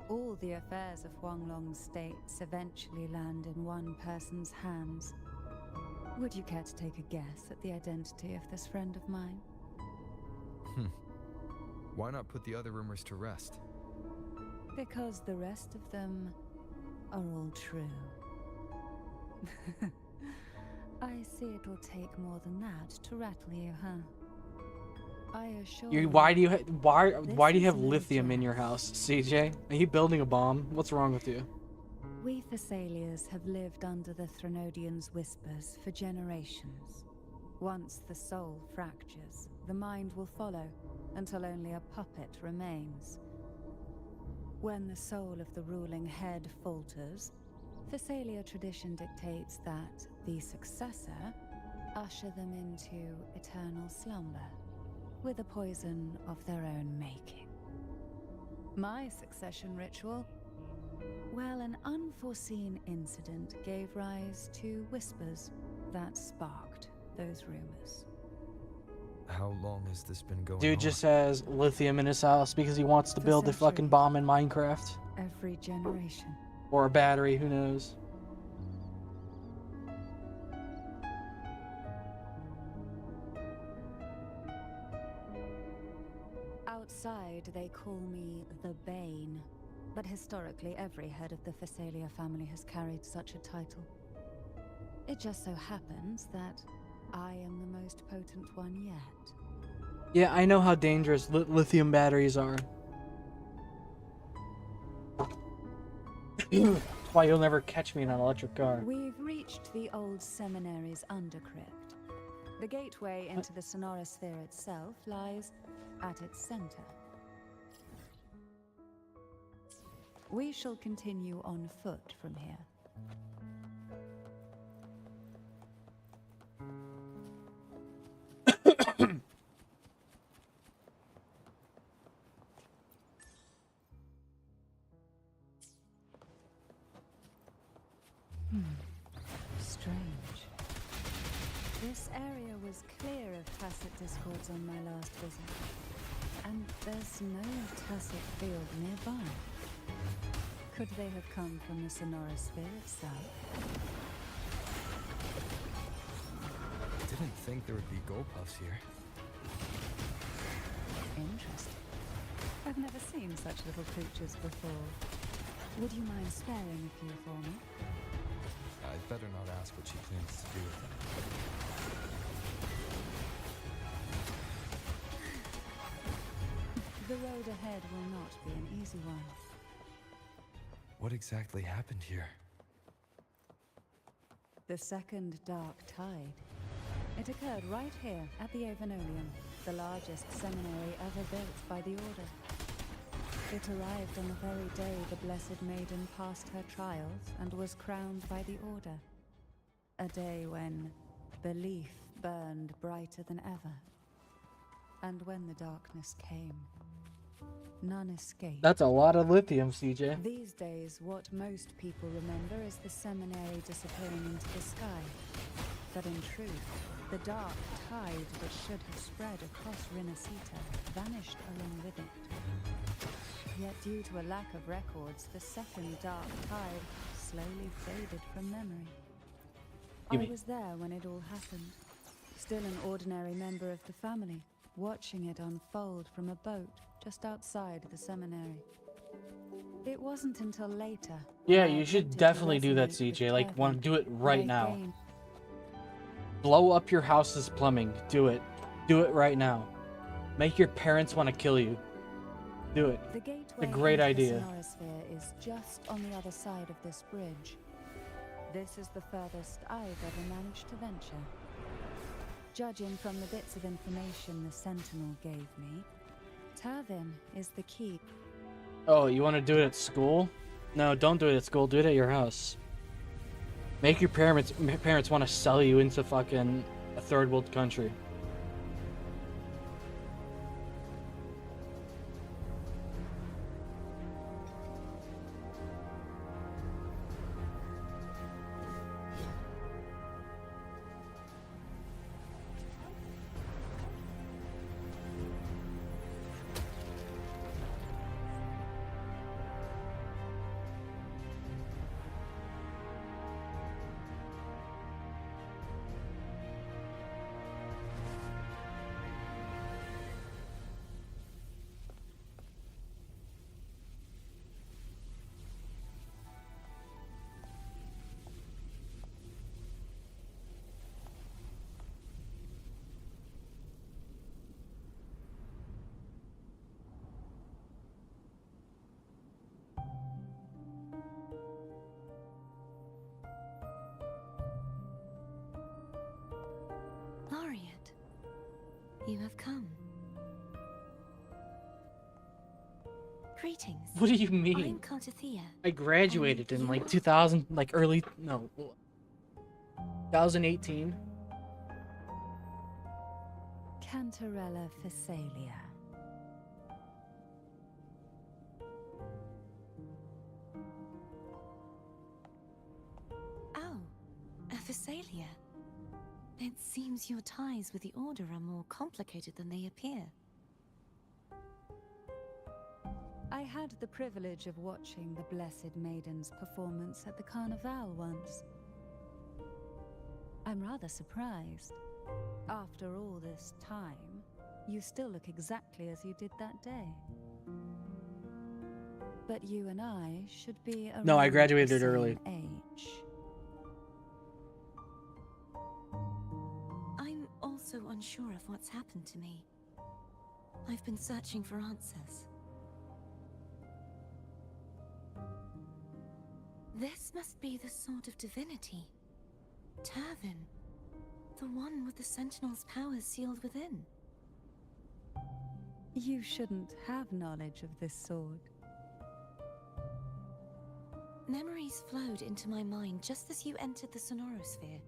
All the affairs of Huanglong's states eventually land in one person's hands. Would you care to take a guess at the identity of this friend of mine? Why not put the other rumors to rest? Because the rest of them are all true. I see it'll take more than that to rattle you, huh? I assure you. Why do you have lithium in your house, CJ? Are you building a bomb? What's wrong with you? We Thessalians have lived under the Threnodians' whispers for generations. Once the soul fractures, the mind will follow, until only a puppet remains. When the soul of the ruling head falters, Thessalia tradition dictates that the successor usher them into eternal slumber, with a poison of their own making. My succession ritual? Well, an unforeseen incident gave rise to whispers that sparked those rumors. How long has this been going on? Dude just has lithium in his house because he wants to build a fucking bomb in Minecraft. Every generation. Or a battery, who knows? Outside, they call me the Bane, but historically every head of the Thessalia family has carried such a title. It just so happens that I am the most potent one yet. Yeah, I know how dangerous lithium batteries are. That's why you'll never catch me in an electric car. We've reached the old seminary's undercrypt. The gateway into the Sonorosphere itself lies at its center. We shall continue on foot from here. Strange. This area was clear of tacit discords on my last visit, and there's no tacit field nearby. Could they have come from the Sonorosphere itself? Didn't think there would be Golpuffs here. Interesting. I've never seen such little creatures before. Would you mind sparing a few for me? I'd better not ask what she plans to do with them. The road ahead will not be an easy one. What exactly happened here? The second dark tide. It occurred right here at the Avenolium, the largest seminary ever built by the Order. It arrived on the very day the Blessed Maiden passed her trials and was crowned by the Order. A day when belief burned brighter than ever. And when the darkness came, none escaped. That's a lot of lithium, CJ. These days, what most people remember is the seminary disappearing into the sky. But in truth, the dark tide that should have spread across Rinascita vanished along with it. Yet due to a lack of records, the second dark tide slowly faded from memory. I was there when it all happened, still an ordinary member of the family, watching it unfold from a boat just outside the seminary. It wasn't until later. Yeah, you should definitely do that, CJ. Like, want to do it right now. Blow up your house's plumbing. Do it. Do it right now. Make your parents want to kill you. Do it. It's a great idea. The Sonorosphere is just on the other side of this bridge. This is the furthest I've ever managed to venture. Judging from the bits of information the Sentinel gave me, Tavin is the key. Oh, you want to do it at school? No, don't do it at school. Do it at your house. Make your parents want to sell you into fucking a third world country. You have come. Greetings. What do you I'm mean? Cartethyia. I graduated in like 2000, like early, no, 2018. Cantarella Phasalia. Oh, a Phasalia. It seems your ties with the Order are more complicated than they appear. I had the privilege of watching the Blessed Maiden's performance at the Carnival once. I'm rather surprised. After all this time, you still look exactly as you did that day. But you and I should be around No, I the graduated same early. age. I'm also unsure of what's happened to me. I've been searching for answers. This must be the sword of divinity. Turvin. The one with the Sentinel's powers sealed within. You shouldn't have knowledge of this sword. Memories flowed into my mind just as you entered the Sonorosphere,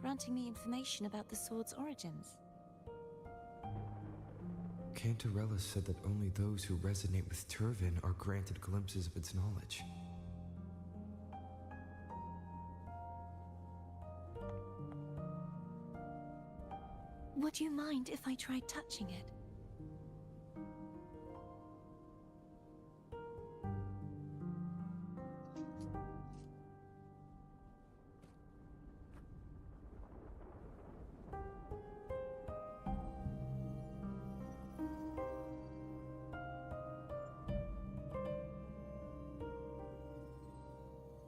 granting me information about the sword's origins. Cantarella said that only those who resonate with Turvin are granted glimpses of its knowledge. Would you mind if I tried touching it?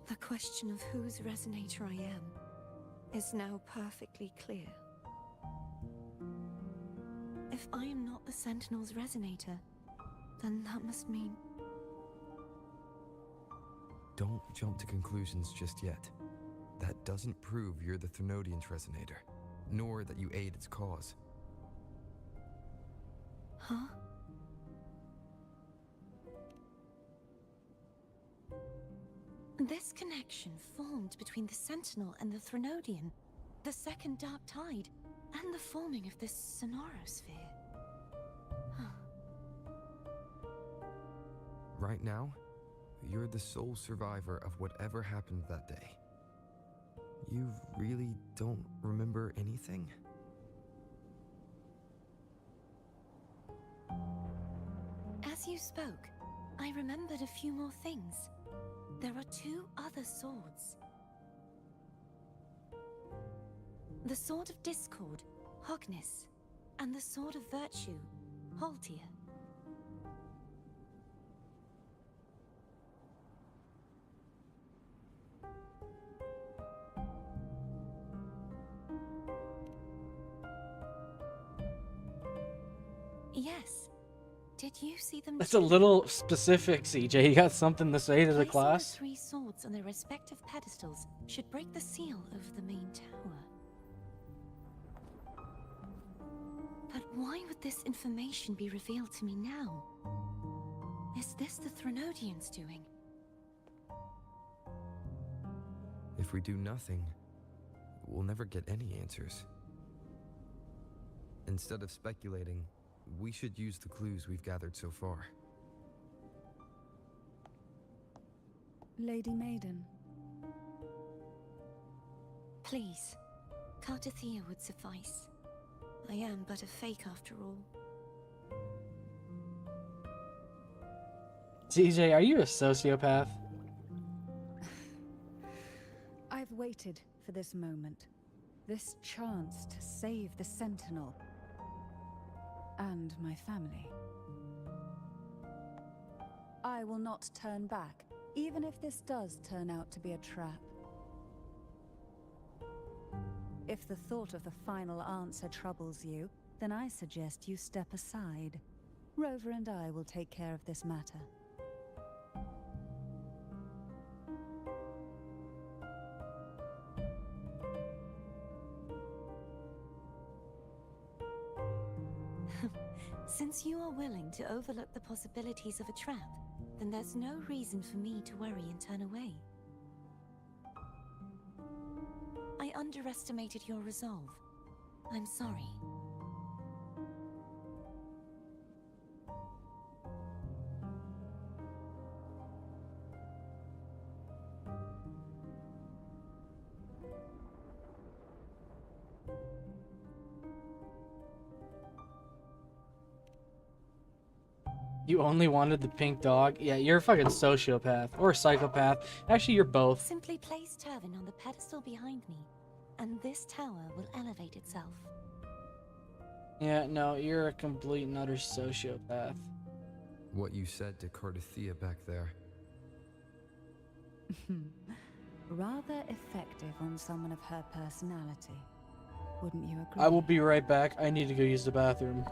The question of whose resonator I am is now perfectly clear. If I am not the Sentinel's resonator, then that must mean... Don't jump to conclusions just yet. That doesn't prove you're the Threnodian's resonator, nor that you aid its cause. Huh? This connection formed between the Sentinel and the Threnodian, the second Dark Tide, and the forming of this Sonorosphere. Right now, you're the sole survivor of whatever happened that day. You really don't remember anything? As you spoke, I remembered a few more things. There are two other swords. The Sword of Discord, Hognis, and the Sword of Virtue, Haltia. Yes. Did you see them? That's a little specific, CJ. You got something to say to the Placing class? the three swords on their respective pedestals should break the seal of the main tower. But why would this information be revealed to me now? Is this the Threnodians' doing? If we do nothing, we'll never get any answers. Instead of speculating, we should use the clues we've gathered so far. Lady Maiden. Please, Cartethyia would suffice. I am but a fake after all. CJ, are you a sociopath? I've waited for this moment. This chance to save the Sentinel. And my family. I will not turn back, even if this does turn out to be a trap. If the thought of the final answer troubles you, then I suggest you step aside. Rover and I will take care of this matter. Since you are willing to overlook the possibilities of a trap, then there's no reason for me to worry and turn away. I underestimated your resolve. I'm sorry. You only wanted the pink dog? Yeah, you're a fucking sociopath. Or a psychopath. Actually, you're both. Simply place Turvin on the pedestal behind me, and this tower will elevate itself. Yeah, no, you're a complete and utter sociopath. What you said to Cartethyia back there. Rather effective on someone of her personality. Wouldn't you agree? I will be right back. I need to go use the bathroom.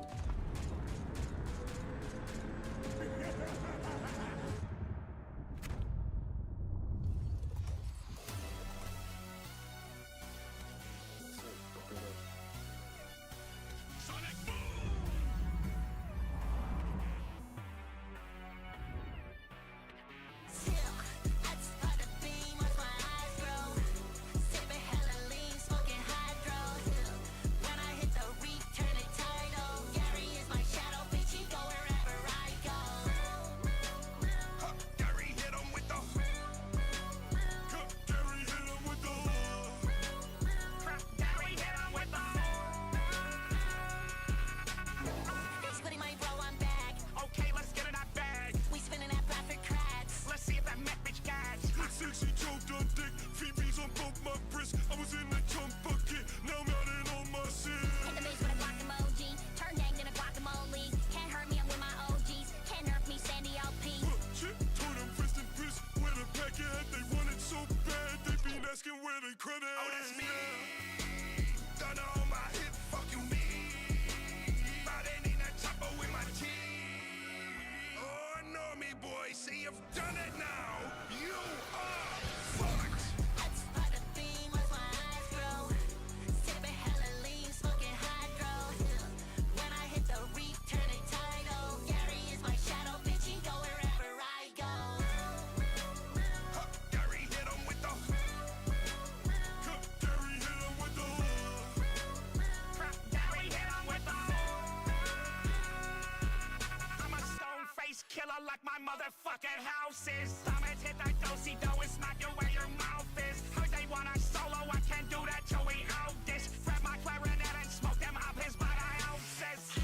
Killer like my motherfucking house is. Stomach hit that dosey dough and smack you where your mouth is. Heard they want a solo, I can't do that till we out this. Grab my clarinet and smoke them up his by the ounces.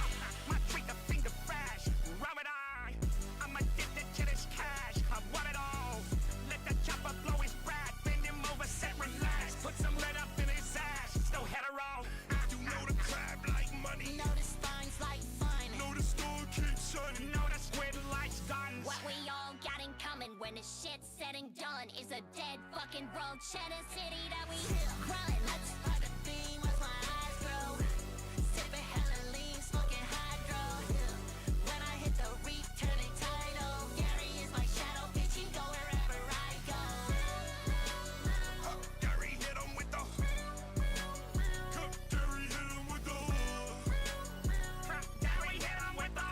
My treat the finger fresh, rub it on. I'm addicted to this cash, I want it all. Let the chopper blow his brat, bend him over, set relax. Put some lead up in his ass, still hetero. You know the crab like money. Know the spines like fun. Know the store keeps shining. Know the squid likes guns. What we all got in common when the shit's said and done is a dead fucking road cheddar city that we run. Let's start the theme with my eyes grow. Sipping hella lean, smoking hydro. When I hit the reef, turning tidal. Gary is my shadow, bitch, he go wherever I go. Gary hit him with the. Gary hit him with the. Gary hit him with the.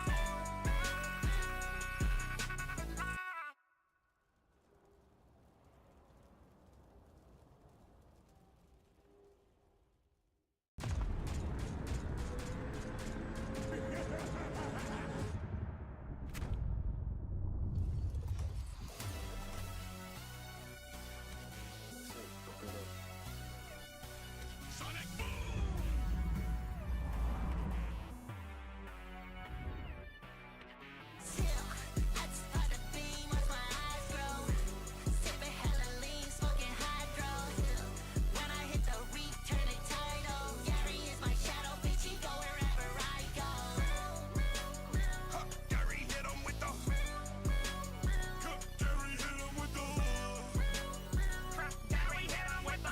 Let's start the theme with my eyes grow. Sipping hella lean, smoking hydro. When I hit the reef, turning tidal. Gary is my shadow, bitch, he go wherever I go. Gary hit him with the. Gary hit him with the. Gary hit him with the.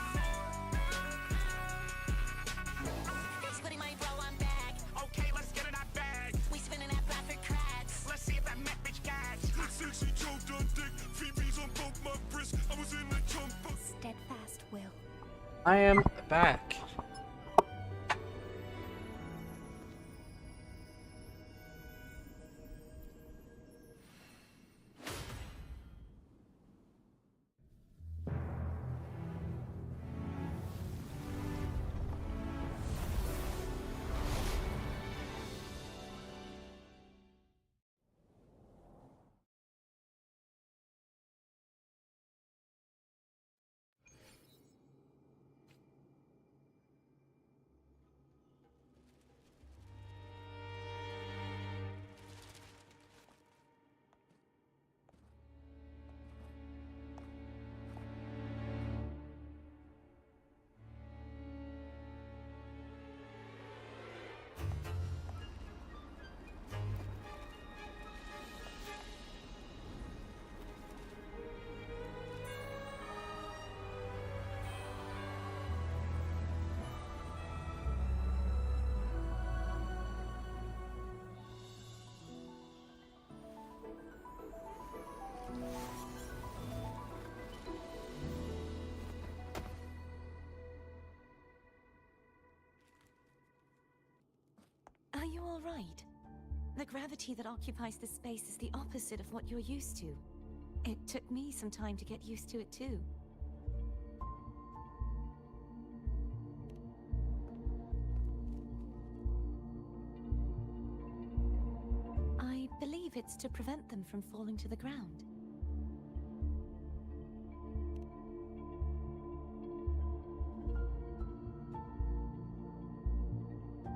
Splitting my bro, I'm back. Okay, let's get in that bag. We spinning that Bradford cracks. Let's see if that met bitch gags. Sexy choked on dick. Phoebe's on both my wrists. I was in the jumper. Steadfast will. I am back. right. The gravity that occupies this space is the opposite of what you're used to. It took me some time to get used to it too. I believe it's to prevent them from falling to the ground.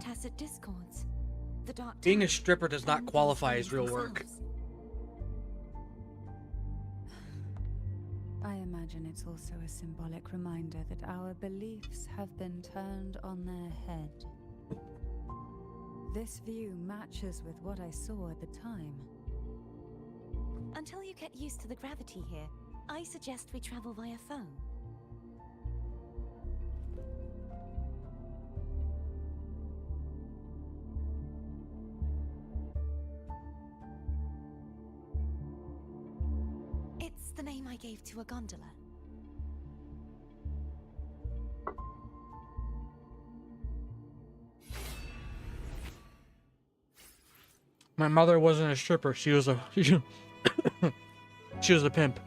Tacit discords. The dark Being a tower stripper does not and qualify these as real themselves. work. I imagine it's also a symbolic reminder that our beliefs have been turned on their head. This view matches with what I saw at the time. Until you get used to the gravity here, I suggest we travel via phone. It's the name I gave to a gondola. My mother wasn't a stripper. She was a she was a pimp.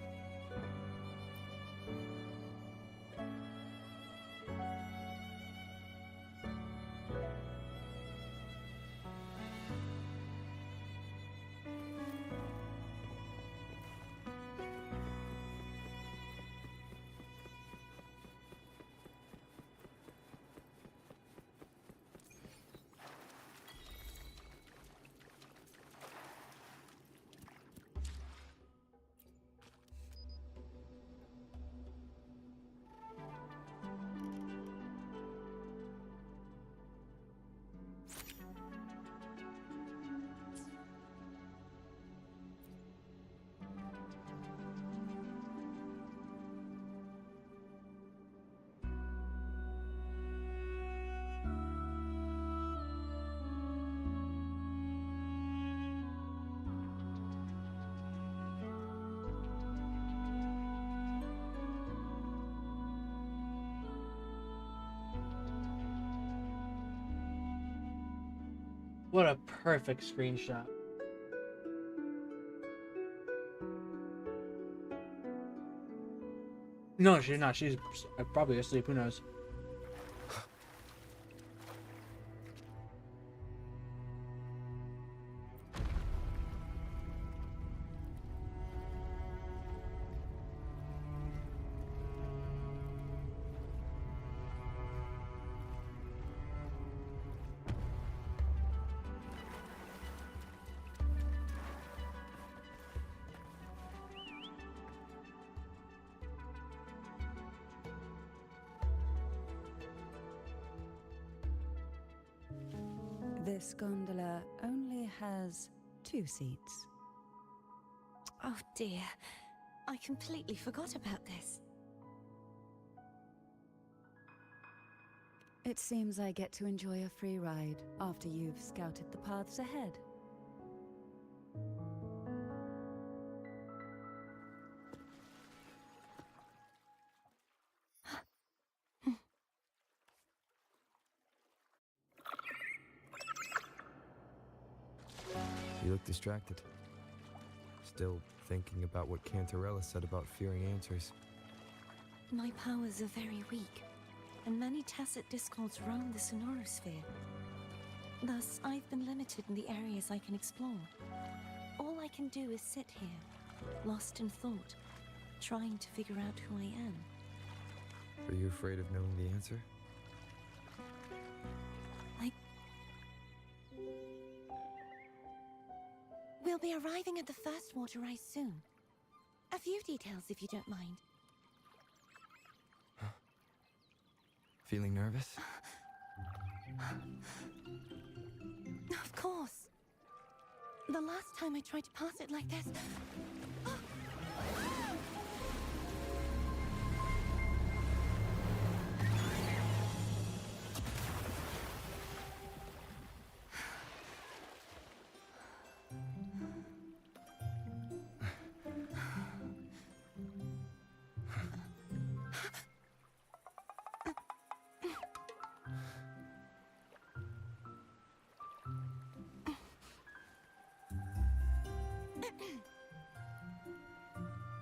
What a perfect screenshot. No, she's not. She's probably asleep. Who knows? This gondola only has 2 seats. Oh dear, I completely forgot about this. It seems I get to enjoy a free ride after you've scouted the paths ahead. You look distracted. Still thinking about what Cantarella said about fearing answers. My powers are very weak, and many tacit discords roam the sonorosphere. Thus, I've been limited in the areas I can explore. All I can do is sit here, lost in thought, trying to figure out who I am. Are you afraid of knowing the answer? We'll be arriving at the first water rise soon. A few details, if you don't mind. Feeling nervous? Of course. The last time I tried to pass it like this...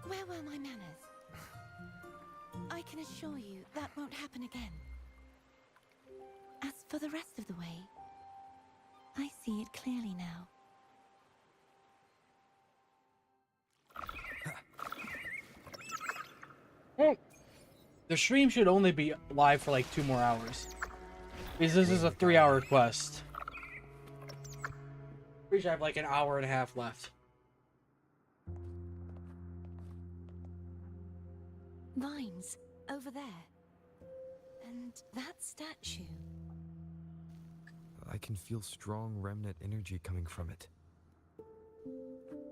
Where were my manners? I can assure you that won't happen again. As for the rest of the way, I see it clearly now. The stream should only be live for like 2 more hours. Because this is a 3-hour quest. Pretty sure I have like an hour and a half left. Vines, over there. And that statue. I can feel strong remnant energy coming from it.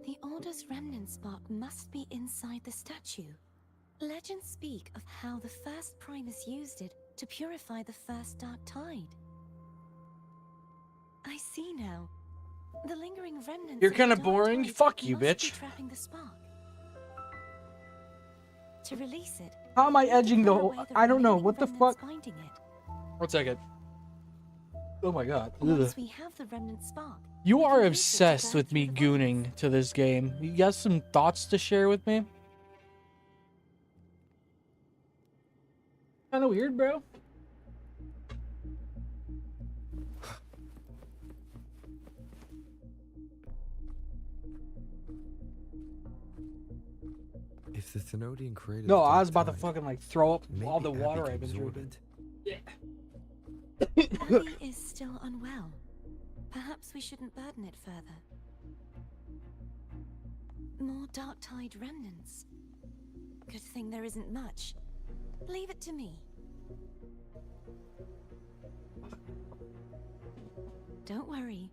The Order's remnant spark must be inside the statue. Legends speak of how the first Primus used it to purify the first Dark Tide. I see now. The lingering remnants. You're kind of of the Dark boring. Tide Fuck you, must be bitch. trapping the spark. To release it. How am I edging the whole... I don't know. What the fuck? Binding it. 1 second. Oh my god. Once Ugh. we have the remnant spark, You are obsessed with me gooning to this game. You got some thoughts to share with me? Kind of weird, bro. If the Thenodian created No, the I was Dark about to Tide, fucking like throw up all maybe the Abby water can I've been absorb drinking. it. Yeah. Abby is still unwell. Perhaps we shouldn't burden it further. More Dark Tide remnants. Good thing there isn't much. Leave it to me. Don't worry.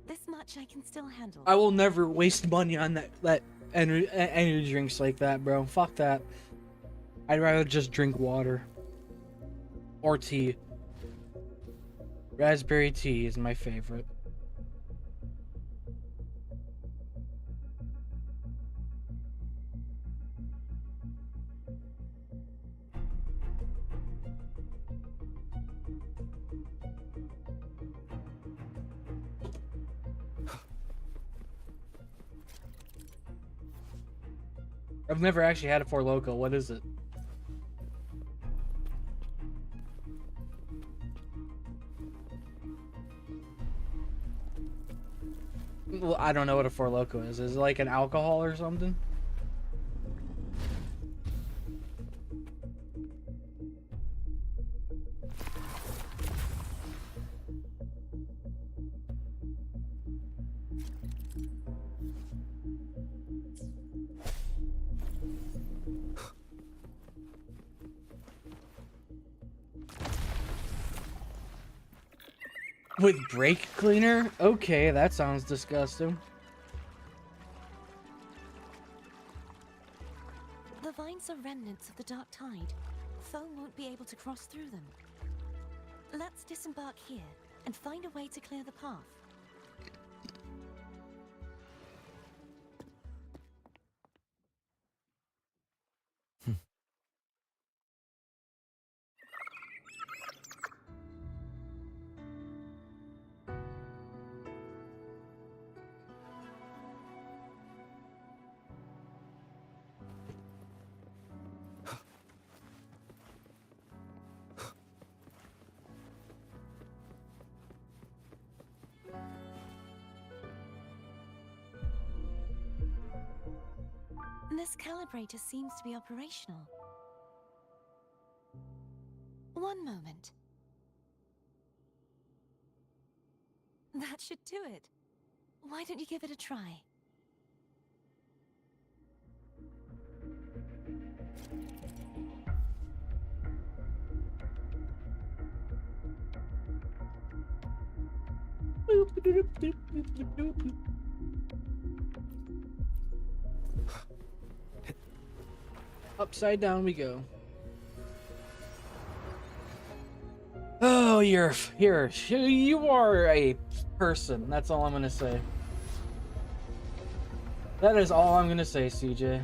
This much I can still handle. I will never waste money on that energy drinks like that, bro. Fuck that. I'd rather just drink water. Or tea. Raspberry tea is my favorite. I've never actually had a Four Loko. What is it? Well, I don't know what a Four Loko is. Is it like an alcohol or something? With brake cleaner? Okay, that sounds disgusting. The vines are remnants of the Dark Tide. Foe won't be able to cross through them. Let's disembark here and find a way to clear the path. This calibrator seems to be operational. One moment. That should do it. Why don't you give it a try? Upside down we go. Oh, you are a person. That's all I'm gonna say. That is all I'm gonna say, CJ.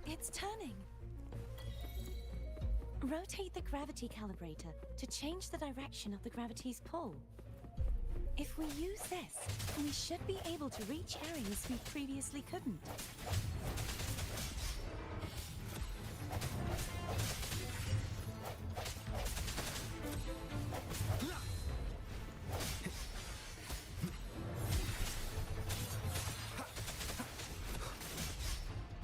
It's turning. Rotate the gravity calibrator to change the direction of the gravity's pull. If we use this, we should be able to reach areas we previously couldn't.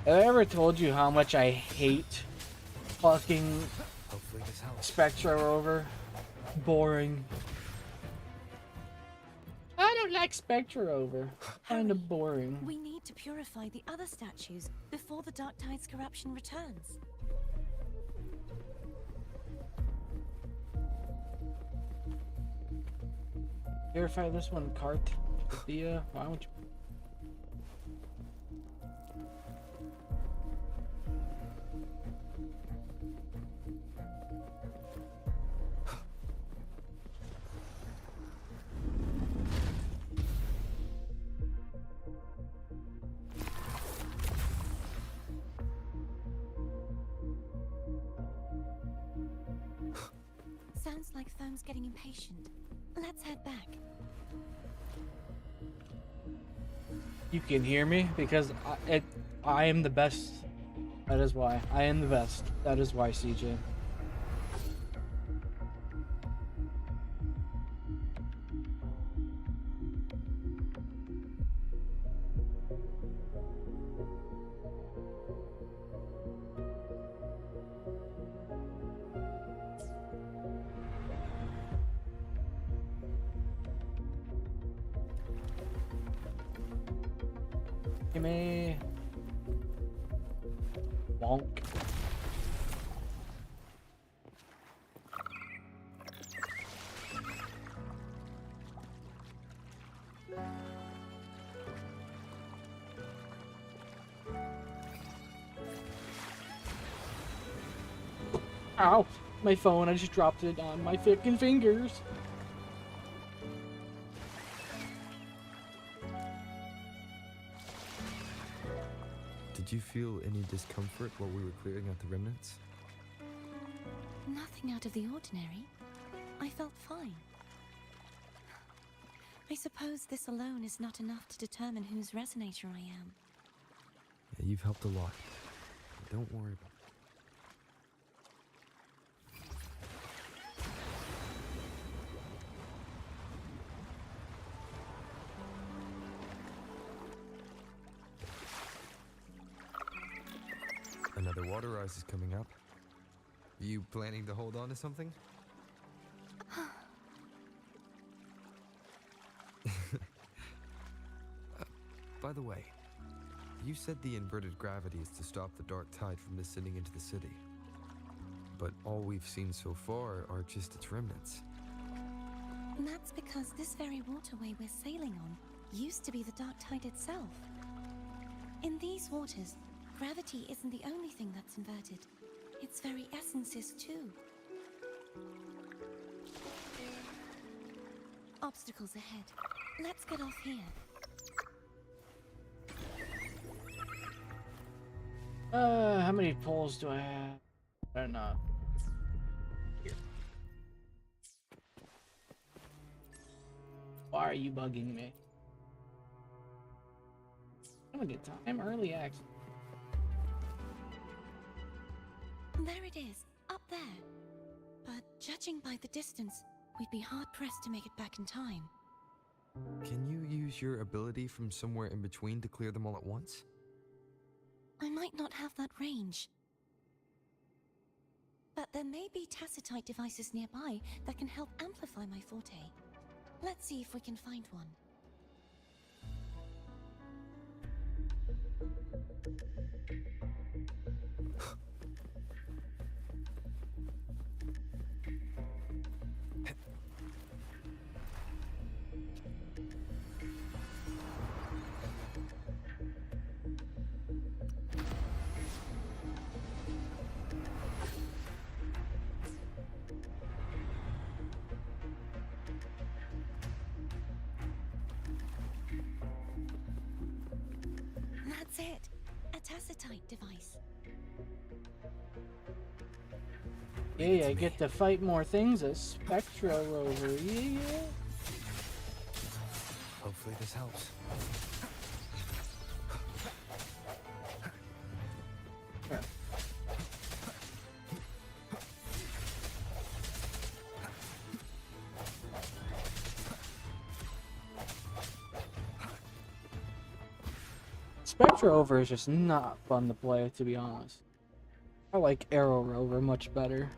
Have I ever told you how much I hate fucking Spectra Rover? Boring. I don't like Spectra Rover. Kinda boring. We need to purify the other statues before the Dark Tide's corruption returns. Purify this one, Cartethyia. Why don't you? Sounds like Thome's getting impatient. Let's head back. You can hear me because I am the best. That is why. I am the best. That is why, CJ. Gimme. Bonk. Ow! My phone, I just dropped it on my fucking fingers. Did you feel any discomfort while we were clearing out the remnants? Nothing out of the ordinary. I felt fine. I suppose this alone is not enough to determine whose resonator I am. Yeah, you've helped a lot. Don't worry about it. Another water rise is coming up. Are you planning to hold on to something? By the way, you said the inverted gravity is to stop the dark tide from descending into the city. But all we've seen so far are just its remnants. And that's because this very waterway we're sailing on used to be the dark tide itself. In these waters, gravity isn't the only thing that's inverted. Its very essence is too. Obstacles ahead. Let's get off here. How many poles do I have? Or not? Here. Why are you bugging me? I'm gonna get time early access. There it is, up there. But judging by the distance, we'd be hard-pressed to make it back in time. Can you use your ability from somewhere in between to clear them all at once? I might not have that range. But there may be tacitite devices nearby that can help amplify my forte. Let's see if we can find one. That's it. A tacitite device. Yeah, I get to fight more things as Spectra Rover. Yeah. Hopefully this helps. Spectre Rover is just not fun to play, to be honest. I like Arrow Rover much better.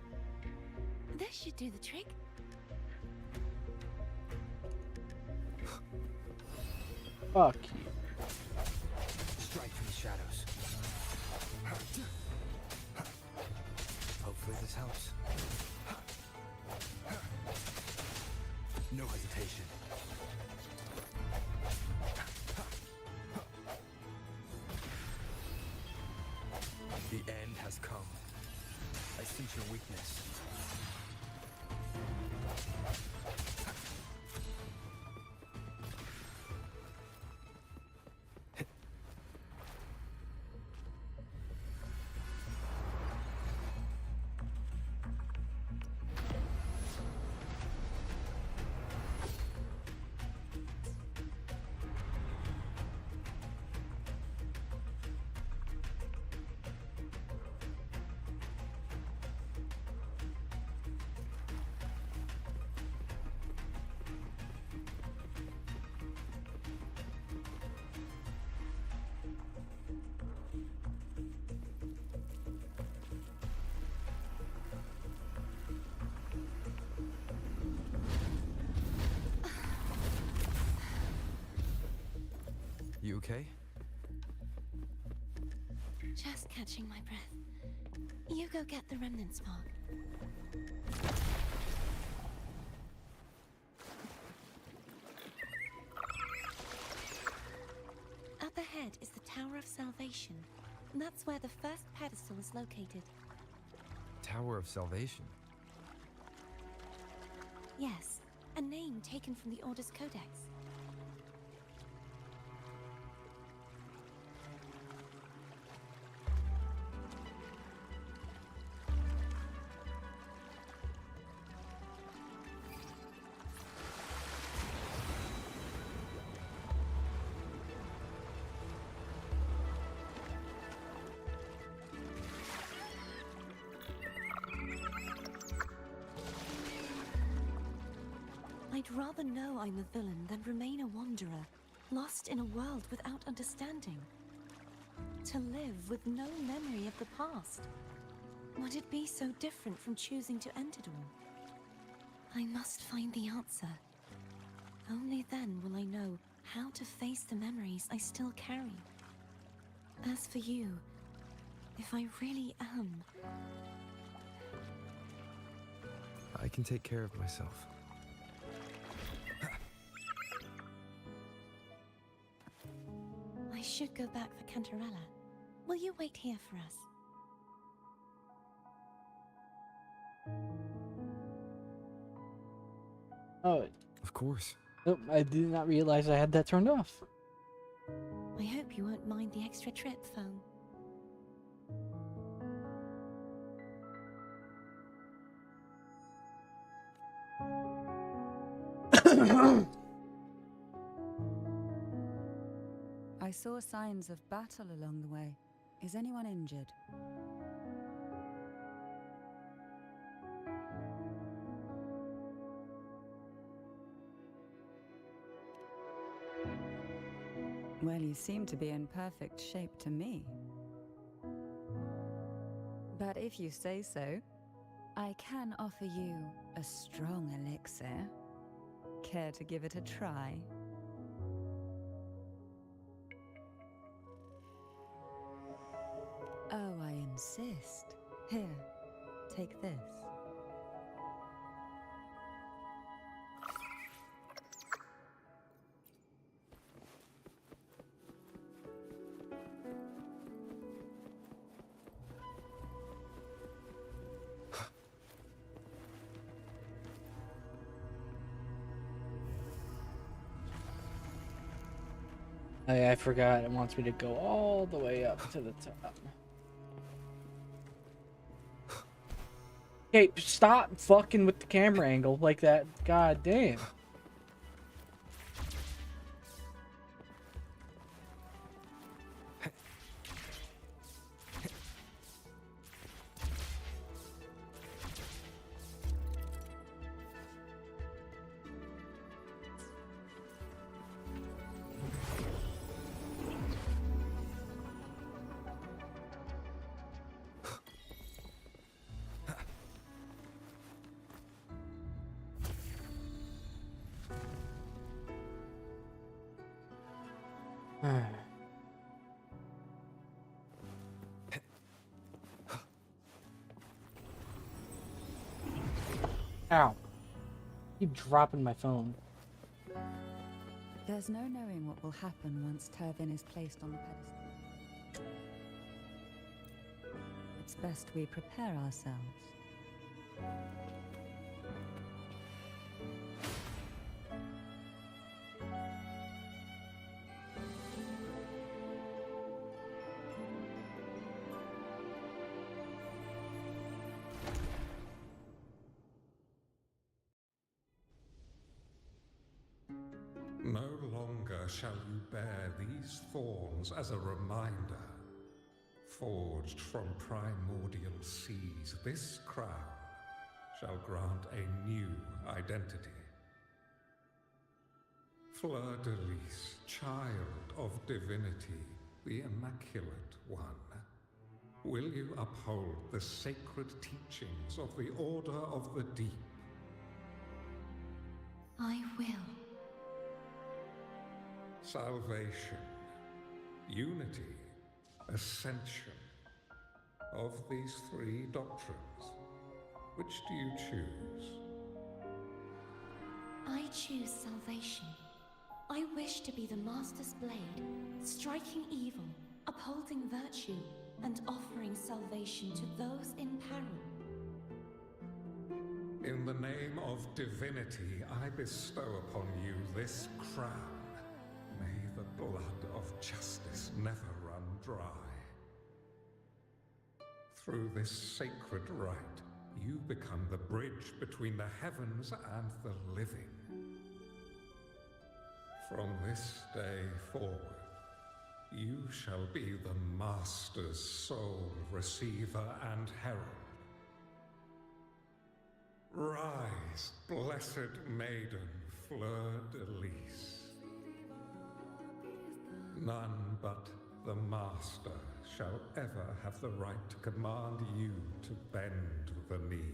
This should do the trick. Fuck you. Strike from the shadows. Hopefully this helps. No hesitation. The end has come. I sense your weakness. You okay? Just catching my breath. You go get the remnant spark. Up ahead is the Tower of Salvation. That's where the first pedestal is located. Tower of Salvation? Yes, a name taken from the Order's Codex. I'd rather know I'm a villain than remain a wanderer, lost in a world without understanding. To live with no memory of the past. Would it be so different from choosing to end it all? I must find the answer. Only then will I know how to face the memories I still carry. As for you, if I really am... I can take care of myself. I should go back for Cantarella. Will you wait here for us? Oh. Of course. Nope, I did not realize I had that turned off. I hope you won't mind the extra trip, phone. I saw signs of battle along the way. Is anyone injured? Well, you seem to be in perfect shape to me. But if you say so, I can offer you a strong elixir. Care to give it a try? Oh, I insist. Here, take this. I forgot it wants me to go all the way up to the top. Hey, stop fucking with the camera angle like that. God damn. Ow. Keep dropping my phone. There's no knowing what will happen once Turvin is placed on the pedestal. It's best we prepare ourselves. No longer shall you bear these thorns as a reminder. Forged from primordial seas, this crown shall grant a new identity. Fleur-de-Lis, child of divinity, the Immaculate One, will you uphold the sacred teachings of the Order of the Deep? I will. Salvation, unity, ascension. Of these three doctrines, which do you choose? I choose salvation. I wish to be the Master's blade, striking evil, upholding virtue, and offering salvation to those in peril. In the name of divinity, I bestow upon you this crown. May the blood of justice never run dry. Through this sacred rite, you become the bridge between the heavens and the living. From this day forward, you shall be the Master's sole receiver and herald. Rise, blessed maiden, Fleur-de-Lis. None but the Master shall ever have the right to command you to bend the knee.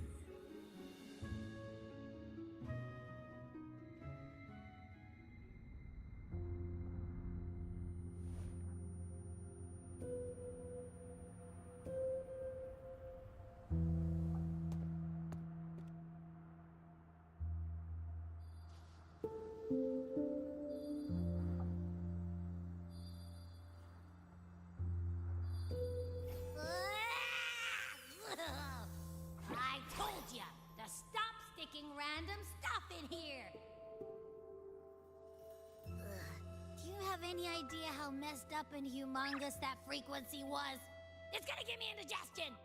I told ya to stop sticking random stuff in here. Do you have any idea how messed up and humongous that frequency was? It's gonna give me indigestion.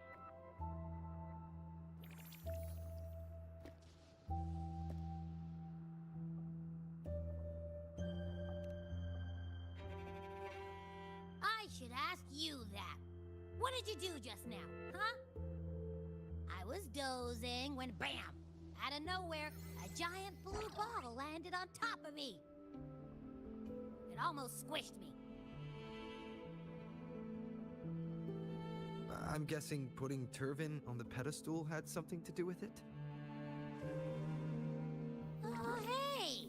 I should ask you that. What did you do just now, huh? I was dozing when bam! Out of nowhere, a giant blue ball landed on top of me. It almost squished me. I'm guessing putting Turvin on the pedestal had something to do with it? Oh, hey!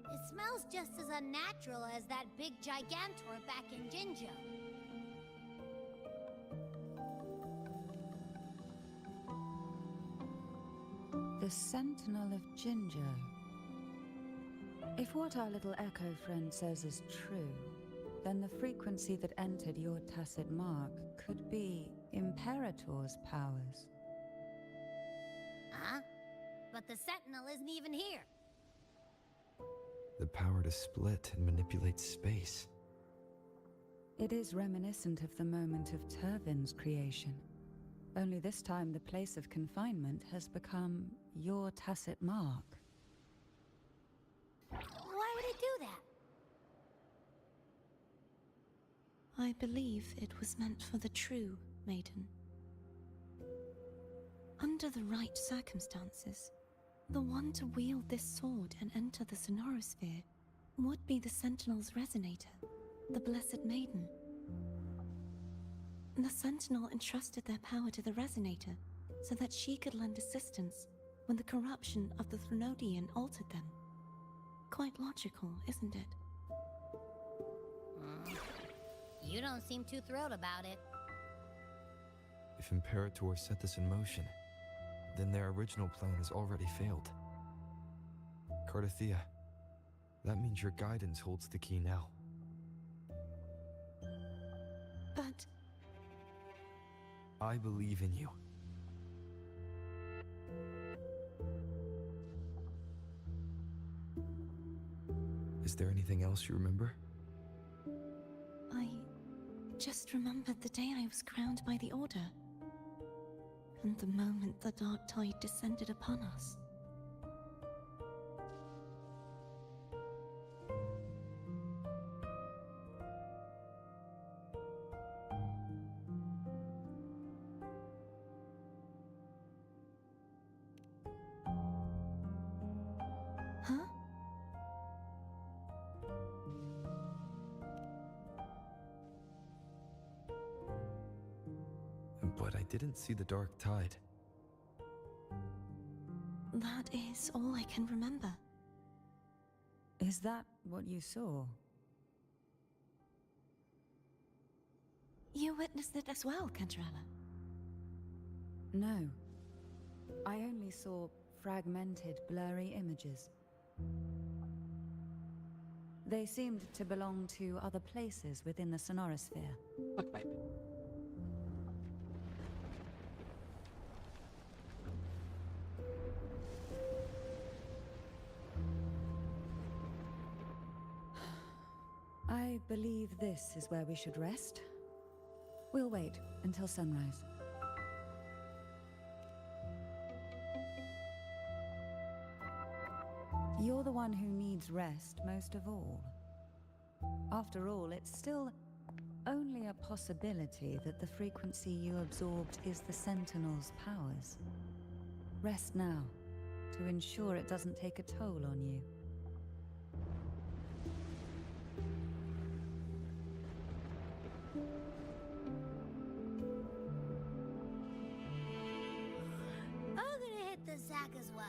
It smells just as unnatural as that big gigantor back in Jinjo. The Sentinel of Jinjo. If what our little echo friend says is true, then the frequency that entered your tacit mark could be Imperator's powers. Huh? But the Sentinel isn't even here. The power to split and manipulate space. It is reminiscent of the moment of Turvin's creation. Only this time the place of confinement has become your tacit mark. Why would it do that? I believe it was meant for the true, Maiden. Under the right circumstances, the one to wield this sword and enter the Sonorosphere would be the Sentinel's resonator, the Blessed Maiden. The Sentinel entrusted their power to the Resonator so that she could lend assistance when the corruption of the Threnodian altered them. Quite logical, isn't it? You don't seem too thrilled about it. If Imperator set this in motion, then their original plan has already failed. Cartethyia, that means your guidance holds the key now. But... I believe in you. Is there anything else you remember? I just remembered the day I was crowned by the Order. And the moment the dark tide descended upon us. Huh? But I didn't see the dark tide. That is all I can remember. Is that what you saw? You witnessed it as well, Cantrella? No. I only saw fragmented, blurry images. They seemed to belong to other places within the sonorosphere. Okay. I believe this is where we should rest. We'll wait until sunrise. You're the one who needs rest most of all. After all, it's still only a possibility that the frequency you absorbed is the Sentinel's powers. Rest now, to ensure it doesn't take a toll on you. I'm gonna hit the sack as well.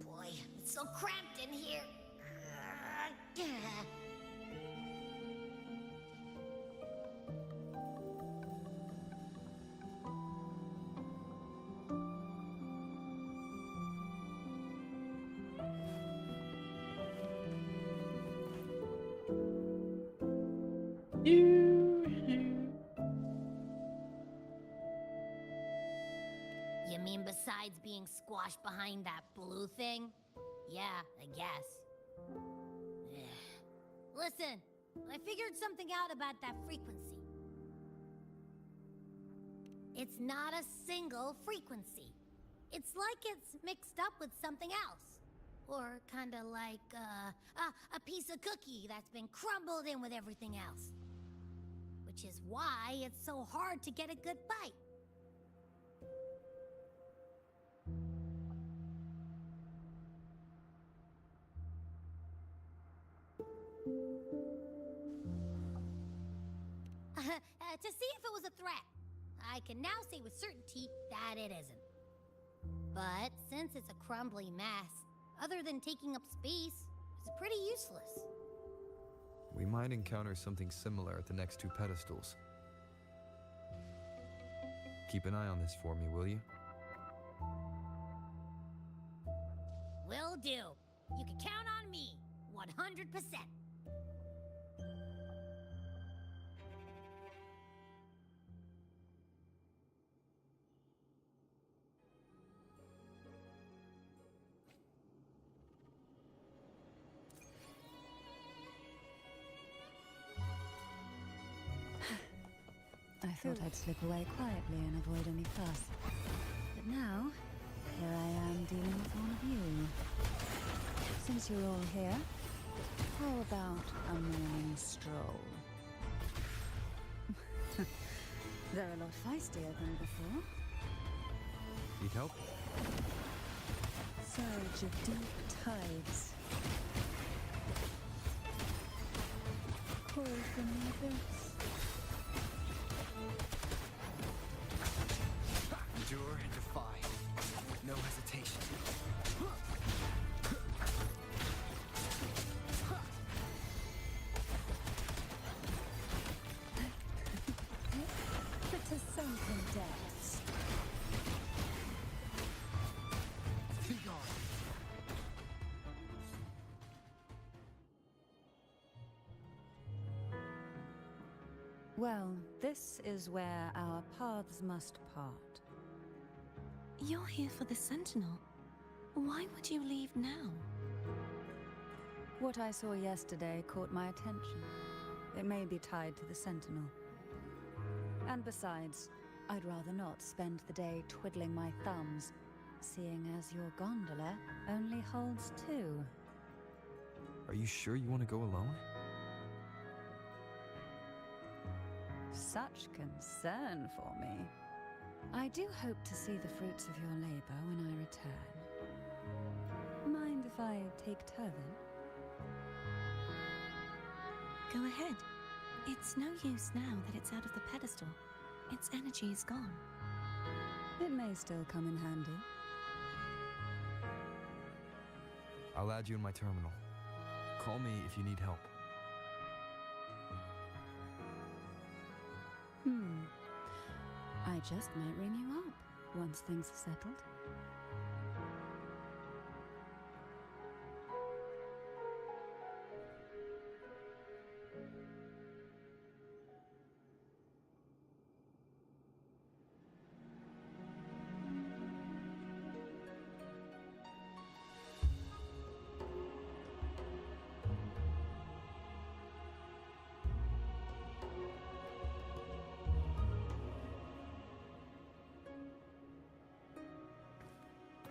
Boy, it's so cramped in here. You mean besides being squashed behind that blue thing? Yeah, I guess. Listen, I figured something out about that frequency. It's not a single frequency. It's like it's mixed up with something else. Or kinda like, a piece of cookie that's been crumbled in with everything else. Which is why it's so hard to get a good bite. To see if it was a threat. I can now say with certainty that it isn't. But since it's a crumbly mess, other than taking up space, it's pretty useless. We might encounter something similar at the next two pedestals. Keep an eye on this for me, will you? Will do. You can count on me, 100%. I thought I'd slip away quietly and avoid any fuss. But now, here I am dealing with one of you. Since you're all here, how about a morning stroll? They're a lot feistier than before. Need help? Surge of deep tides. Call from the abyss. Endure and defy. No hesitation. Well, this is where our paths must part. You're here for the Sentinel. Why would you leave now? What I saw yesterday caught my attention. It may be tied to the Sentinel. And besides, I'd rather not spend the day twiddling my thumbs, seeing as your gondola only holds 2. Are you sure you want to go alone? Such concern for me. I do hope to see the fruits of your labor when I return. Mind if I take Turvin? Go ahead. It's no use now that it's out of the pedestal. Its energy is gone. It may still come in handy. I'll add you in my terminal. Call me if you need help. I just might ring you up once things are settled.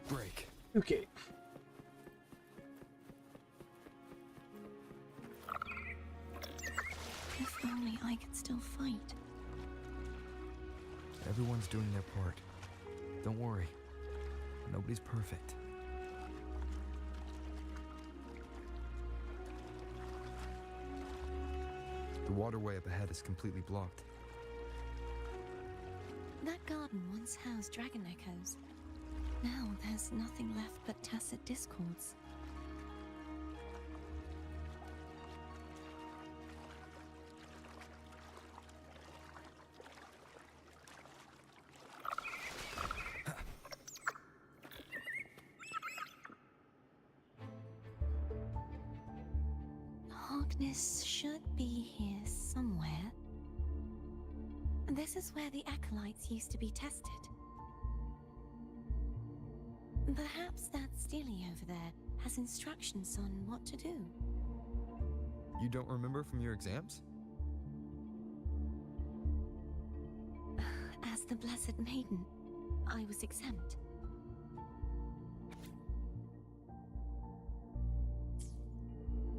Break. Okay. If only I could still fight. Everyone's doing their part. Don't worry. Nobody's perfect. The waterway up ahead is completely blocked. That garden once housed dragon echoes. Now there's nothing left but tacit discords. Hogness should be here somewhere. This is where the acolytes used to be tested. Perhaps that Steely over there has instructions on what to do. You don't remember from your exams? As the Blessed Maiden, I was exempt.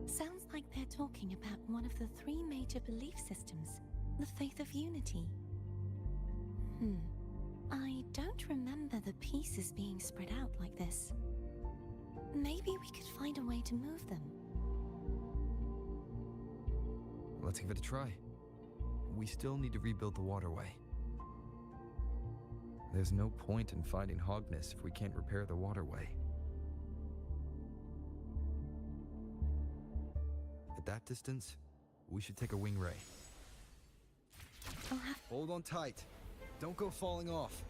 Sounds like they're talking about one of the 3 major belief systems, the faith of unity. I don't remember the pieces being spread out like this. Maybe we could find a way to move them. Let's give it a try. We still need to rebuild the waterway. There's no point in finding Hogness if we can't repair the waterway. At that distance, we should take a wing ray. Hold on tight. Don't go falling off.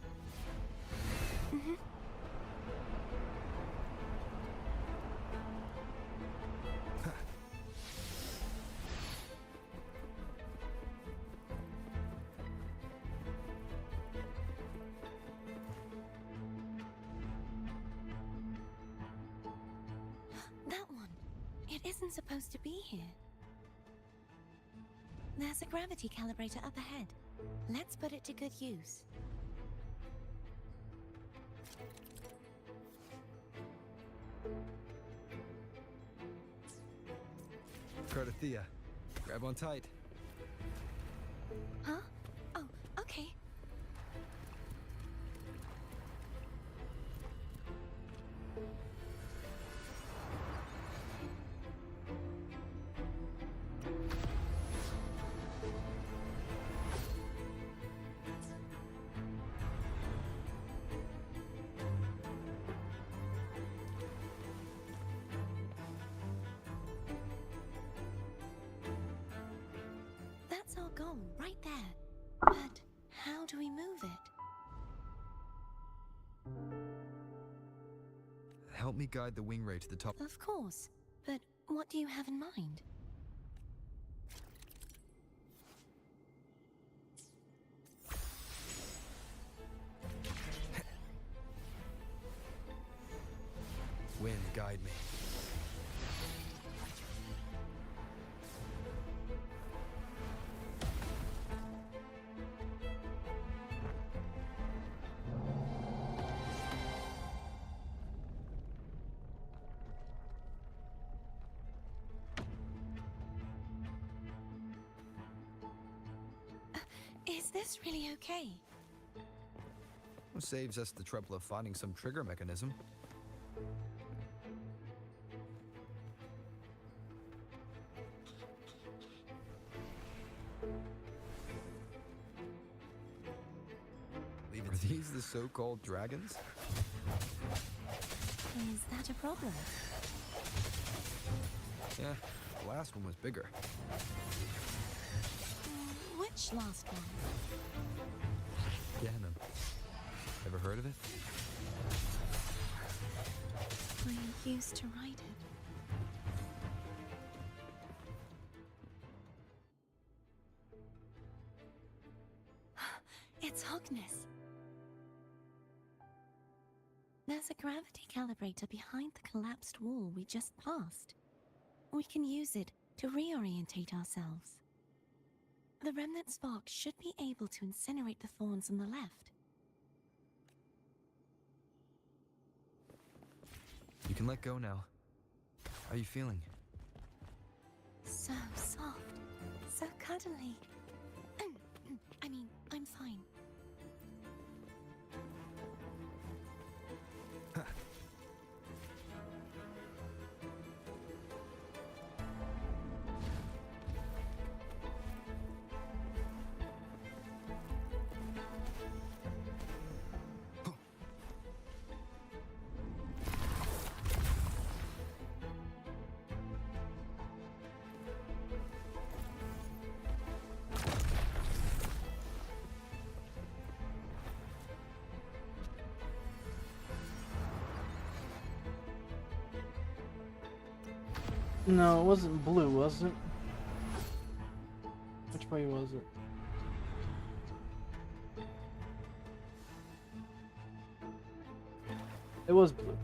That one. It isn't supposed to be here. There's a gravity calibrator up ahead. Let's put it to good use. Cartethyia, grab on tight. Huh? Oh, okay. Goal right there. But how do we move it? Help me guide the wing ray to the top. Of course. But what do you have in mind? Wind, guide me. Is this really okay? Saves us the trouble of finding some trigger mechanism. Are these the so-called dragons? Is that a problem? Yeah, the last one was bigger. Which last one? Ganon. Ever heard of it? I used to write it. It's Hogness. There's a gravity calibrator behind the collapsed wall we just passed. We can use it to reorientate ourselves. The remnant spark should be able to incinerate the thorns on the left. You can let go now. How are you feeling? So soft, so cuddly. I mean, I'm fine. No, it wasn't blue, was it? Which way was it? It was blue.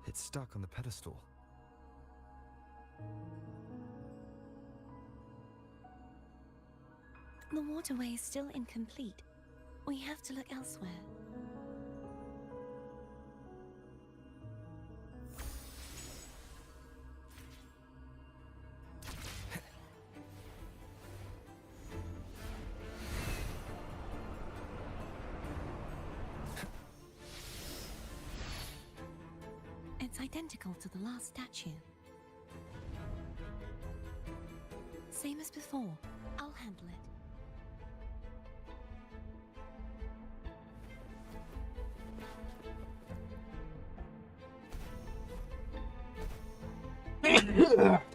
It's stuck on the pedestal. The waterway is still incomplete. We have to look elsewhere. It's identical to the last statue. Same as before. I'll handle it.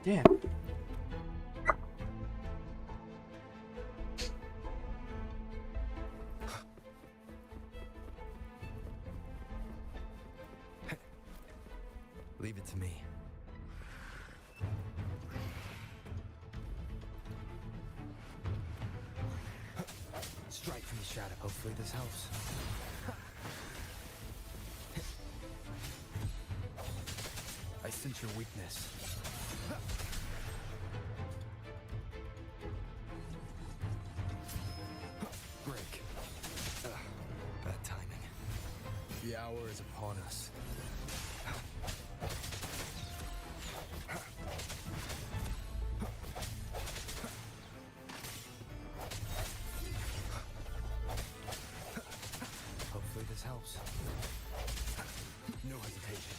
Damn. Leave it to me. Strike from the shadow. Hopefully this helps. I sense your weakness. Break. Bad timing. The hour is upon us. Hopefully this helps. No hesitation.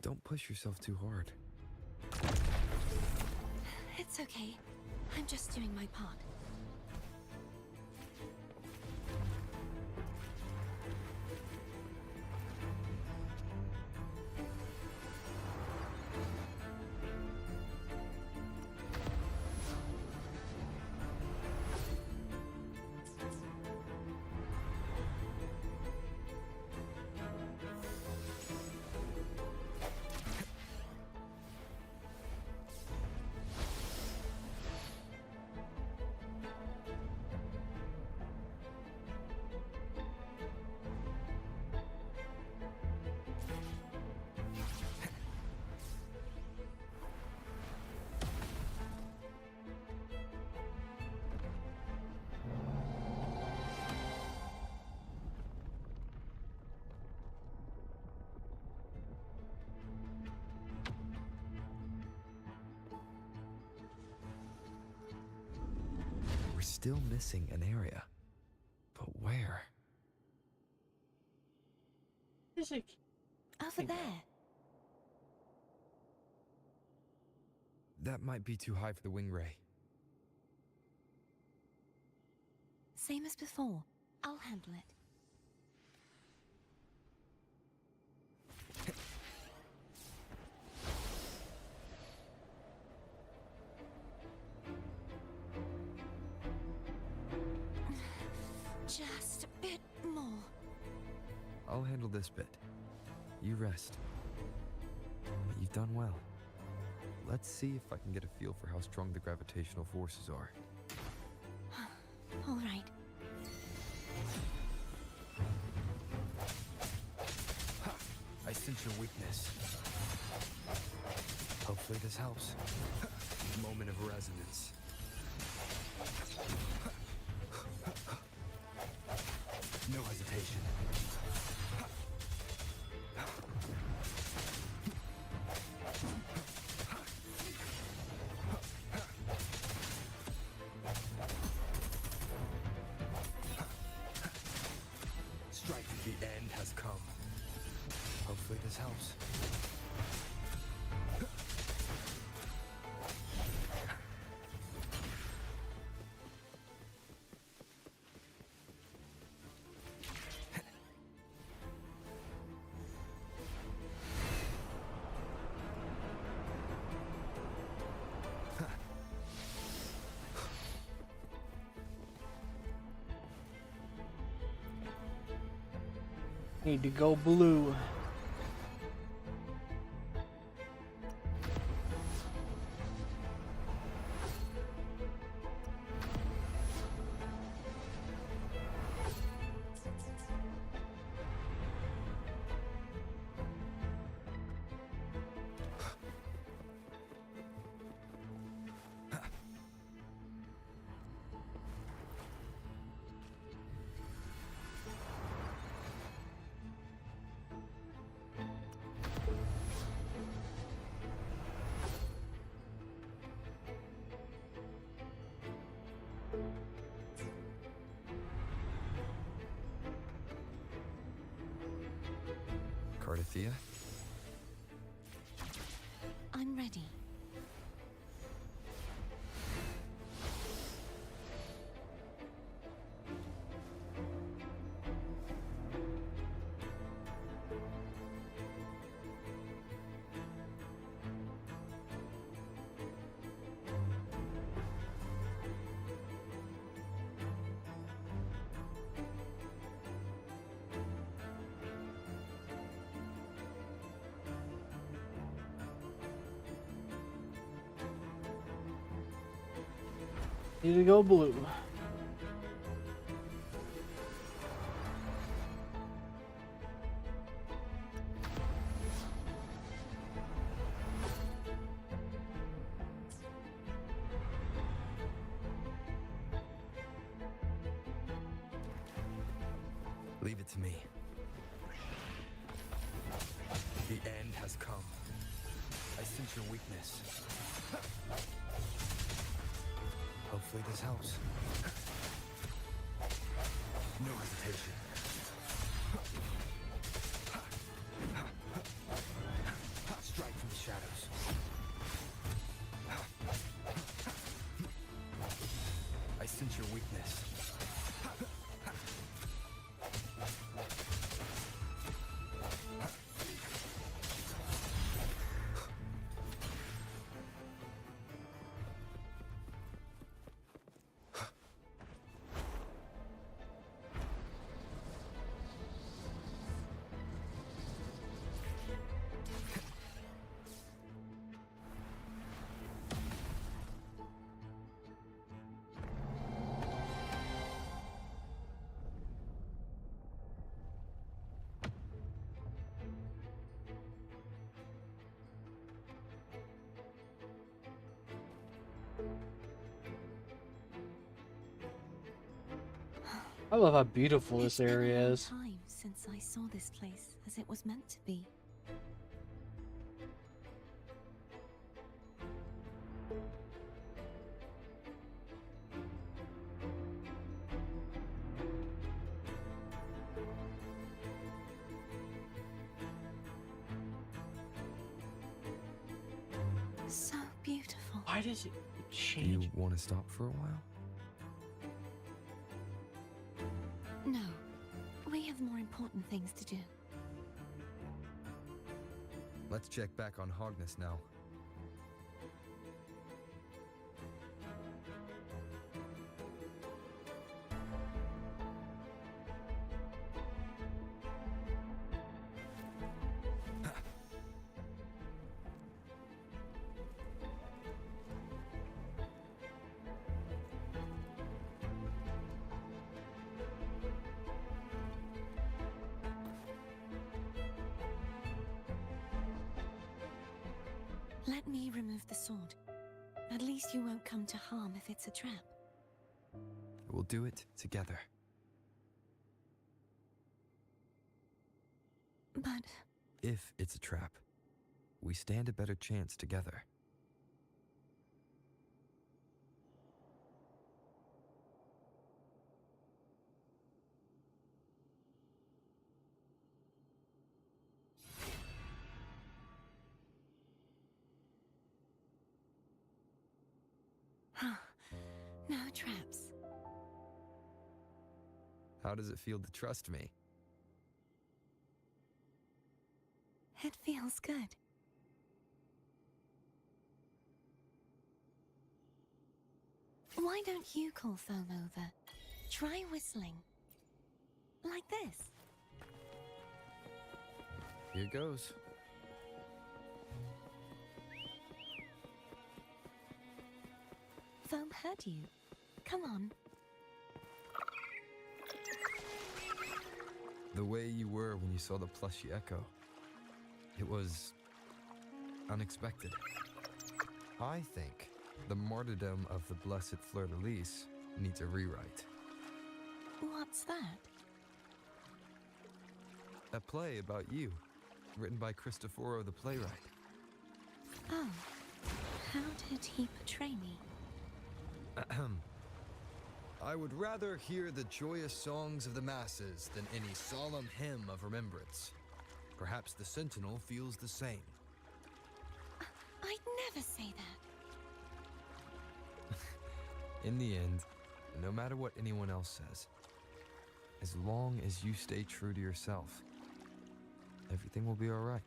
Don't push yourself too hard. It's okay. I'm just doing my part. We're still missing an area. But where? It's like over there. That might be too high for the wing ray. Same as before. I'll handle it. Just a bit more. I'll handle this bit. You rest. But you've done well. Let's see if I can get a feel for how strong the gravitational forces are. All right. Ha! I sense your weakness. Hopefully this helps. Moment of resonance. No hesitation. Strike, the end has come. Hopefully this helps. Need to go blue. Cartethyia? I'm ready. Need to go blue. Leave it to me. The end has come. I sense your weakness. Hopefully this helps. No hesitation. I love how beautiful It's this been area a long is. time since I saw this place as it was meant to be. So beautiful. Why does it Do change? you want to stop for a while? No, we have more important things to do. Let's check back on Hogness now. Let me remove the sword. At least you won't come to harm if it's a trap. We'll do it together. But If it's a trap, we stand a better chance together. no traps. How does it feel to trust me? It feels good. Why don't you call Foam over? Try whistling. Like this. Here goes. Foam heard you. Come on. The way you were when you saw the plushy echo. It was unexpected. I think the martyrdom of the blessed fleur-de-lis needs a rewrite. What's that? A play about you, written by Cristoforo the playwright. Oh, how did he portray me? I would rather hear the joyous songs of the masses than any solemn hymn of remembrance. Perhaps the Sentinel feels the same. I'd never say that. In the end, no matter what anyone else says, as long as you stay true to yourself, everything will be alright.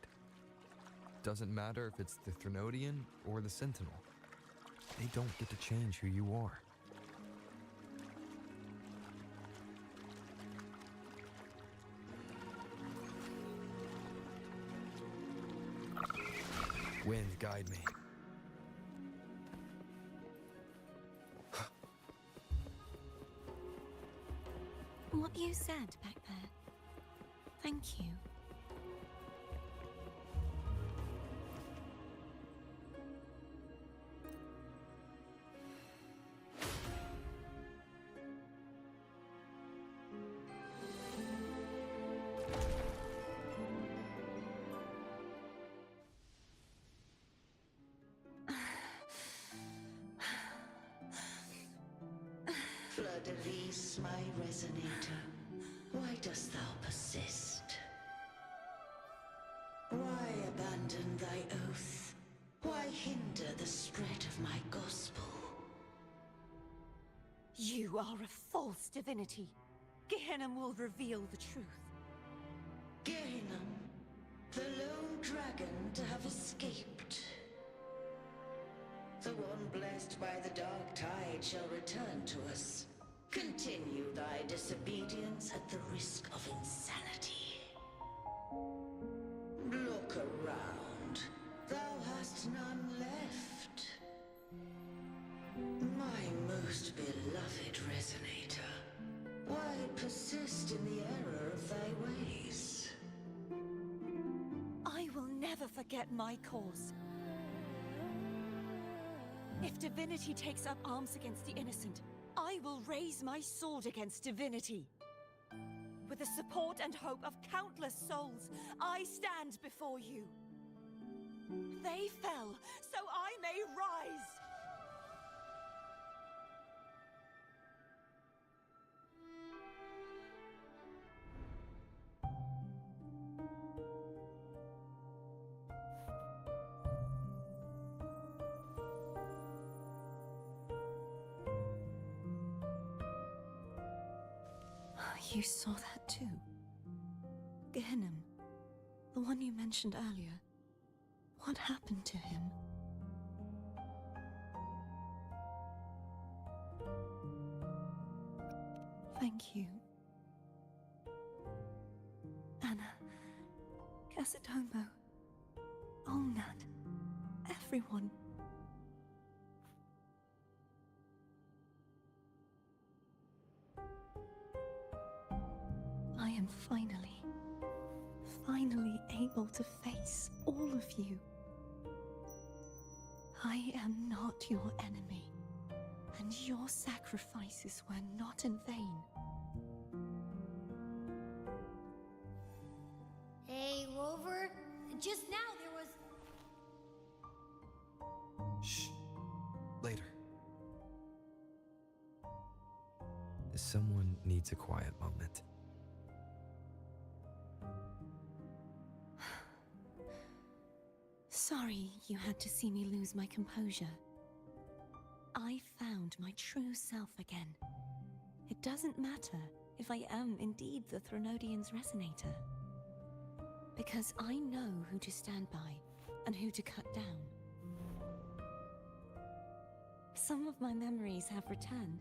Doesn't matter if it's the Threnodian or the Sentinel. They don't get to change who you are. Wind, guide me. What you said back there. Thank you. Fleur-de-lis, my resonator, why dost thou persist? Why abandon thy oath? Why hinder the spread of my gospel? You are a false divinity. Gehenna will reveal the truth. Gehenna, the lone dragon to have escaped. The one blessed by the dark tide shall return to us. Continue thy disobedience at the risk of insanity. Look around. Thou hast none left. My most beloved resonator, why persist in the error of thy ways? I will never forget my cause. If divinity takes up arms against the innocent, I will raise my sword against divinity. With the support and hope of countless souls, I stand before you. They fell, so I may rise! You saw that too? Gehenna, the one you mentioned earlier. What happened to him? Thank you. Anna, Casitomo, Olnat, everyone. I am finally able to face all of you. I am not your enemy, and your sacrifices were not in vain. Hey, Rover, just now there was... Shh. Later. Someone needs a quiet moment. Sorry you had to see me lose my composure. I found my true self again. It doesn't matter if I am indeed the Threnodian's resonator. Because I know who to stand by and who to cut down. Some of my memories have returned,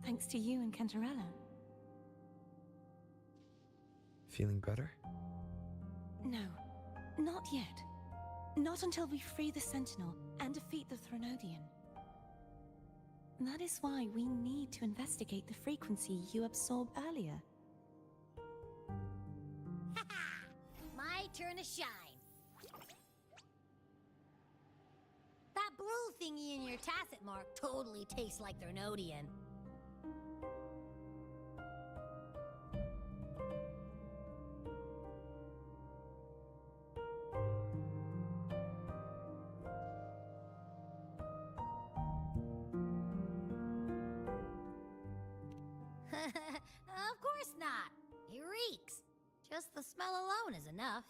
thanks to you and Cantarella. Feeling better? No, not yet. Not until we free the Sentinel and defeat the Threnodian. That is why we need to investigate the frequency you absorbed earlier. My turn to shine. That blue thingy in your tacit mark totally tastes like Threnodian. Of course not. It reeks. Just the smell alone is enough.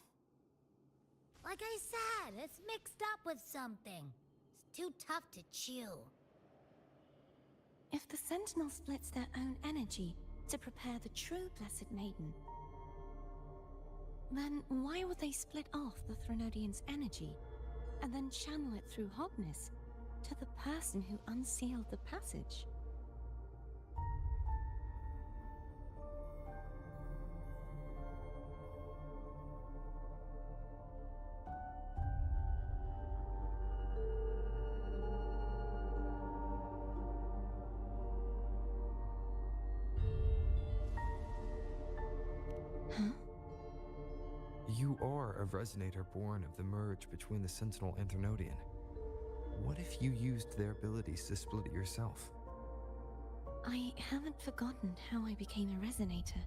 Like I said, it's mixed up with something. It's too tough to chew. If the Sentinel splits their own energy to prepare the true Blessed Maiden, then why would they split off the Threnodian's energy and then channel it through Hognis to the person who unsealed the passage? You are a resonator born of the merge between the Sentinel and Threnodian. What if you used their abilities to split it yourself? I haven't forgotten how I became a resonator,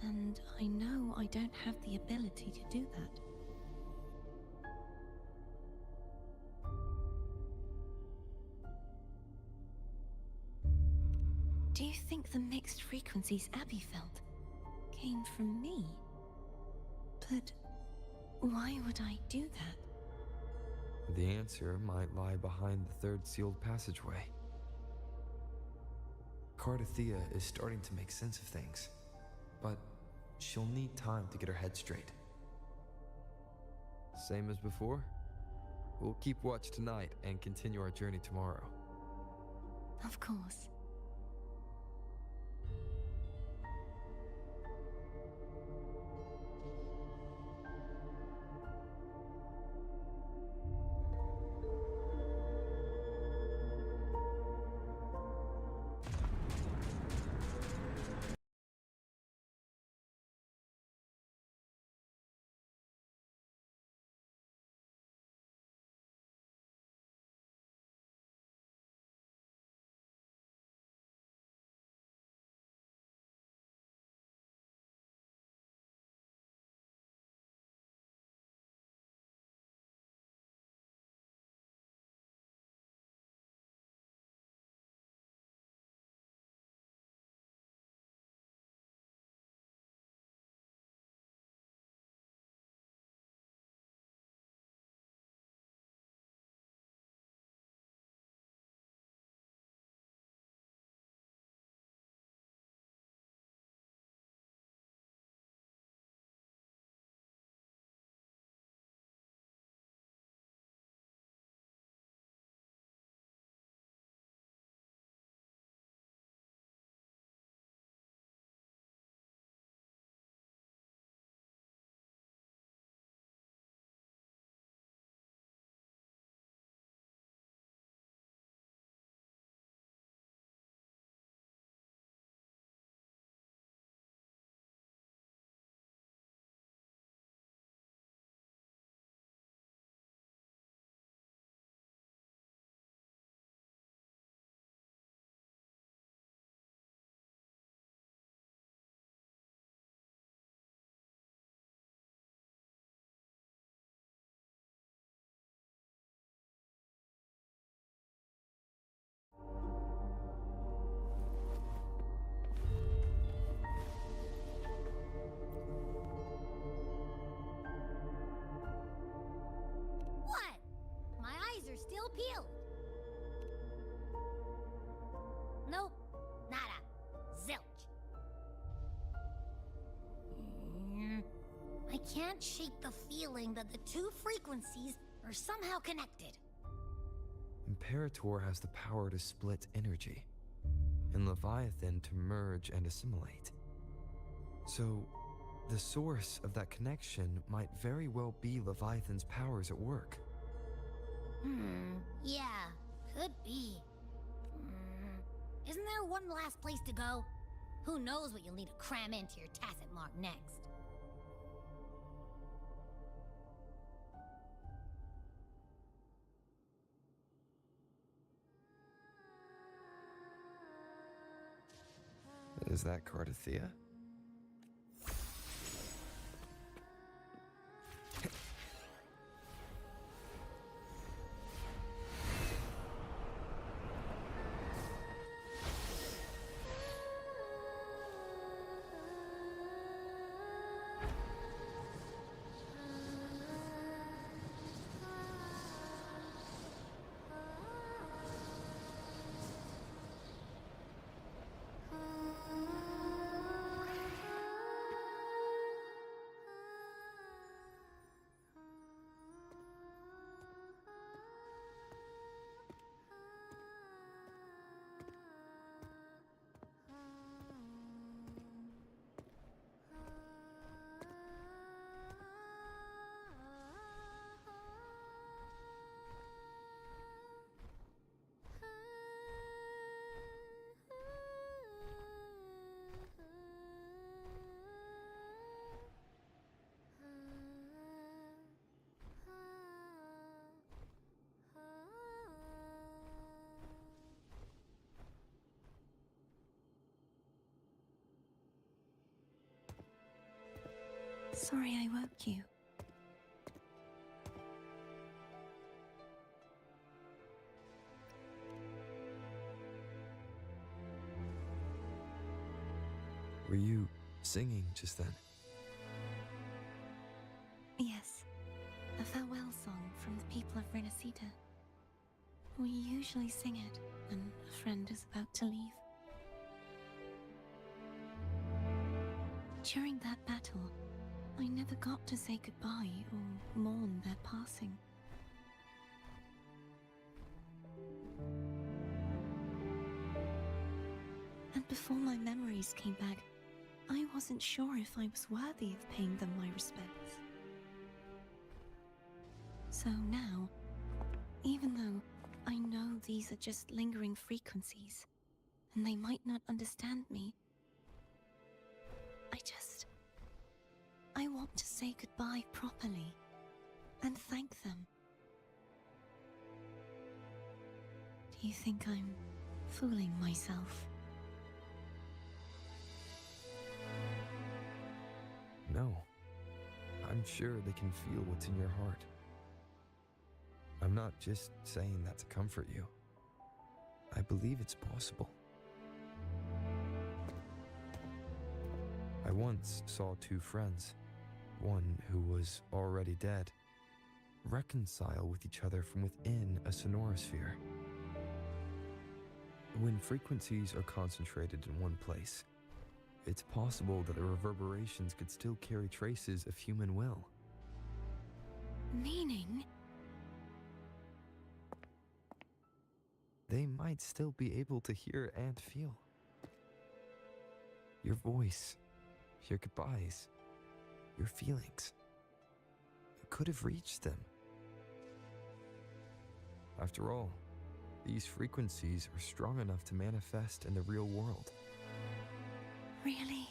and I know I don't have the ability to do that. Do you think the mixed frequencies Abby felt came from me? But why would I do that? The answer might lie behind the third sealed passageway. Cartethyia is starting to make sense of things, but she'll need time to get her head straight. Same as before? We'll keep watch tonight and continue our journey tomorrow. Of course. can't shake the feeling that the two frequencies are somehow connected. Imperator has the power to split energy, and Leviathan to merge and assimilate. So, the source of that connection might very well be Leviathan's powers at work. Yeah, could be. Isn't there one last place to go? Who knows what you'll need to cram into your tacit mark next? Is that Cartethyia? Sorry I woke you. Were you singing just then? Yes, a farewell song from the people of Renacita. We usually sing it when a friend is about to leave. During that battle, I never got to say goodbye or mourn their passing. And before my memories came back, I wasn't sure if I was worthy of paying them my respects. So now, even though I know these are just lingering frequencies, and they might not understand me, I want to say goodbye properly, and thank them. Do you think I'm fooling myself? No. I'm sure they can feel what's in your heart. I'm not just saying that to comfort you. I believe it's possible. I once saw two friends, one who was already dead, reconcile with each other from within a sonorosphere. When frequencies are concentrated in one place, it's possible that the reverberations could still carry traces of human will. Meaning? They might still be able to hear and feel. Your voice, your goodbyes, your feelings. It could have reached them. After all, these frequencies are strong enough to manifest in the real world. Really?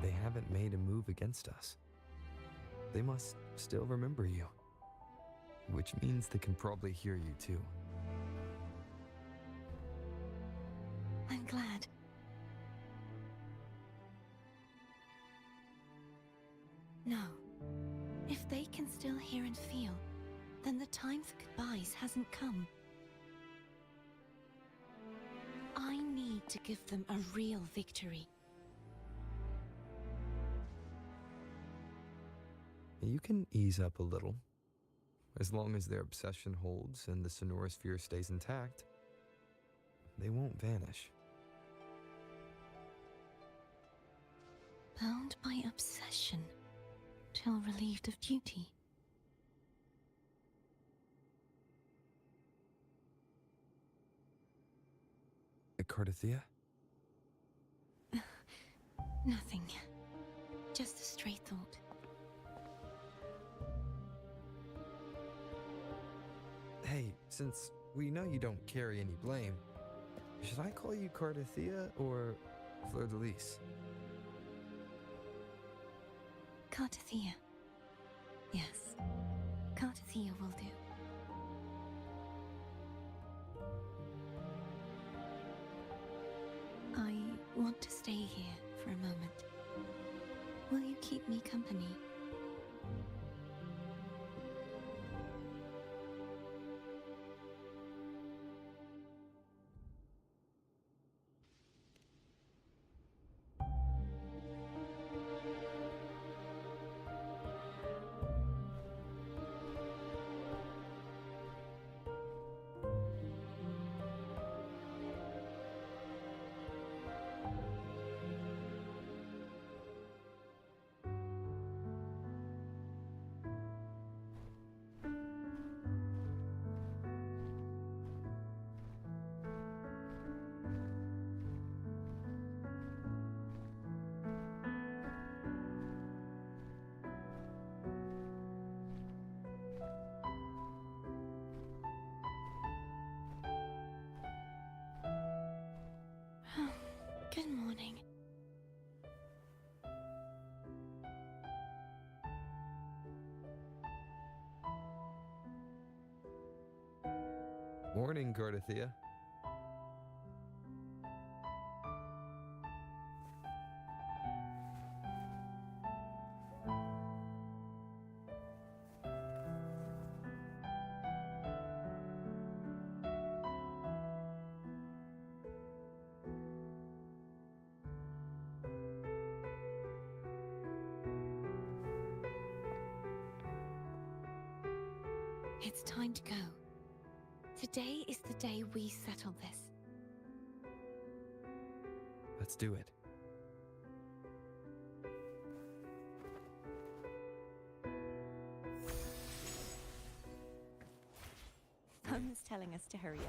They haven't made a move against us. They must still remember you. Which means they can probably hear you too. I'm glad. No. If they can still hear and feel, then the time for goodbyes hasn't come. I need to give them a real victory. You can ease up a little. As long as their obsession holds and the sonorosphere stays intact, they won't vanish. Bound by obsession, till relieved of duty. Cartethyia? Nothing. Just a stray thought. Hey, since we know you don't carry any blame, should I call you Cartethyia or Fleur de Lis? Cartethyia. Yes, Cartethyia will do. I want to stay here for a moment. Will you keep me company? Good morning. Morning, Cartethyia. It's time to go. Today is the day we settle this. Let's do it. Phone's telling us to hurry up.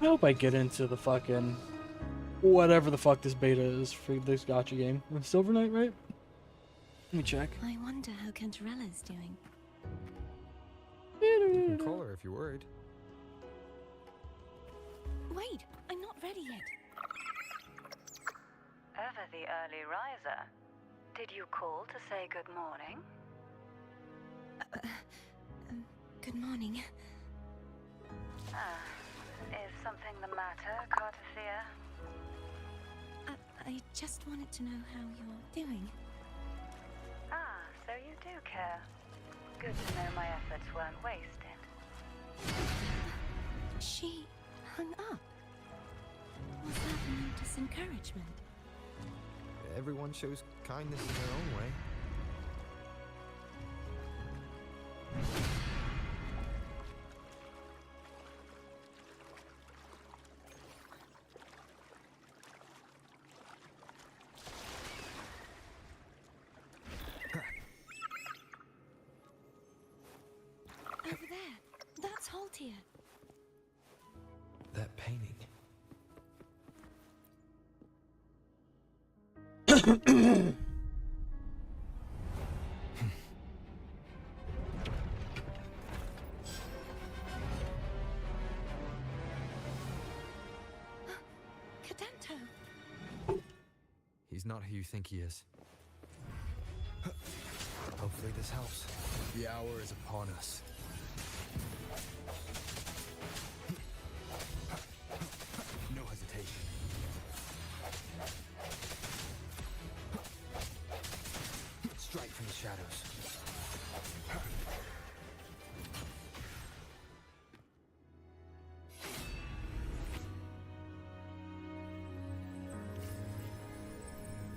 I hope I get into the fucking whatever the fuck this beta is for this gacha game. Silver Knight, right? Let me check. I wonder how Cantarella's doing. You can call her if you're worried. Wait, I'm not ready yet. Ever the early riser. Did you call to say good morning? Good morning. Is something the matter, Cartethyia? I just wanted to know how you're doing. So you do care. Good to know my efforts weren't wasted. She hung up. Was that meant as encouragement? Everyone shows kindness in their own way. Over there. That's Haltia. That painting. Cadento. He's not who you think he is. Hopefully this helps. The hour is upon us. No hesitation. Strike from the shadows.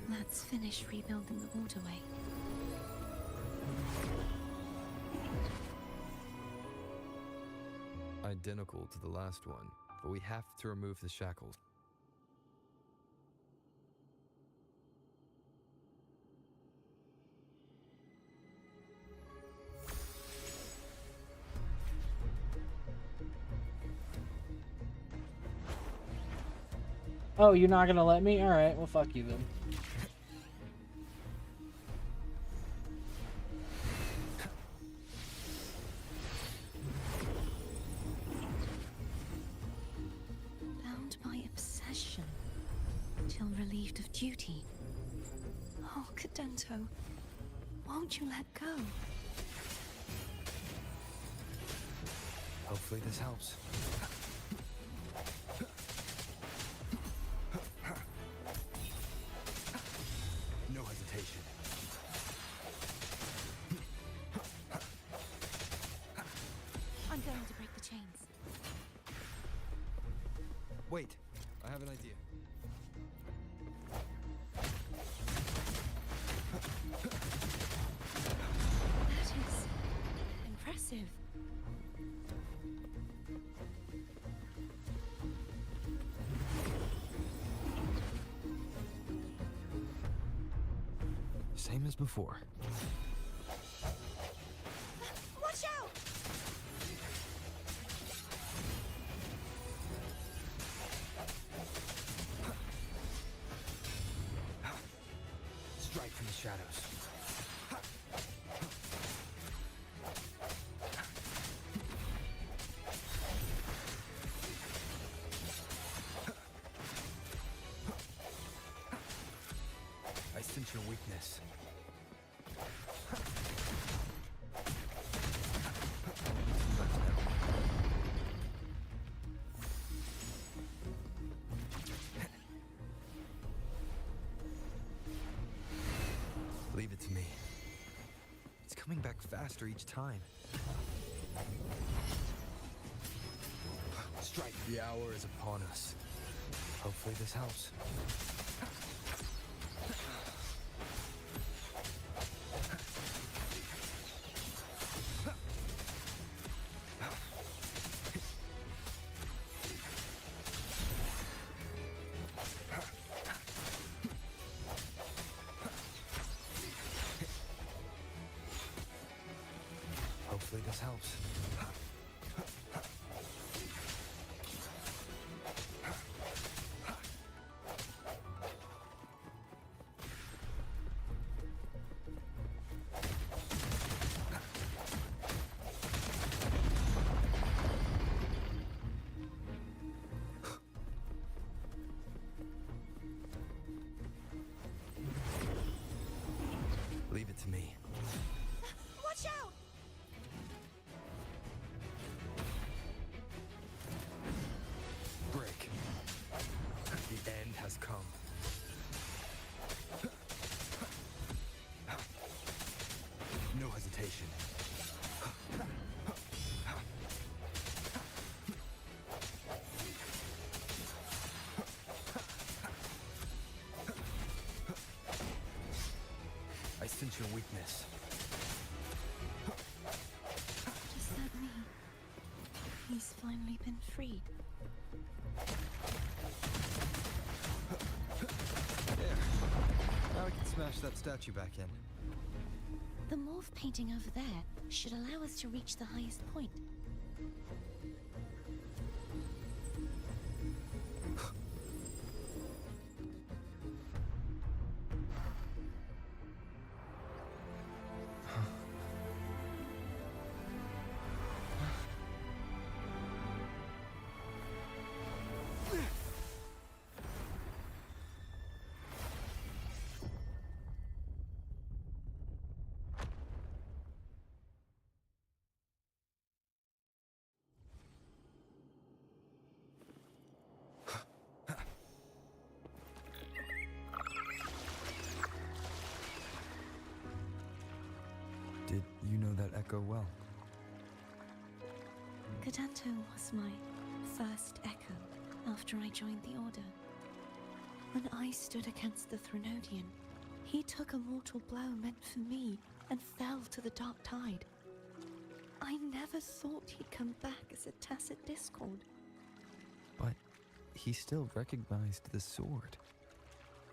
Let's finish rebuilding the waterway. identical to the last one, but we have to remove the shackles. Oh, you're not gonna let me? Alright, well fuck you then. Bound by obsession, till relieved of duty. Oh, Cadento, won't you let go? Hopefully this helps. No hesitation. I'm going to break the chains. Wait, I have an idea. That is impressive. Same as before. Watch out! Strike from the shadows. I sense your weakness. Leave it to me. It's coming back faster each time. Strike. The hour is upon us. Hopefully this helps. Hopefully this helps. Leave it to me. Watch out! Break. The end has come. No hesitation. I sense your weakness. Does that mean he's finally been freed? There. Now we can smash that statue back in. The morph painting over there should allow us to reach the highest point. Did you know that echo well? Cadento was my first echo after I joined the Order. When I stood against the Threnodian, he took a mortal blow meant for me and fell to the dark tide. I never thought he'd come back as a tacit discord. But he still recognized the sword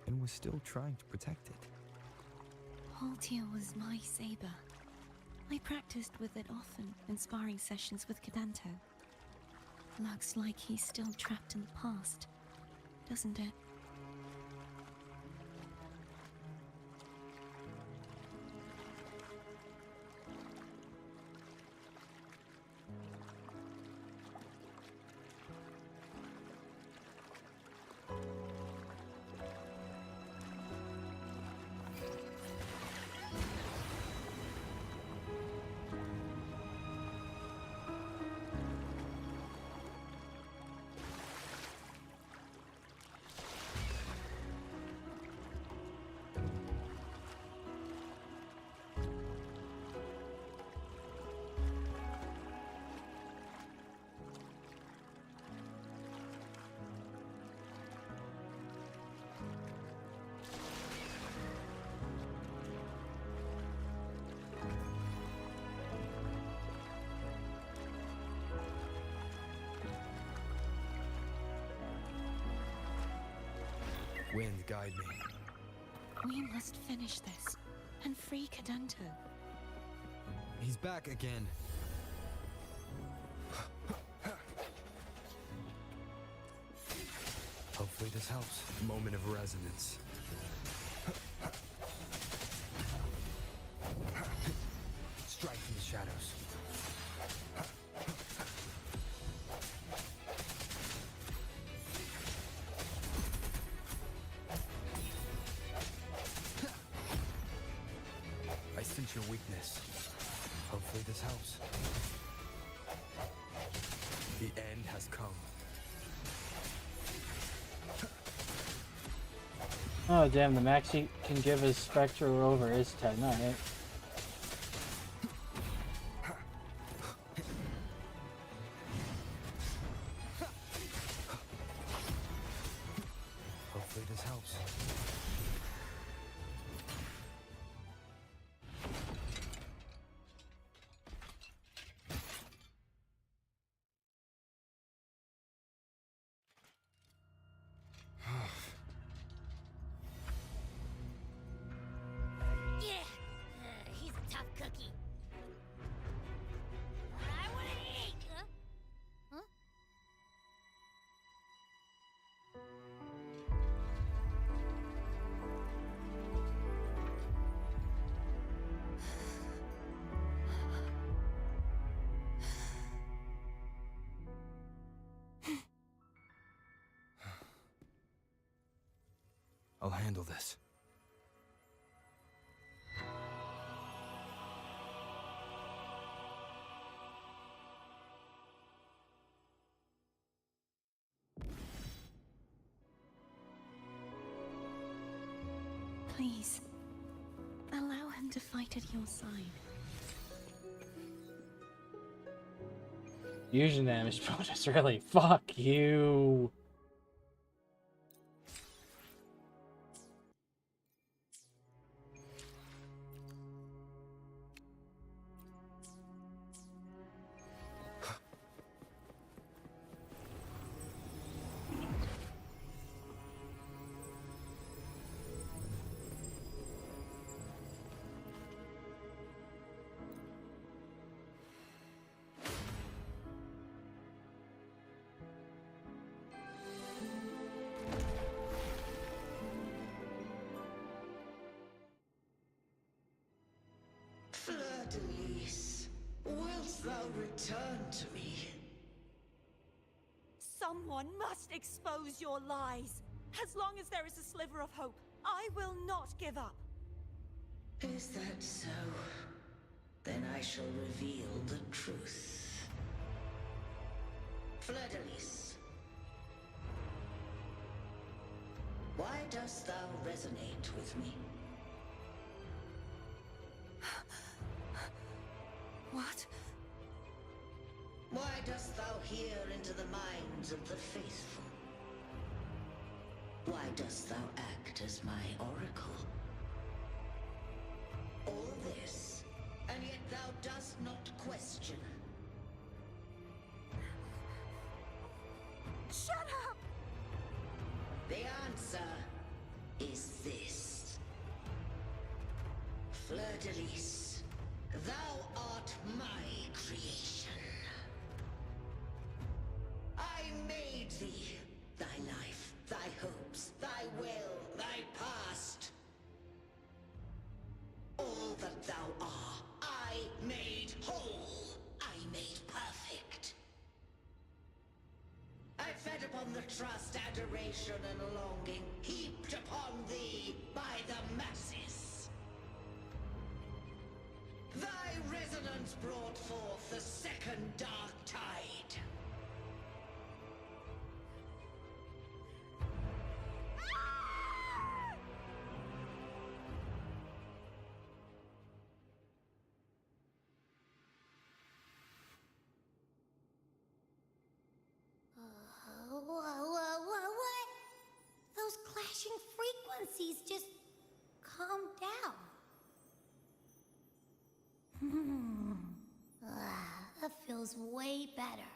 and was still trying to protect it. Haltia was my saber. I practiced with it often in sparring sessions with Cadanto. Looks like he's still trapped in the past, doesn't it? Wind, guide me. We must finish this and free Cadanto. He's back again. Hopefully this helps. Moment of resonance. Strike from the shadows. I sense your weakness. Hopefully this helps. The end has come. Oh damn, the max he can give his Spectre Rover is 10, alright. Hopefully this helps. Yeah, he's a tough cookie. I want to eat. Huh? I'll handle this. Please, allow him to fight at your side. Fusion damage bonus, really? Fuck you. Fleur-de-Lis, wilt thou return to me? Someone must expose your lies. As long as there is a sliver of hope, I will not give up. Is that so? Then I shall reveal the truth. Fleur-de-Lis, why dost thou resonate with me? What? Why dost thou hear into the minds of the faithful? Why dost thou act as my oracle? All this, and yet thou dost not question question. Shut up! The answer is this. Fleur-de-Lis, thou art my creation. I made thee, thy life, thy hopes, thy will, thy past. All that thou art, I made whole. I made perfect. I fed upon the trust, adoration, and longing heaped upon thee by the masses. Thy resonance brought forth the second dark tide. What? Those clashing frequencies just calm down. That feels way better.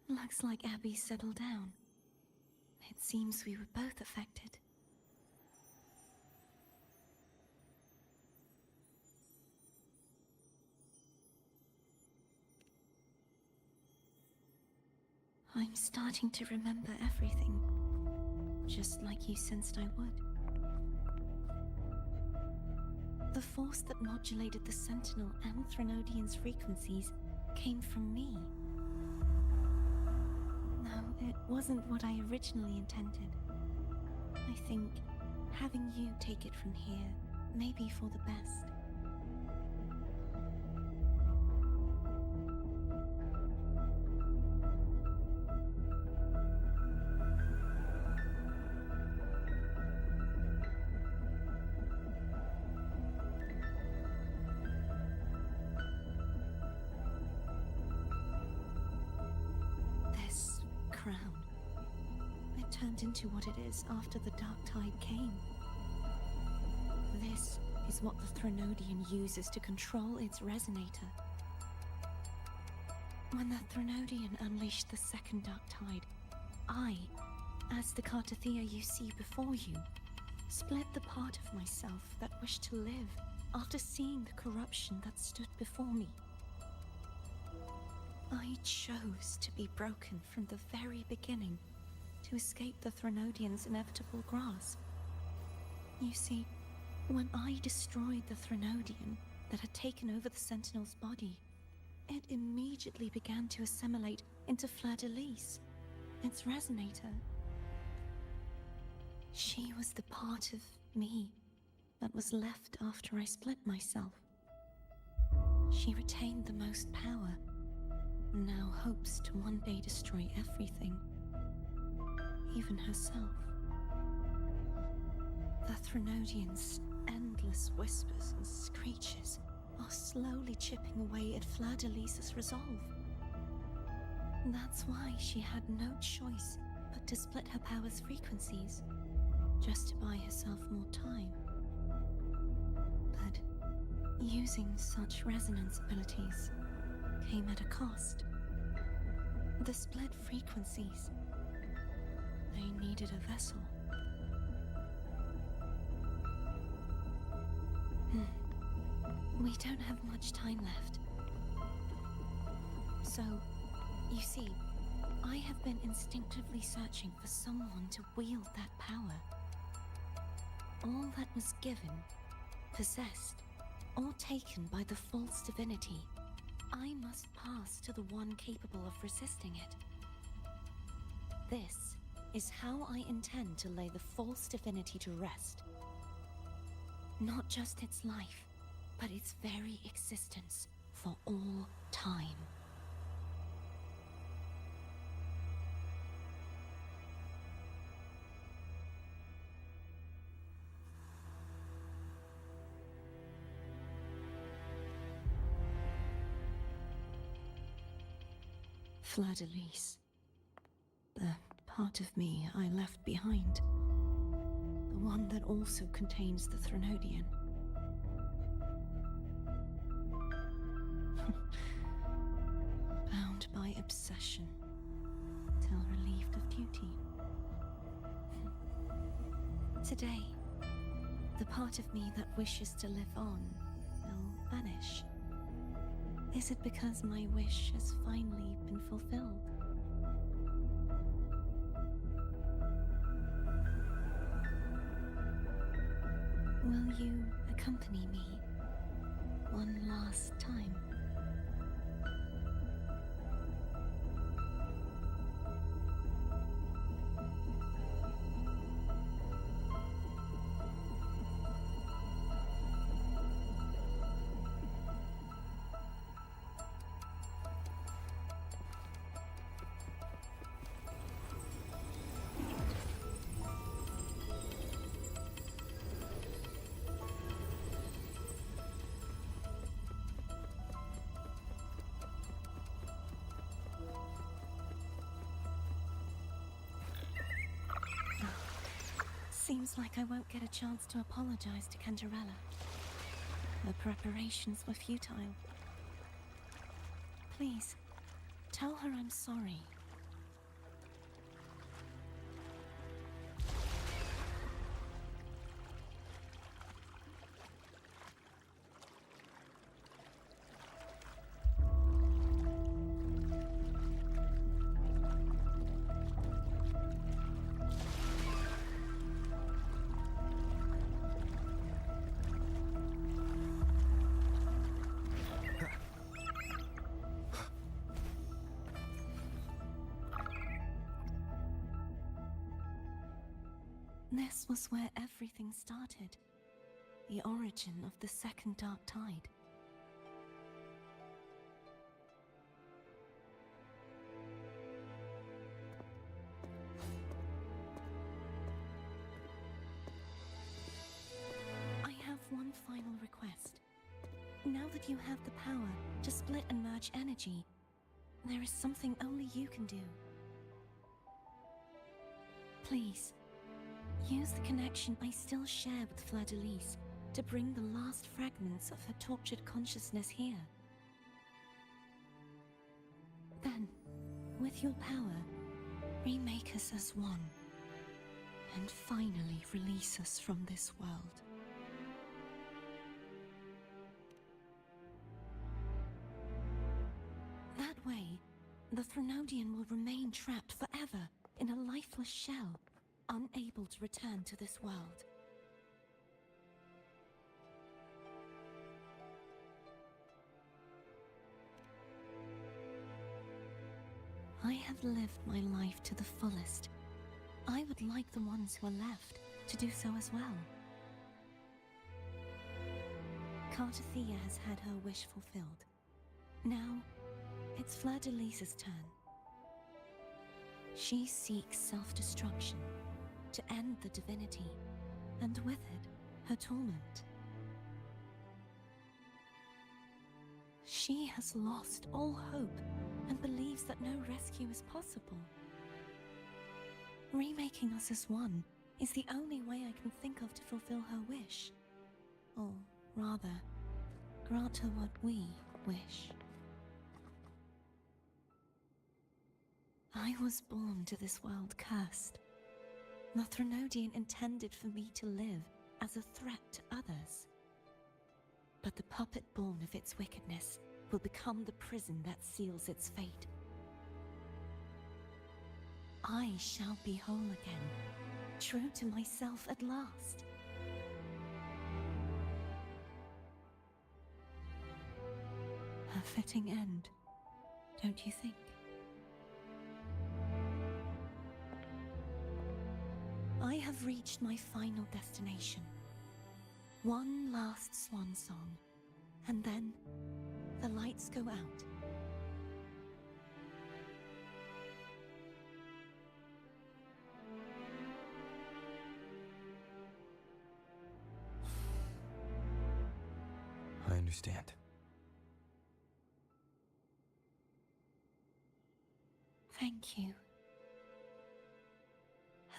Looks like Abby settled down. It seems we were both affected. I'm starting to remember everything, just like you sensed I would. The force that modulated the Sentinel and Threnodian's frequencies came from me. No, it wasn't what I originally intended. I think having you take it from here may be for the best. Into what it is after the Dark Tide came. This is what the Threnodian uses to control its resonator. When the Threnodian unleashed the second Dark Tide, I, as the Cartethyia you see before you, split the part of myself that wished to live after seeing the corruption that stood before me. I chose to be broken from the very beginning, to escape the Threnodian's inevitable grasp. You see, when I destroyed the Threnodian that had taken over the Sentinel's body, it immediately began to assimilate into Fleur-de-Lis, its resonator. She was the part of me that was left after I split myself. She retained the most power, and now hopes to one day destroy everything. Even herself. The Threnodian's endless whispers and screeches are slowly chipping away at Fleur-de-Lis's resolve. That's why she had no choice but to split her power's frequencies, just to buy herself more time. But using such resonance abilities came at a cost. The split frequencies, they needed a vessel. We don't have much time left. So, you see, I have been instinctively searching for someone to wield that power. All that was given, possessed, or taken by the false divinity, I must pass to the one capable of resisting it. This is how I intend to lay the false divinity to rest. Not just its life, but its very existence for all time. Fleur-de-Lis. The part of me I left behind. The one that also contains the Threnodian. Bound by obsession, till relieved of duty. Today, the part of me that wishes to live on will vanish. Is it because my wish has finally been fulfilled? Will you accompany me one last time? Seems like I won't get a chance to apologize to Cantarella. Her preparations were futile. Please, tell her I'm sorry. This was where everything started. The origin of the second dark tide. I have one final request. Now that you have the power to split and merge energy, there is something only you can do. Please, use the connection I still share with Fleur-de-Lis to bring the last fragments of her tortured consciousness here. Then, with your power, remake us as one, and finally release us from this world. That way, the Threnodian will remain trapped forever in a lifeless shell, unable to return to this world. I have lived my life to the fullest. I would like the ones who are left to do so as well. Cartethyia has had her wish fulfilled. Now, it's Fleur-de-Lis's turn. She seeks self-destruction to end the divinity, and with it, her torment. She has lost all hope and believes that no rescue is possible. Remaking us as one is the only way I can think of to fulfill her wish. Or rather, grant her what we wish. I was born to this world cursed. The Threnodian intended for me to live as a threat to others. But the puppet born of its wickedness will become the prison that seals its fate. I shall be whole again, true to myself at last. A fitting end, don't you think? I have reached my final destination. One last swan song, and then the lights go out. I understand. Thank you.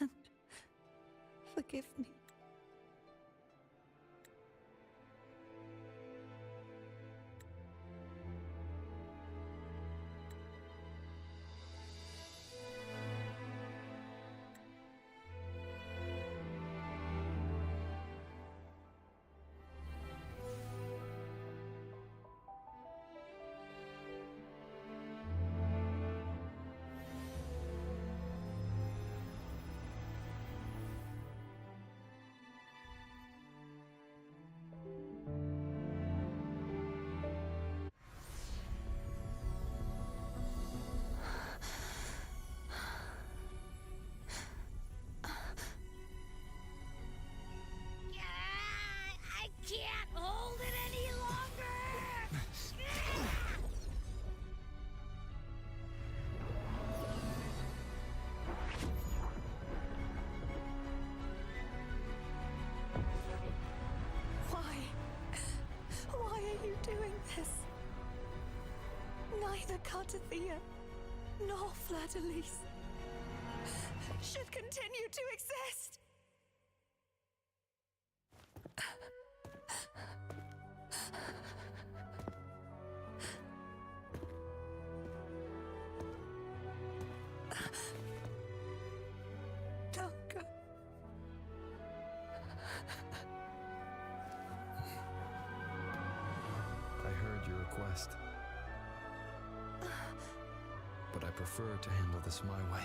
And forgive me. neither Cartethyia nor Fleur-de-Lis should continue to exist. Longer. I heard your request. But I prefer to handle this my way.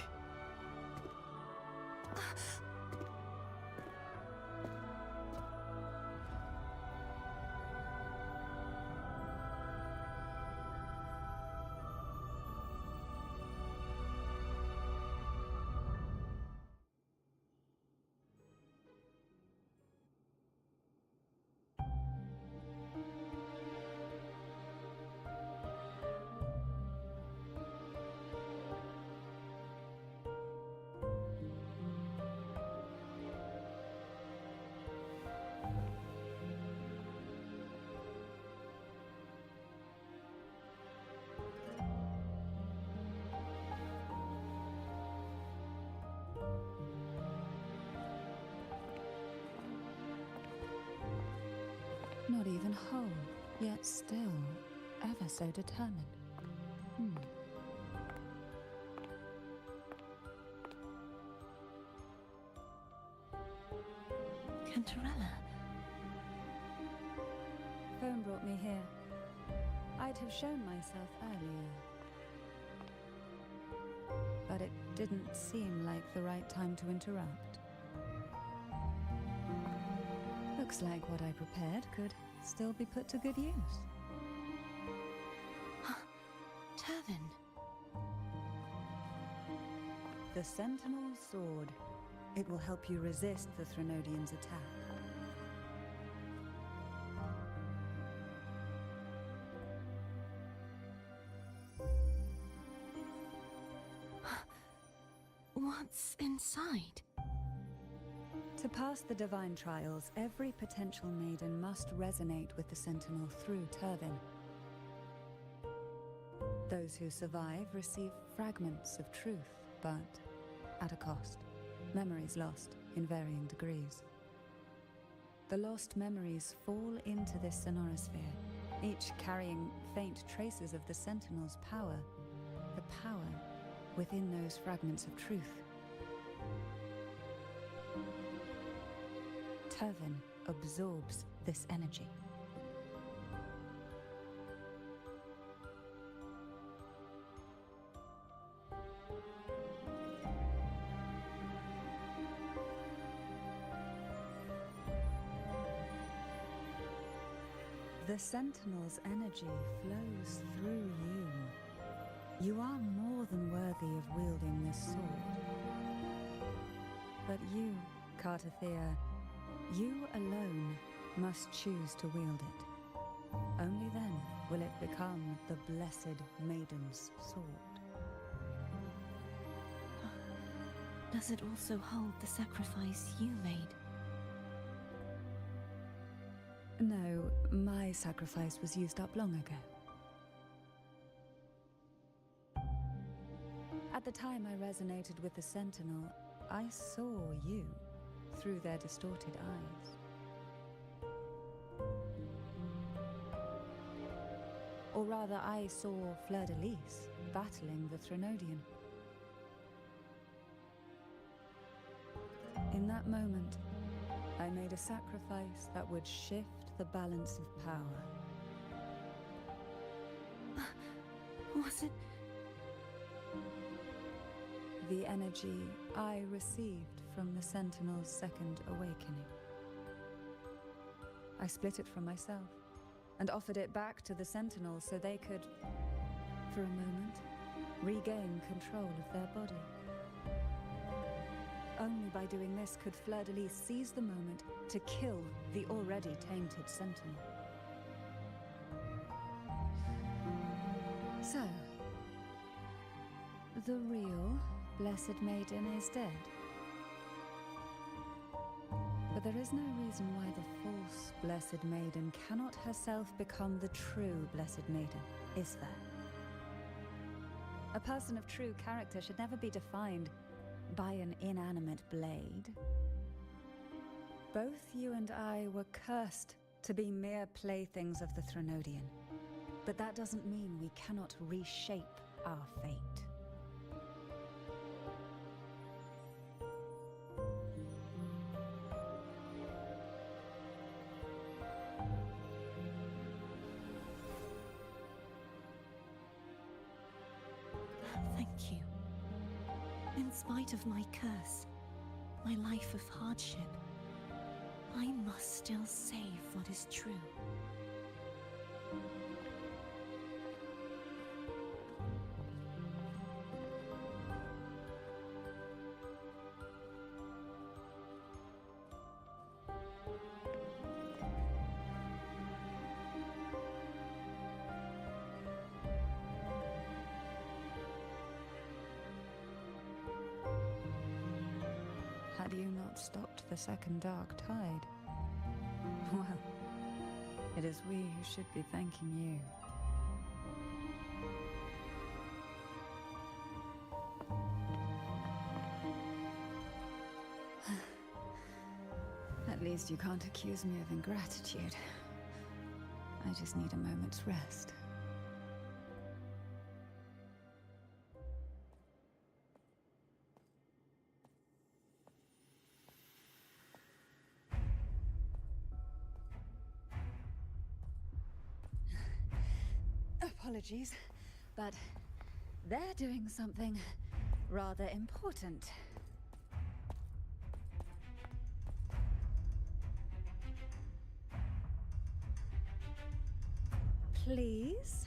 Not even whole, yet still ever so determined. Cantarella. Phone brought me here. I'd have shown myself earlier. But it didn't seem like the right time to interrupt. Looks like what I prepared could still be put to good use. Turvin. The Sentinel's sword. It will help you resist the Threnodian's attack. What's inside? To pass the divine trials, every potential maiden must resonate with the Sentinel through Turvin. Those who survive receive fragments of truth, but at a cost. Memories lost in varying degrees. The lost memories fall into this sonorosphere, each carrying faint traces of the Sentinel's power, the power within those fragments of truth. Turvin absorbs this energy. The Sentinel's energy flows through you. You are more than worthy of wielding this sword. But you, Cartethyia, you alone must choose to wield it. Only then will it become the Blessed Maiden's sword. Does it also hold the sacrifice you made? No, my sacrifice was used up long ago. At the time I resonated with the Sentinel, I saw you through their distorted eyes. Or rather, I saw Fleur-de-Lis battling the Threnodian. In that moment, I made a sacrifice that would shift the balance of power. Was it? The energy I received from the Sentinel's second awakening. I split it from myself and offered it back to the Sentinel so they could, for a moment, regain control of their body. Only by doing this could Fleur-de-Lis seize the moment to kill the already tainted Sentinel. So, the real Blessed Maiden is dead. But there is no reason why the false Blessed Maiden cannot herself become the true Blessed Maiden, is there? A person of true character should never be defined by an inanimate blade. Both you and I were cursed to be mere playthings of the Threnodian. But that doesn't mean we cannot reshape our fate. Thank you. In spite of my curse, my life of hardship, I must still save what is true. Had you not stopped the second dark tide? Well, it is we who should be thanking you. At least you can't accuse me of ingratitude. I just need a moment's rest. Apologies, but they're doing something rather important. Please?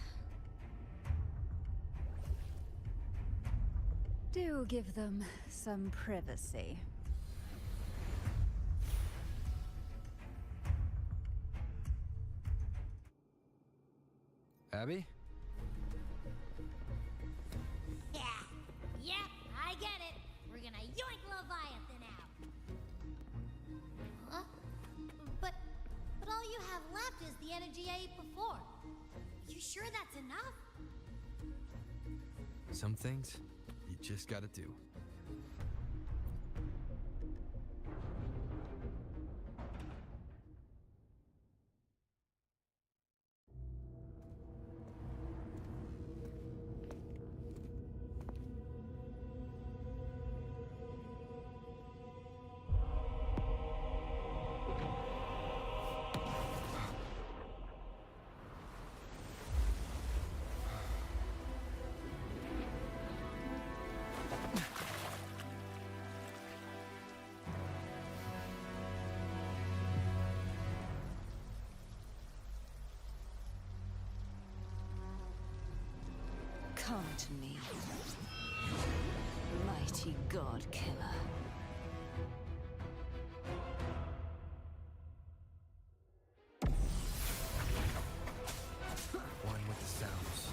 Do give them some privacy. Abby? Yeah, yep, I get it. We're gonna yoink Leviathan out. Huh? But all you have left is the energy I ate before. You sure that's enough? Some things you just gotta do. Come to me, mighty god killer. One with the sounds.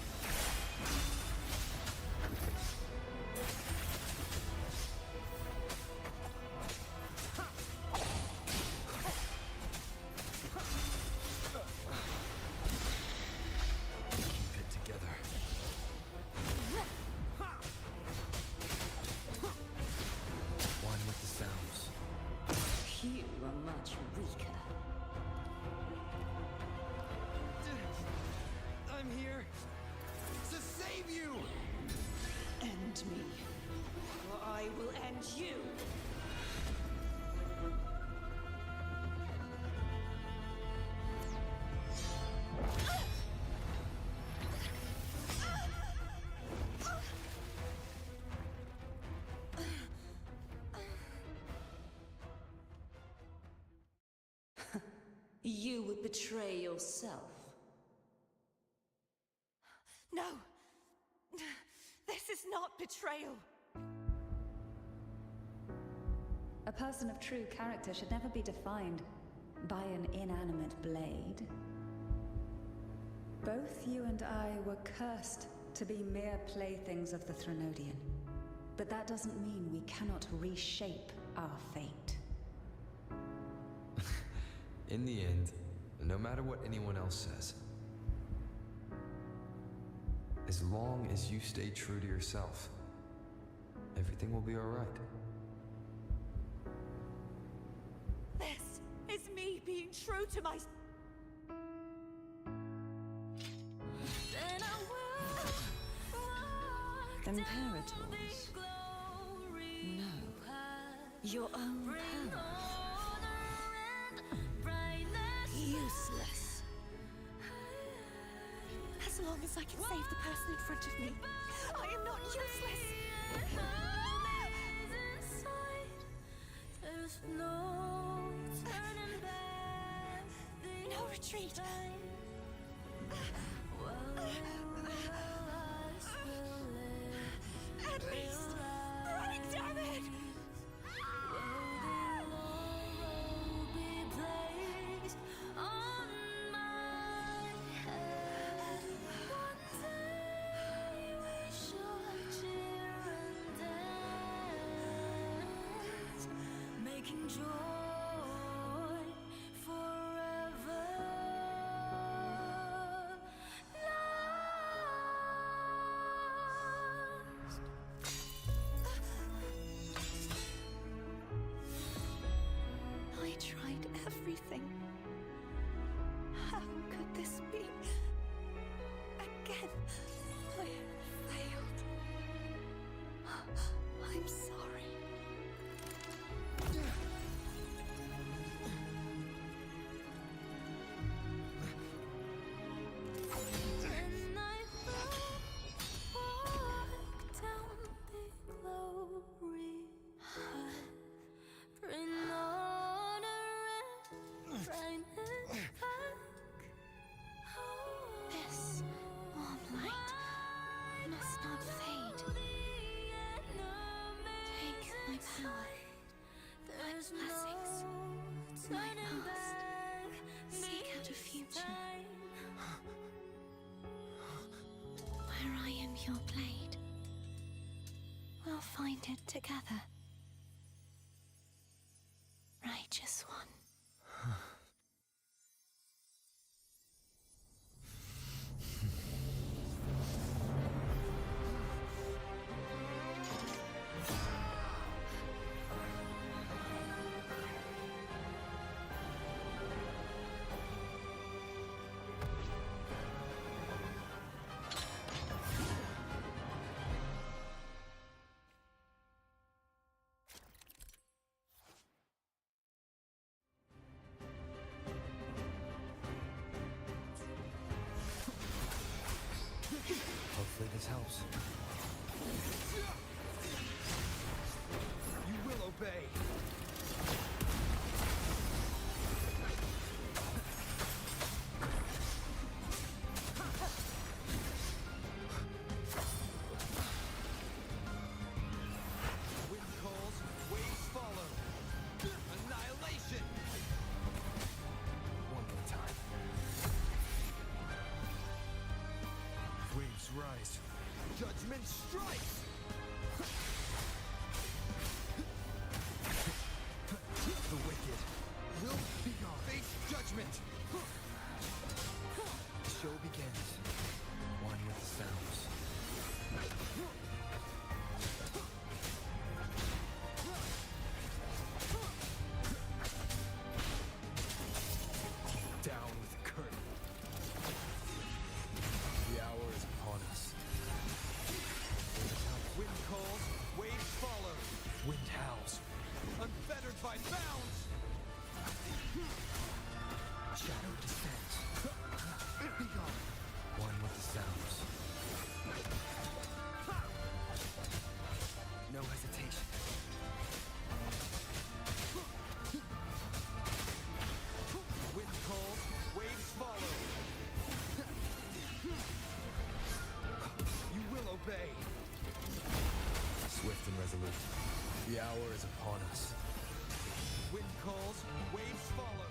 Keep it together. One with the sounds. You are much weaker. I'm here to save you! End me, or I will end you. You would betray yourself. No! This is not betrayal! A person of true character should never be defined by an inanimate blade. Both you and I were cursed to be mere playthings of the Threnodian. But that doesn't mean we cannot reshape our fate. In the end, no matter what anyone else says, As long as you stay true to yourself, everything will be alright. This is me being true to my... Imperators? No. Your own power. Useless. As long as I can save the person in front of me, I am not useless. No retreat. At least, running, damn it! Making joy forever last. I tried everything. How could this be? Again, I failed. I'm sorry. And I walk down the glory path, bring honor and brightness back. This warm light must not fade. Take my power, my blessings, my past. Seek out a future where I am your blade. We'll find it together. Righteous one. Hopefully this helps. You will obey. Wind calls, waves follow. Annihilation. One more time. Waves rise. Judgment strikes! The wicked will be gone. Face judgment! The show begins. One with the sounds. Down with the curtain. The hour is upon us. Wind calls, waves follow. Wind howls. Unfettered by bounds. Shadow descends. Be gone. One with the sounds. No hesitation. Wind calls, waves follow. You will obey. Swift and resolute. The hour is upon us. Wind calls, waves follow.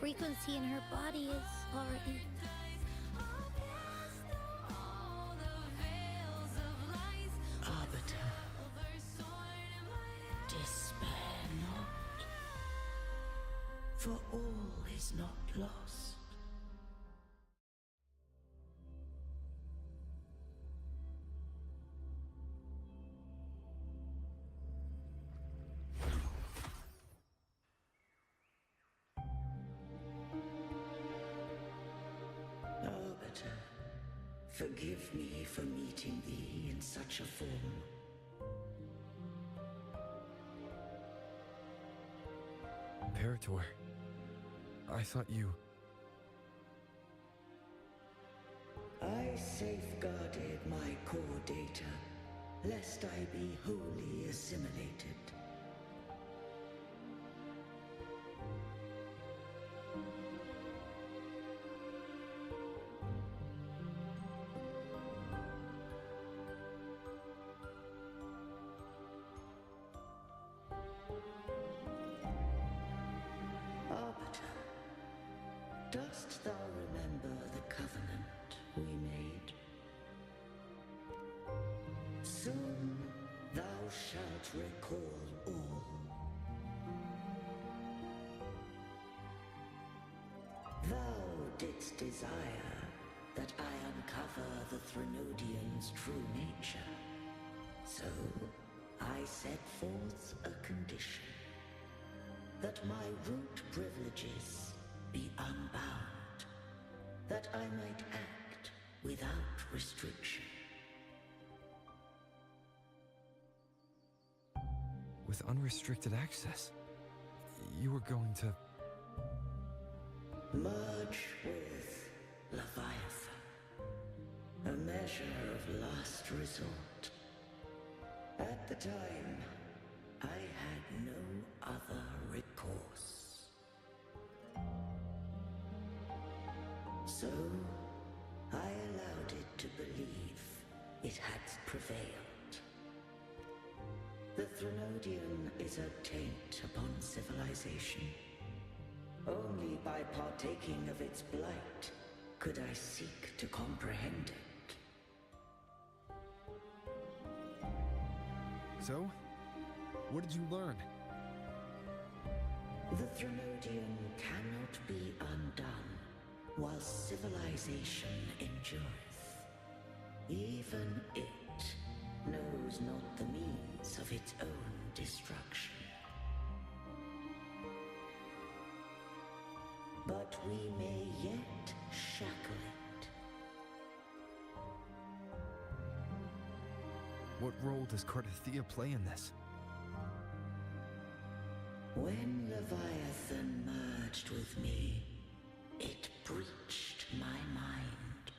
frequency in her body is already... Arbiter, despair not, for all is not lost. Arbiter, forgive me for meeting thee in such a form. Imperator, I thought you... I safeguarded my core data, lest I be wholly assimilated. Arbiter, dost thou remember the covenant we made? Soon thou shalt recall all. Thou didst desire that I uncover the Threnodian's true nature. So I set forth a condition. That my root privileges be unbound, that I might act without restriction. With unrestricted access, you were going to... Merge with Leviathan, a measure of last resort. At the time, I had no other recourse. So, I allowed it to believe it had prevailed. The Threnodian is a taint upon civilization. Only by partaking of its blight could I seek to comprehend it. So? What did you learn? The Threnodian cannot be undone while civilization endureth. Even it knows not the means of its own destruction. But we may yet shackle it. What role does Cartethyia play in this? When Leviathan merged with me, it breached my mind.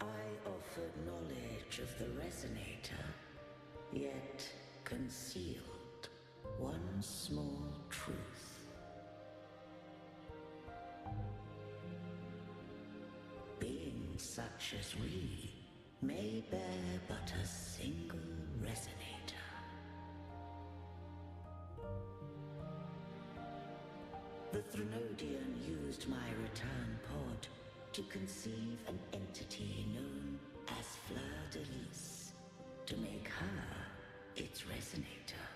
I offered knowledge of the Resonator, yet concealed one small truth. Beings such as we may bear but a single resonator. The Threnodian used my return pod to conceive an entity known as Fleur-de-Lis, to make her its resonator.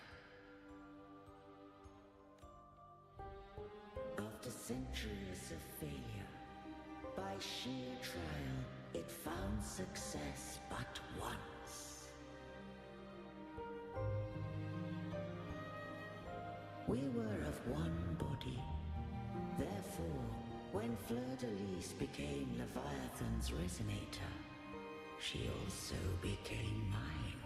After centuries of failure, by sheer trial, it found success but once. We were of one body. Therefore, when Fleur-de-Lis became Leviathan's resonator, she also became mine.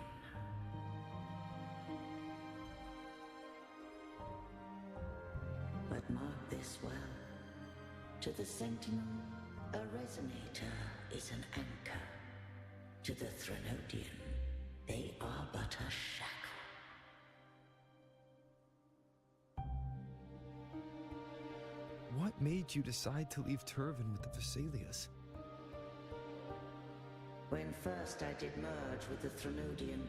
But mark this well. To the Sentinel, a resonator is an anchor. To the Threnodian, they are but a shackle. What made you decide to leave Turvan with the Vesalias? When first I did merge with the Threnodian,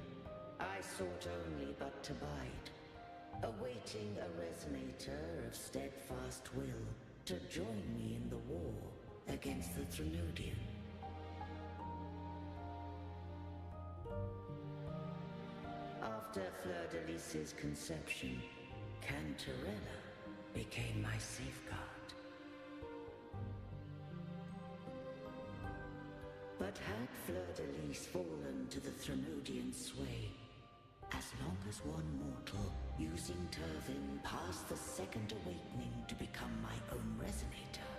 I sought only but to bide. awaiting a resonator of steadfast will to join me in the war against the Threnodian. After Fleur-de-Lis's conception, Cantarella became my safeguard. But had Fleur-de-Lis fallen to the Threnodian sway, as long as one mortal using Turvin passed the second awakening to become my own resonator,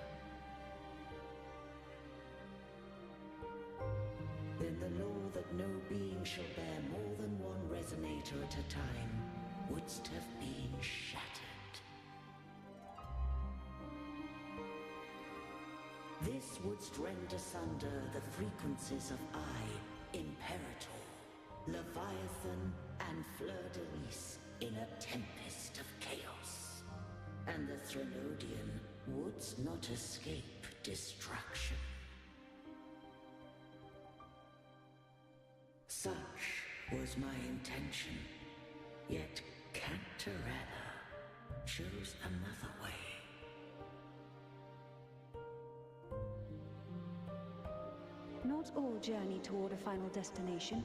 then the law that no being shall bear more than one resonator at a time wouldst have been shattered. This wouldst rend asunder the frequencies of I, Imperator, Leviathan, and Fleur-de-Lis in a tempest of chaos. And the Threnodian wouldst not escape destruction. Such was my intention, yet Cantarella chose another way. Not all journey toward a final destination.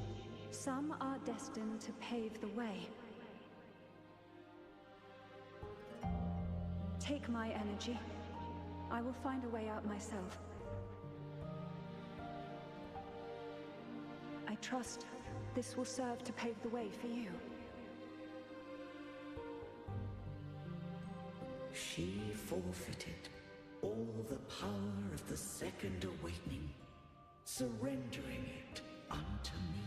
Some are destined to pave the way. Take my energy. I will find a way out myself. I trust this will serve to pave the way for you. She forfeited all the power of the second awakening, surrendering it unto me.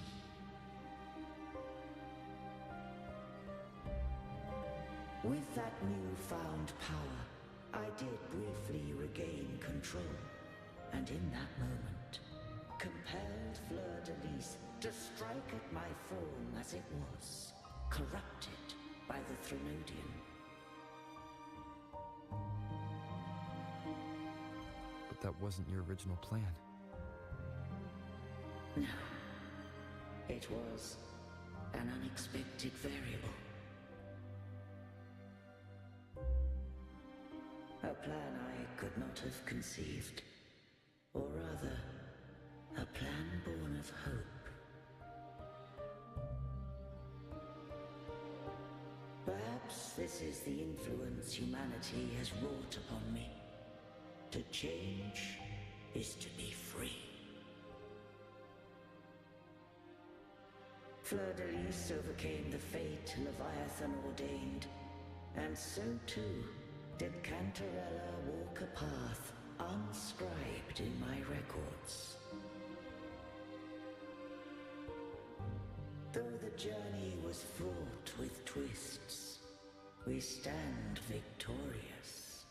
With that newfound power, I did briefly regain control, and in that moment, compelled Fleur-de-Lis to strike at my form as it was, corrupted by the Threnodian. But that wasn't your original plan. No. It was an unexpected variable. A plan I could not have conceived. Or rather, a plan born of hope. Perhaps this is the influence humanity has wrought upon me. To change is to be free. Fleur-de-Lis overcame the fate Leviathan ordained, and so too did Cantarella walk a path unscribed in my records. Though the journey was fraught with twists, we stand victorious.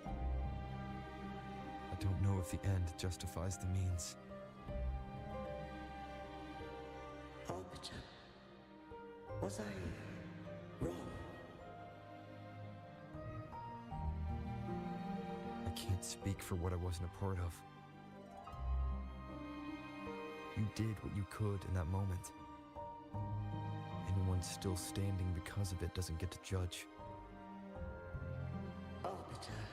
I don't know if the end justifies the means. Arbiter, was I wrong? I can't speak for what I wasn't a part of. You did what you could in that moment. Anyone still standing because of it doesn't get to judge. Arbiter,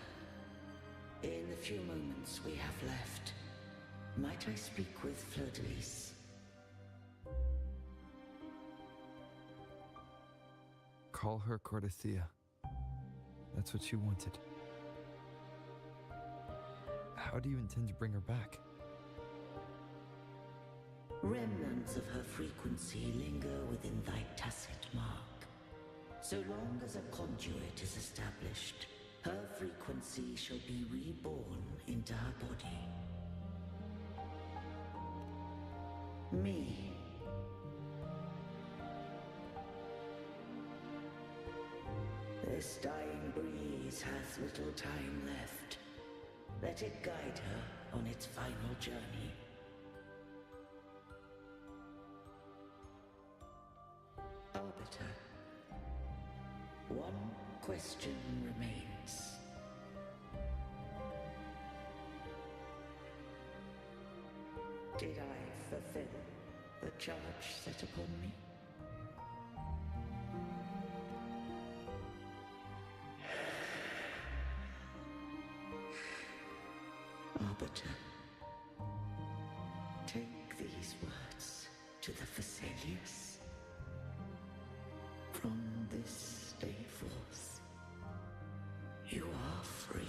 in the few moments we have left, might I speak with Fleur-de-Lis? Call her Cartethyia. That's what she wanted. How do you intend to bring her back? Remnants of her frequency linger within thy tacit mark. So long as a conduit is established, her frequency shall be reborn into her body. Me. This dying breeze hath little time left. Let it guide her on its final journey. Arbiter, one question remains. Did I fulfill the charge set upon me? arbiter. Take these words to the Vesalius. From this day forth, you are free.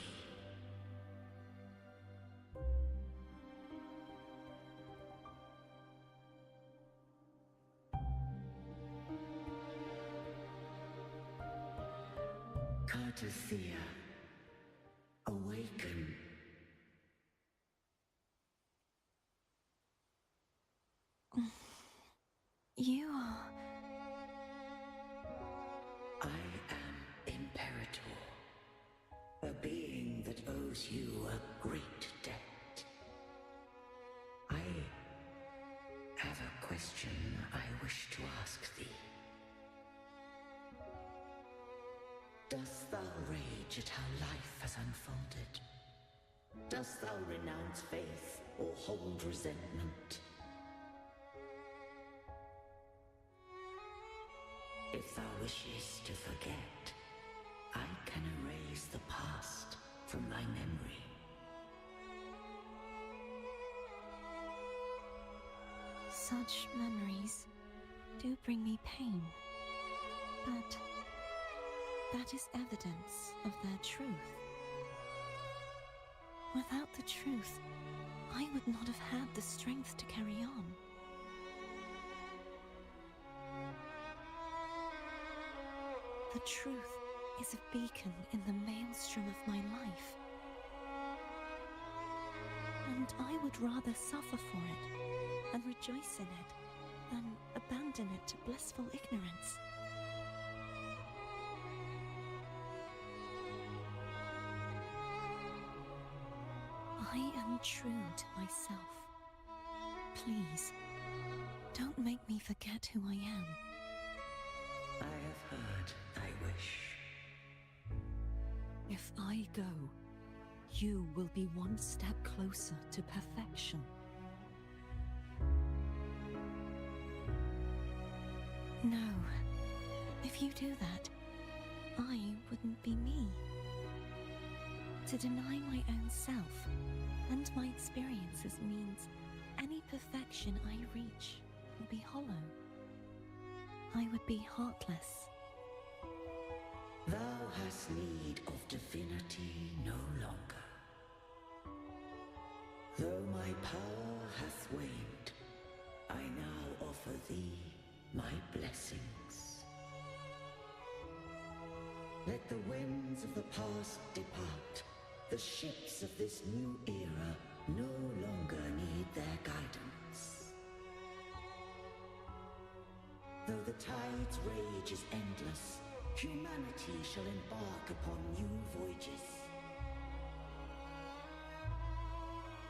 Cartethyia, awaken. You are... I am Imperator, a being that owes you a great debt. I have a question I wish to ask thee. Dost thou rage at how life has unfolded? Dost thou renounce faith or hold resentment? If thou wishes to forget, I can erase the past from thy memory. Such memories do bring me pain, but that is evidence of their truth. Without the truth, I would not have had the strength to carry on. The truth is a beacon in the maelstrom of my life. And I would rather suffer for it and rejoice in it than abandon it to blissful ignorance. I am true to myself. Please, don't make me forget who I am. I have heard thy wish. If I go, you will be one step closer to perfection. No. If you do that, I wouldn't be me. To deny my own self and my experiences means any perfection I reach will be hollow. I would be heartless. Thou hast need of divinity no longer. Though my power hath waned, I now offer thee my blessings. Let the winds of the past depart. The ships of this new era no longer need their guidance. Though the tide's rage is endless, humanity shall embark upon new voyages.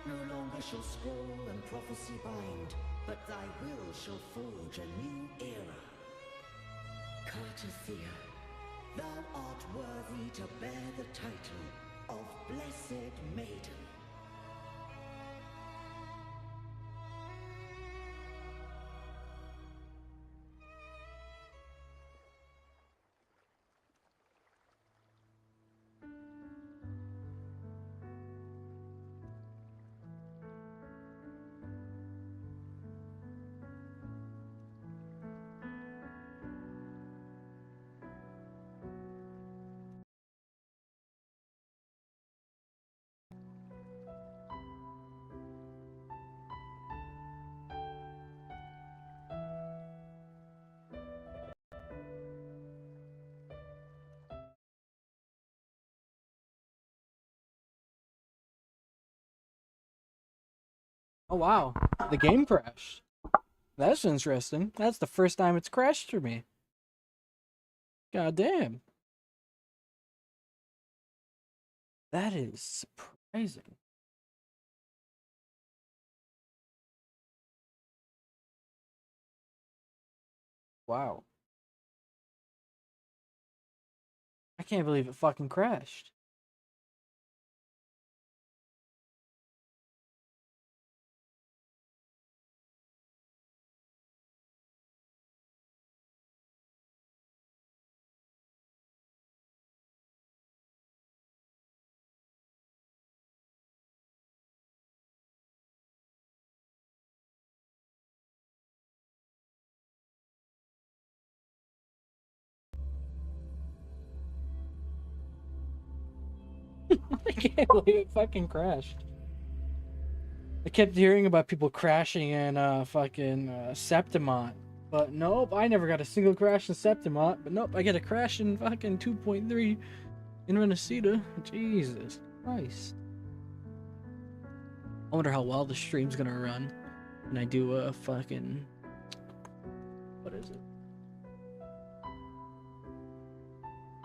No longer shall scroll and prophecy bind, but thy will shall forge a new era. Cartethyia, thou art worthy to bear the title of Blessed Maiden. Oh wow, the game crashed. That's interesting. That's the first time it's crashed for me. God damn. That is surprising. Wow. I can't believe it fucking crashed. I can't believe it fucking crashed. I kept hearing about people crashing in fucking Septimont. But nope, I never got a single crash in Septimont. But nope, I get a crash in fucking 2.3 in Renacida. Jesus Christ. I wonder how well the stream's gonna run when I do a fucking... What is it?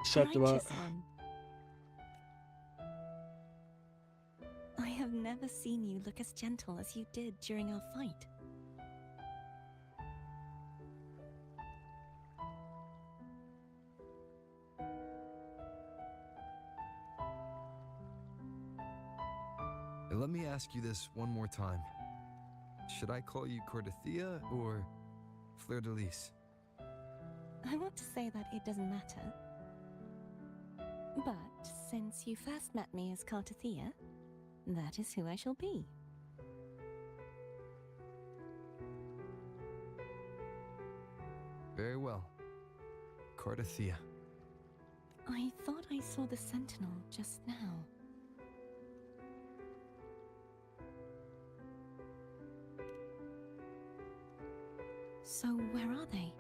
Septimont. Righteous one. I have never seen you look as gentle as you did during our fight. Let me ask you this one more time. Should I call you Cartethyia or Fleur de Lis? I want to say that it doesn't matter. But since you first met me as Cartethyia, that is who I shall be. Very well. Cartethyia. I thought I saw the Sentinel just now. So where are they?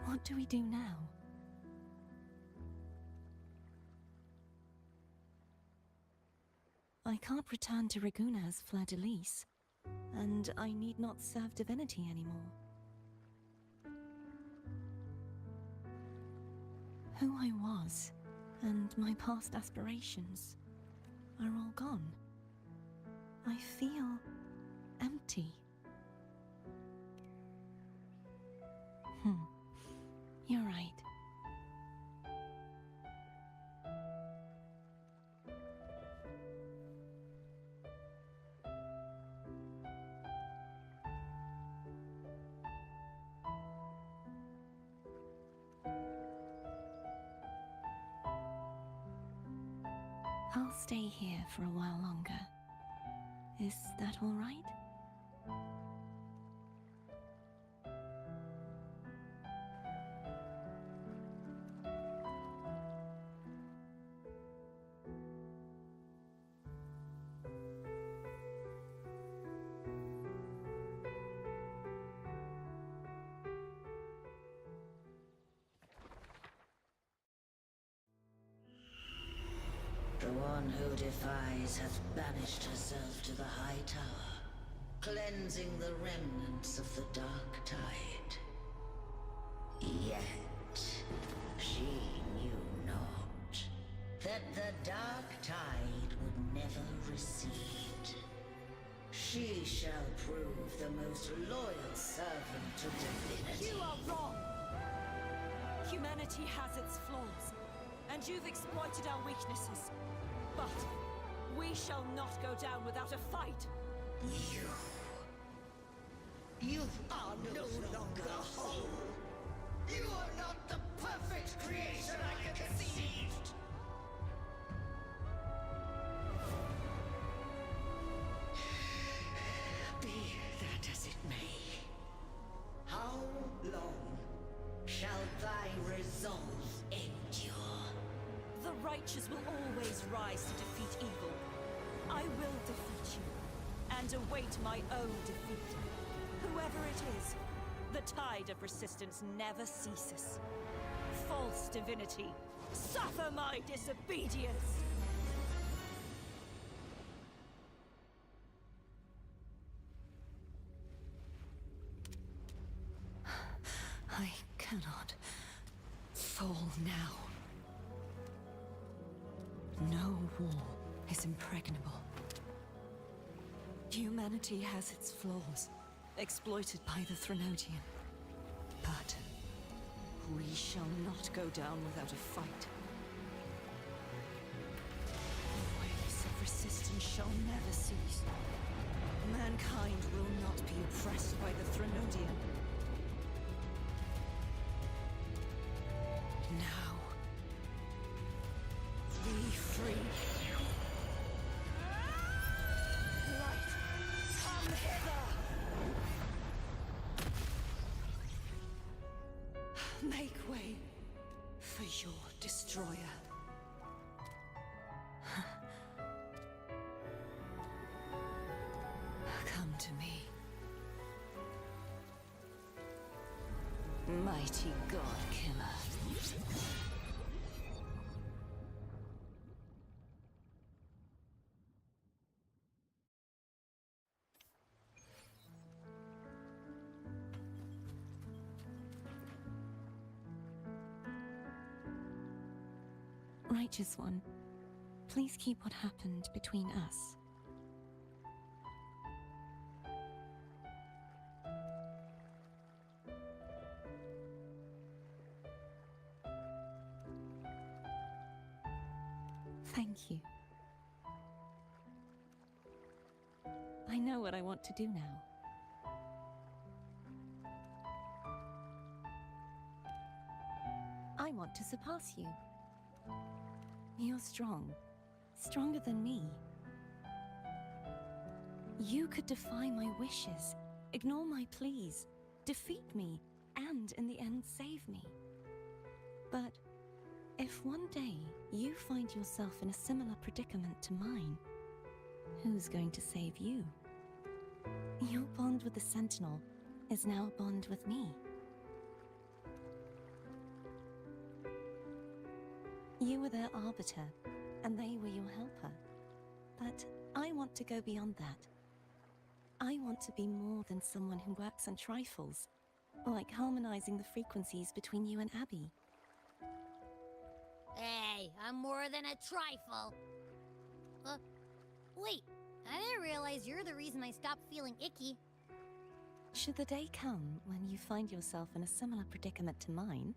What do we do now? I can't return to Raguena as Fleur de Lis, and I need not serve divinity anymore. Who I was, and my past aspirations, are all gone. I feel empty. You're right. I'll stay here for a while longer. Is that all right? The one who defies hath banished herself to the high tower, cleansing the remnants of the dark tide. Yet, she knew not that the dark tide would never recede. She shall prove the most loyal servant to divinity. You are wrong! Humanity has its flaws, and you've exploited our weaknesses. But we shall not go down without a fight. You are no longer whole. You are not the perfect creation I conceived. Be that as it may, how long shall thy resolve endure? The righteous will always rise to defeat evil. I will defeat you, and await my own defeat. Whoever it is, the tide of resistance never ceases. False divinity, suffer my disobedience! I cannot fall now. No wall is impregnable. Humanity has its flaws, exploited by the Threnodian. But we shall not go down without a fight. The waves of resistance shall never cease. Mankind will not be oppressed by the Threnodian. Make way for your destroyer. Come to me. Mighty God Killer. Righteous One, please keep what happened between us. Thank you. I know what I want to do now. I want to surpass you. You're strong. Stronger than me. You could defy my wishes, ignore my pleas, defeat me, and in the end save me. But if one day you find yourself in a similar predicament to mine, who's going to save you? Your bond with the Sentinel is now a bond with me. You were their arbiter, and they were your helper. But I want to go beyond that. I want to be more than someone who works on trifles, like harmonizing the frequencies between you and Abby. Hey, I'm more than a trifle. Wait, I didn't realize you're the reason I stopped feeling icky. Should the day come when you find yourself in a similar predicament to mine,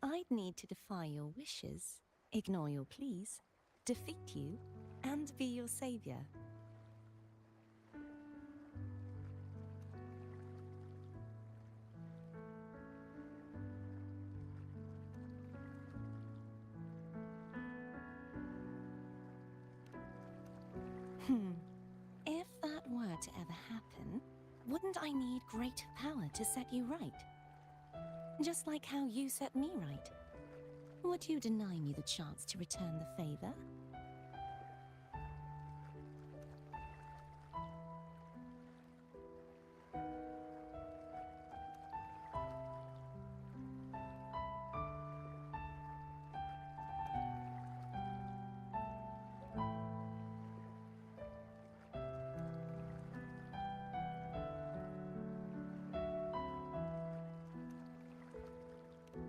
I'd need to defy your wishes, ignore your pleas, defeat you, and be your savior. If that were to ever happen, wouldn't I need great power to set you right? Just like how you set me right. Would you deny me the chance to return the favor?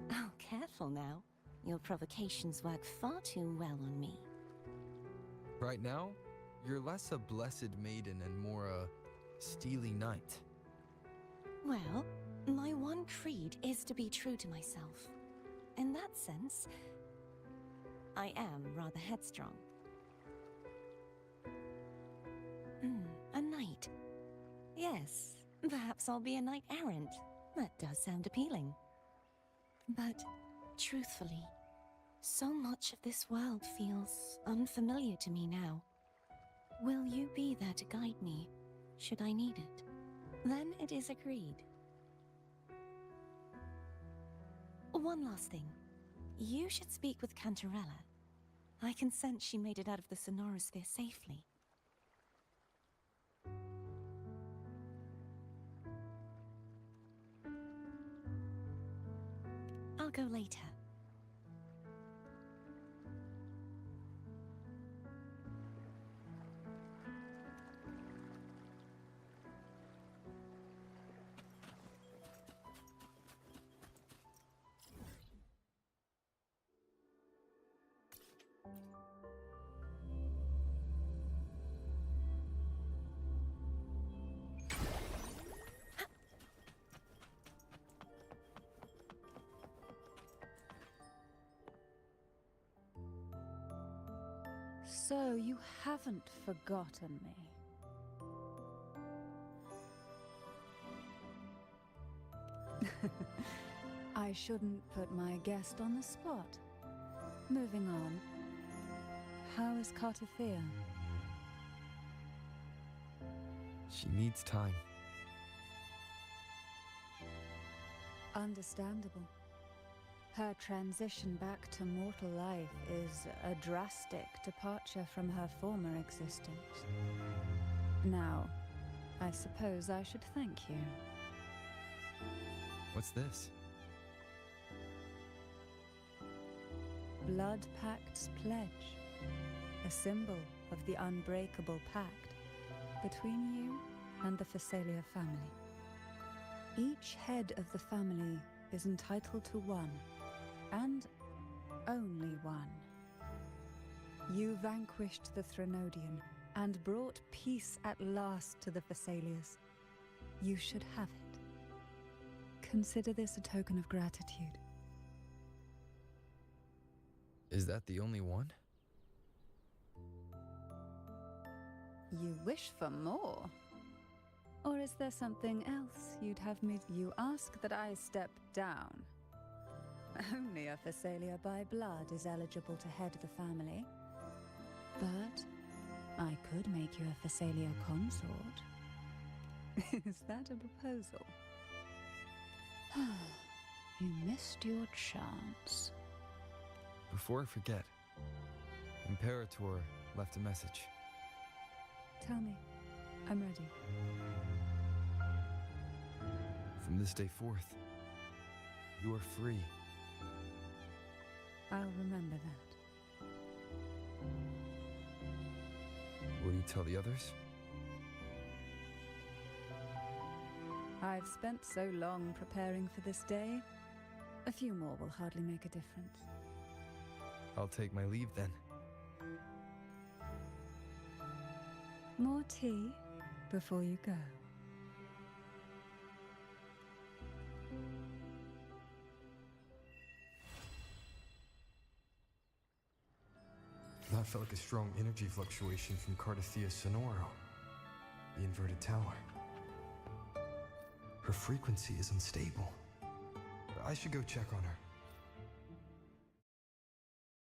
Oh, careful now. Your provocations work far too well on me. Right now, you're less a blessed maiden and more a steely knight. Well, my one creed is to be true to myself. In that sense, I am rather headstrong. A knight. Yes, perhaps I'll be a knight errant. That does sound appealing. But, truthfully, so much of this world feels unfamiliar to me now. Will you be there to guide me, should I need it? Then it is agreed. One last thing. You should speak with Cantarella. I can sense she made it out of the Sonorosphere safely. I'll go later. So you haven't forgotten me. I shouldn't put my guest on the spot. Moving on. How is Cartethyia? She needs time. Understandable. Her transition back to mortal life is a drastic departure from her former existence. Now, I suppose I should thank you. What's this? Blood Pact's pledge. A symbol of the unbreakable pact between you and the Phasalia family. Each head of the family is entitled to one, and only one. You vanquished the Threnodian and brought peace at last to the Phasalias. You should have it. Consider this a token of gratitude. Is that the only one? You wish for more? Or is there something else you'd have me... You ask that I step down. Only a Phasalia by blood is eligible to head the family. But I could make you a Phasalia consort. Is that a proposal? You missed your chance. Before I forget, Imperator left a message. Tell me. I'm ready. From this day forth, you are free. I'll remember that. Will you tell the others? I've spent so long preparing for this day. A few more will hardly make a difference. I'll take my leave then. More tea before you go. That felt like a strong energy fluctuation from Cartethyia Sonoro, the inverted tower. Her frequency is unstable. I should go check on her.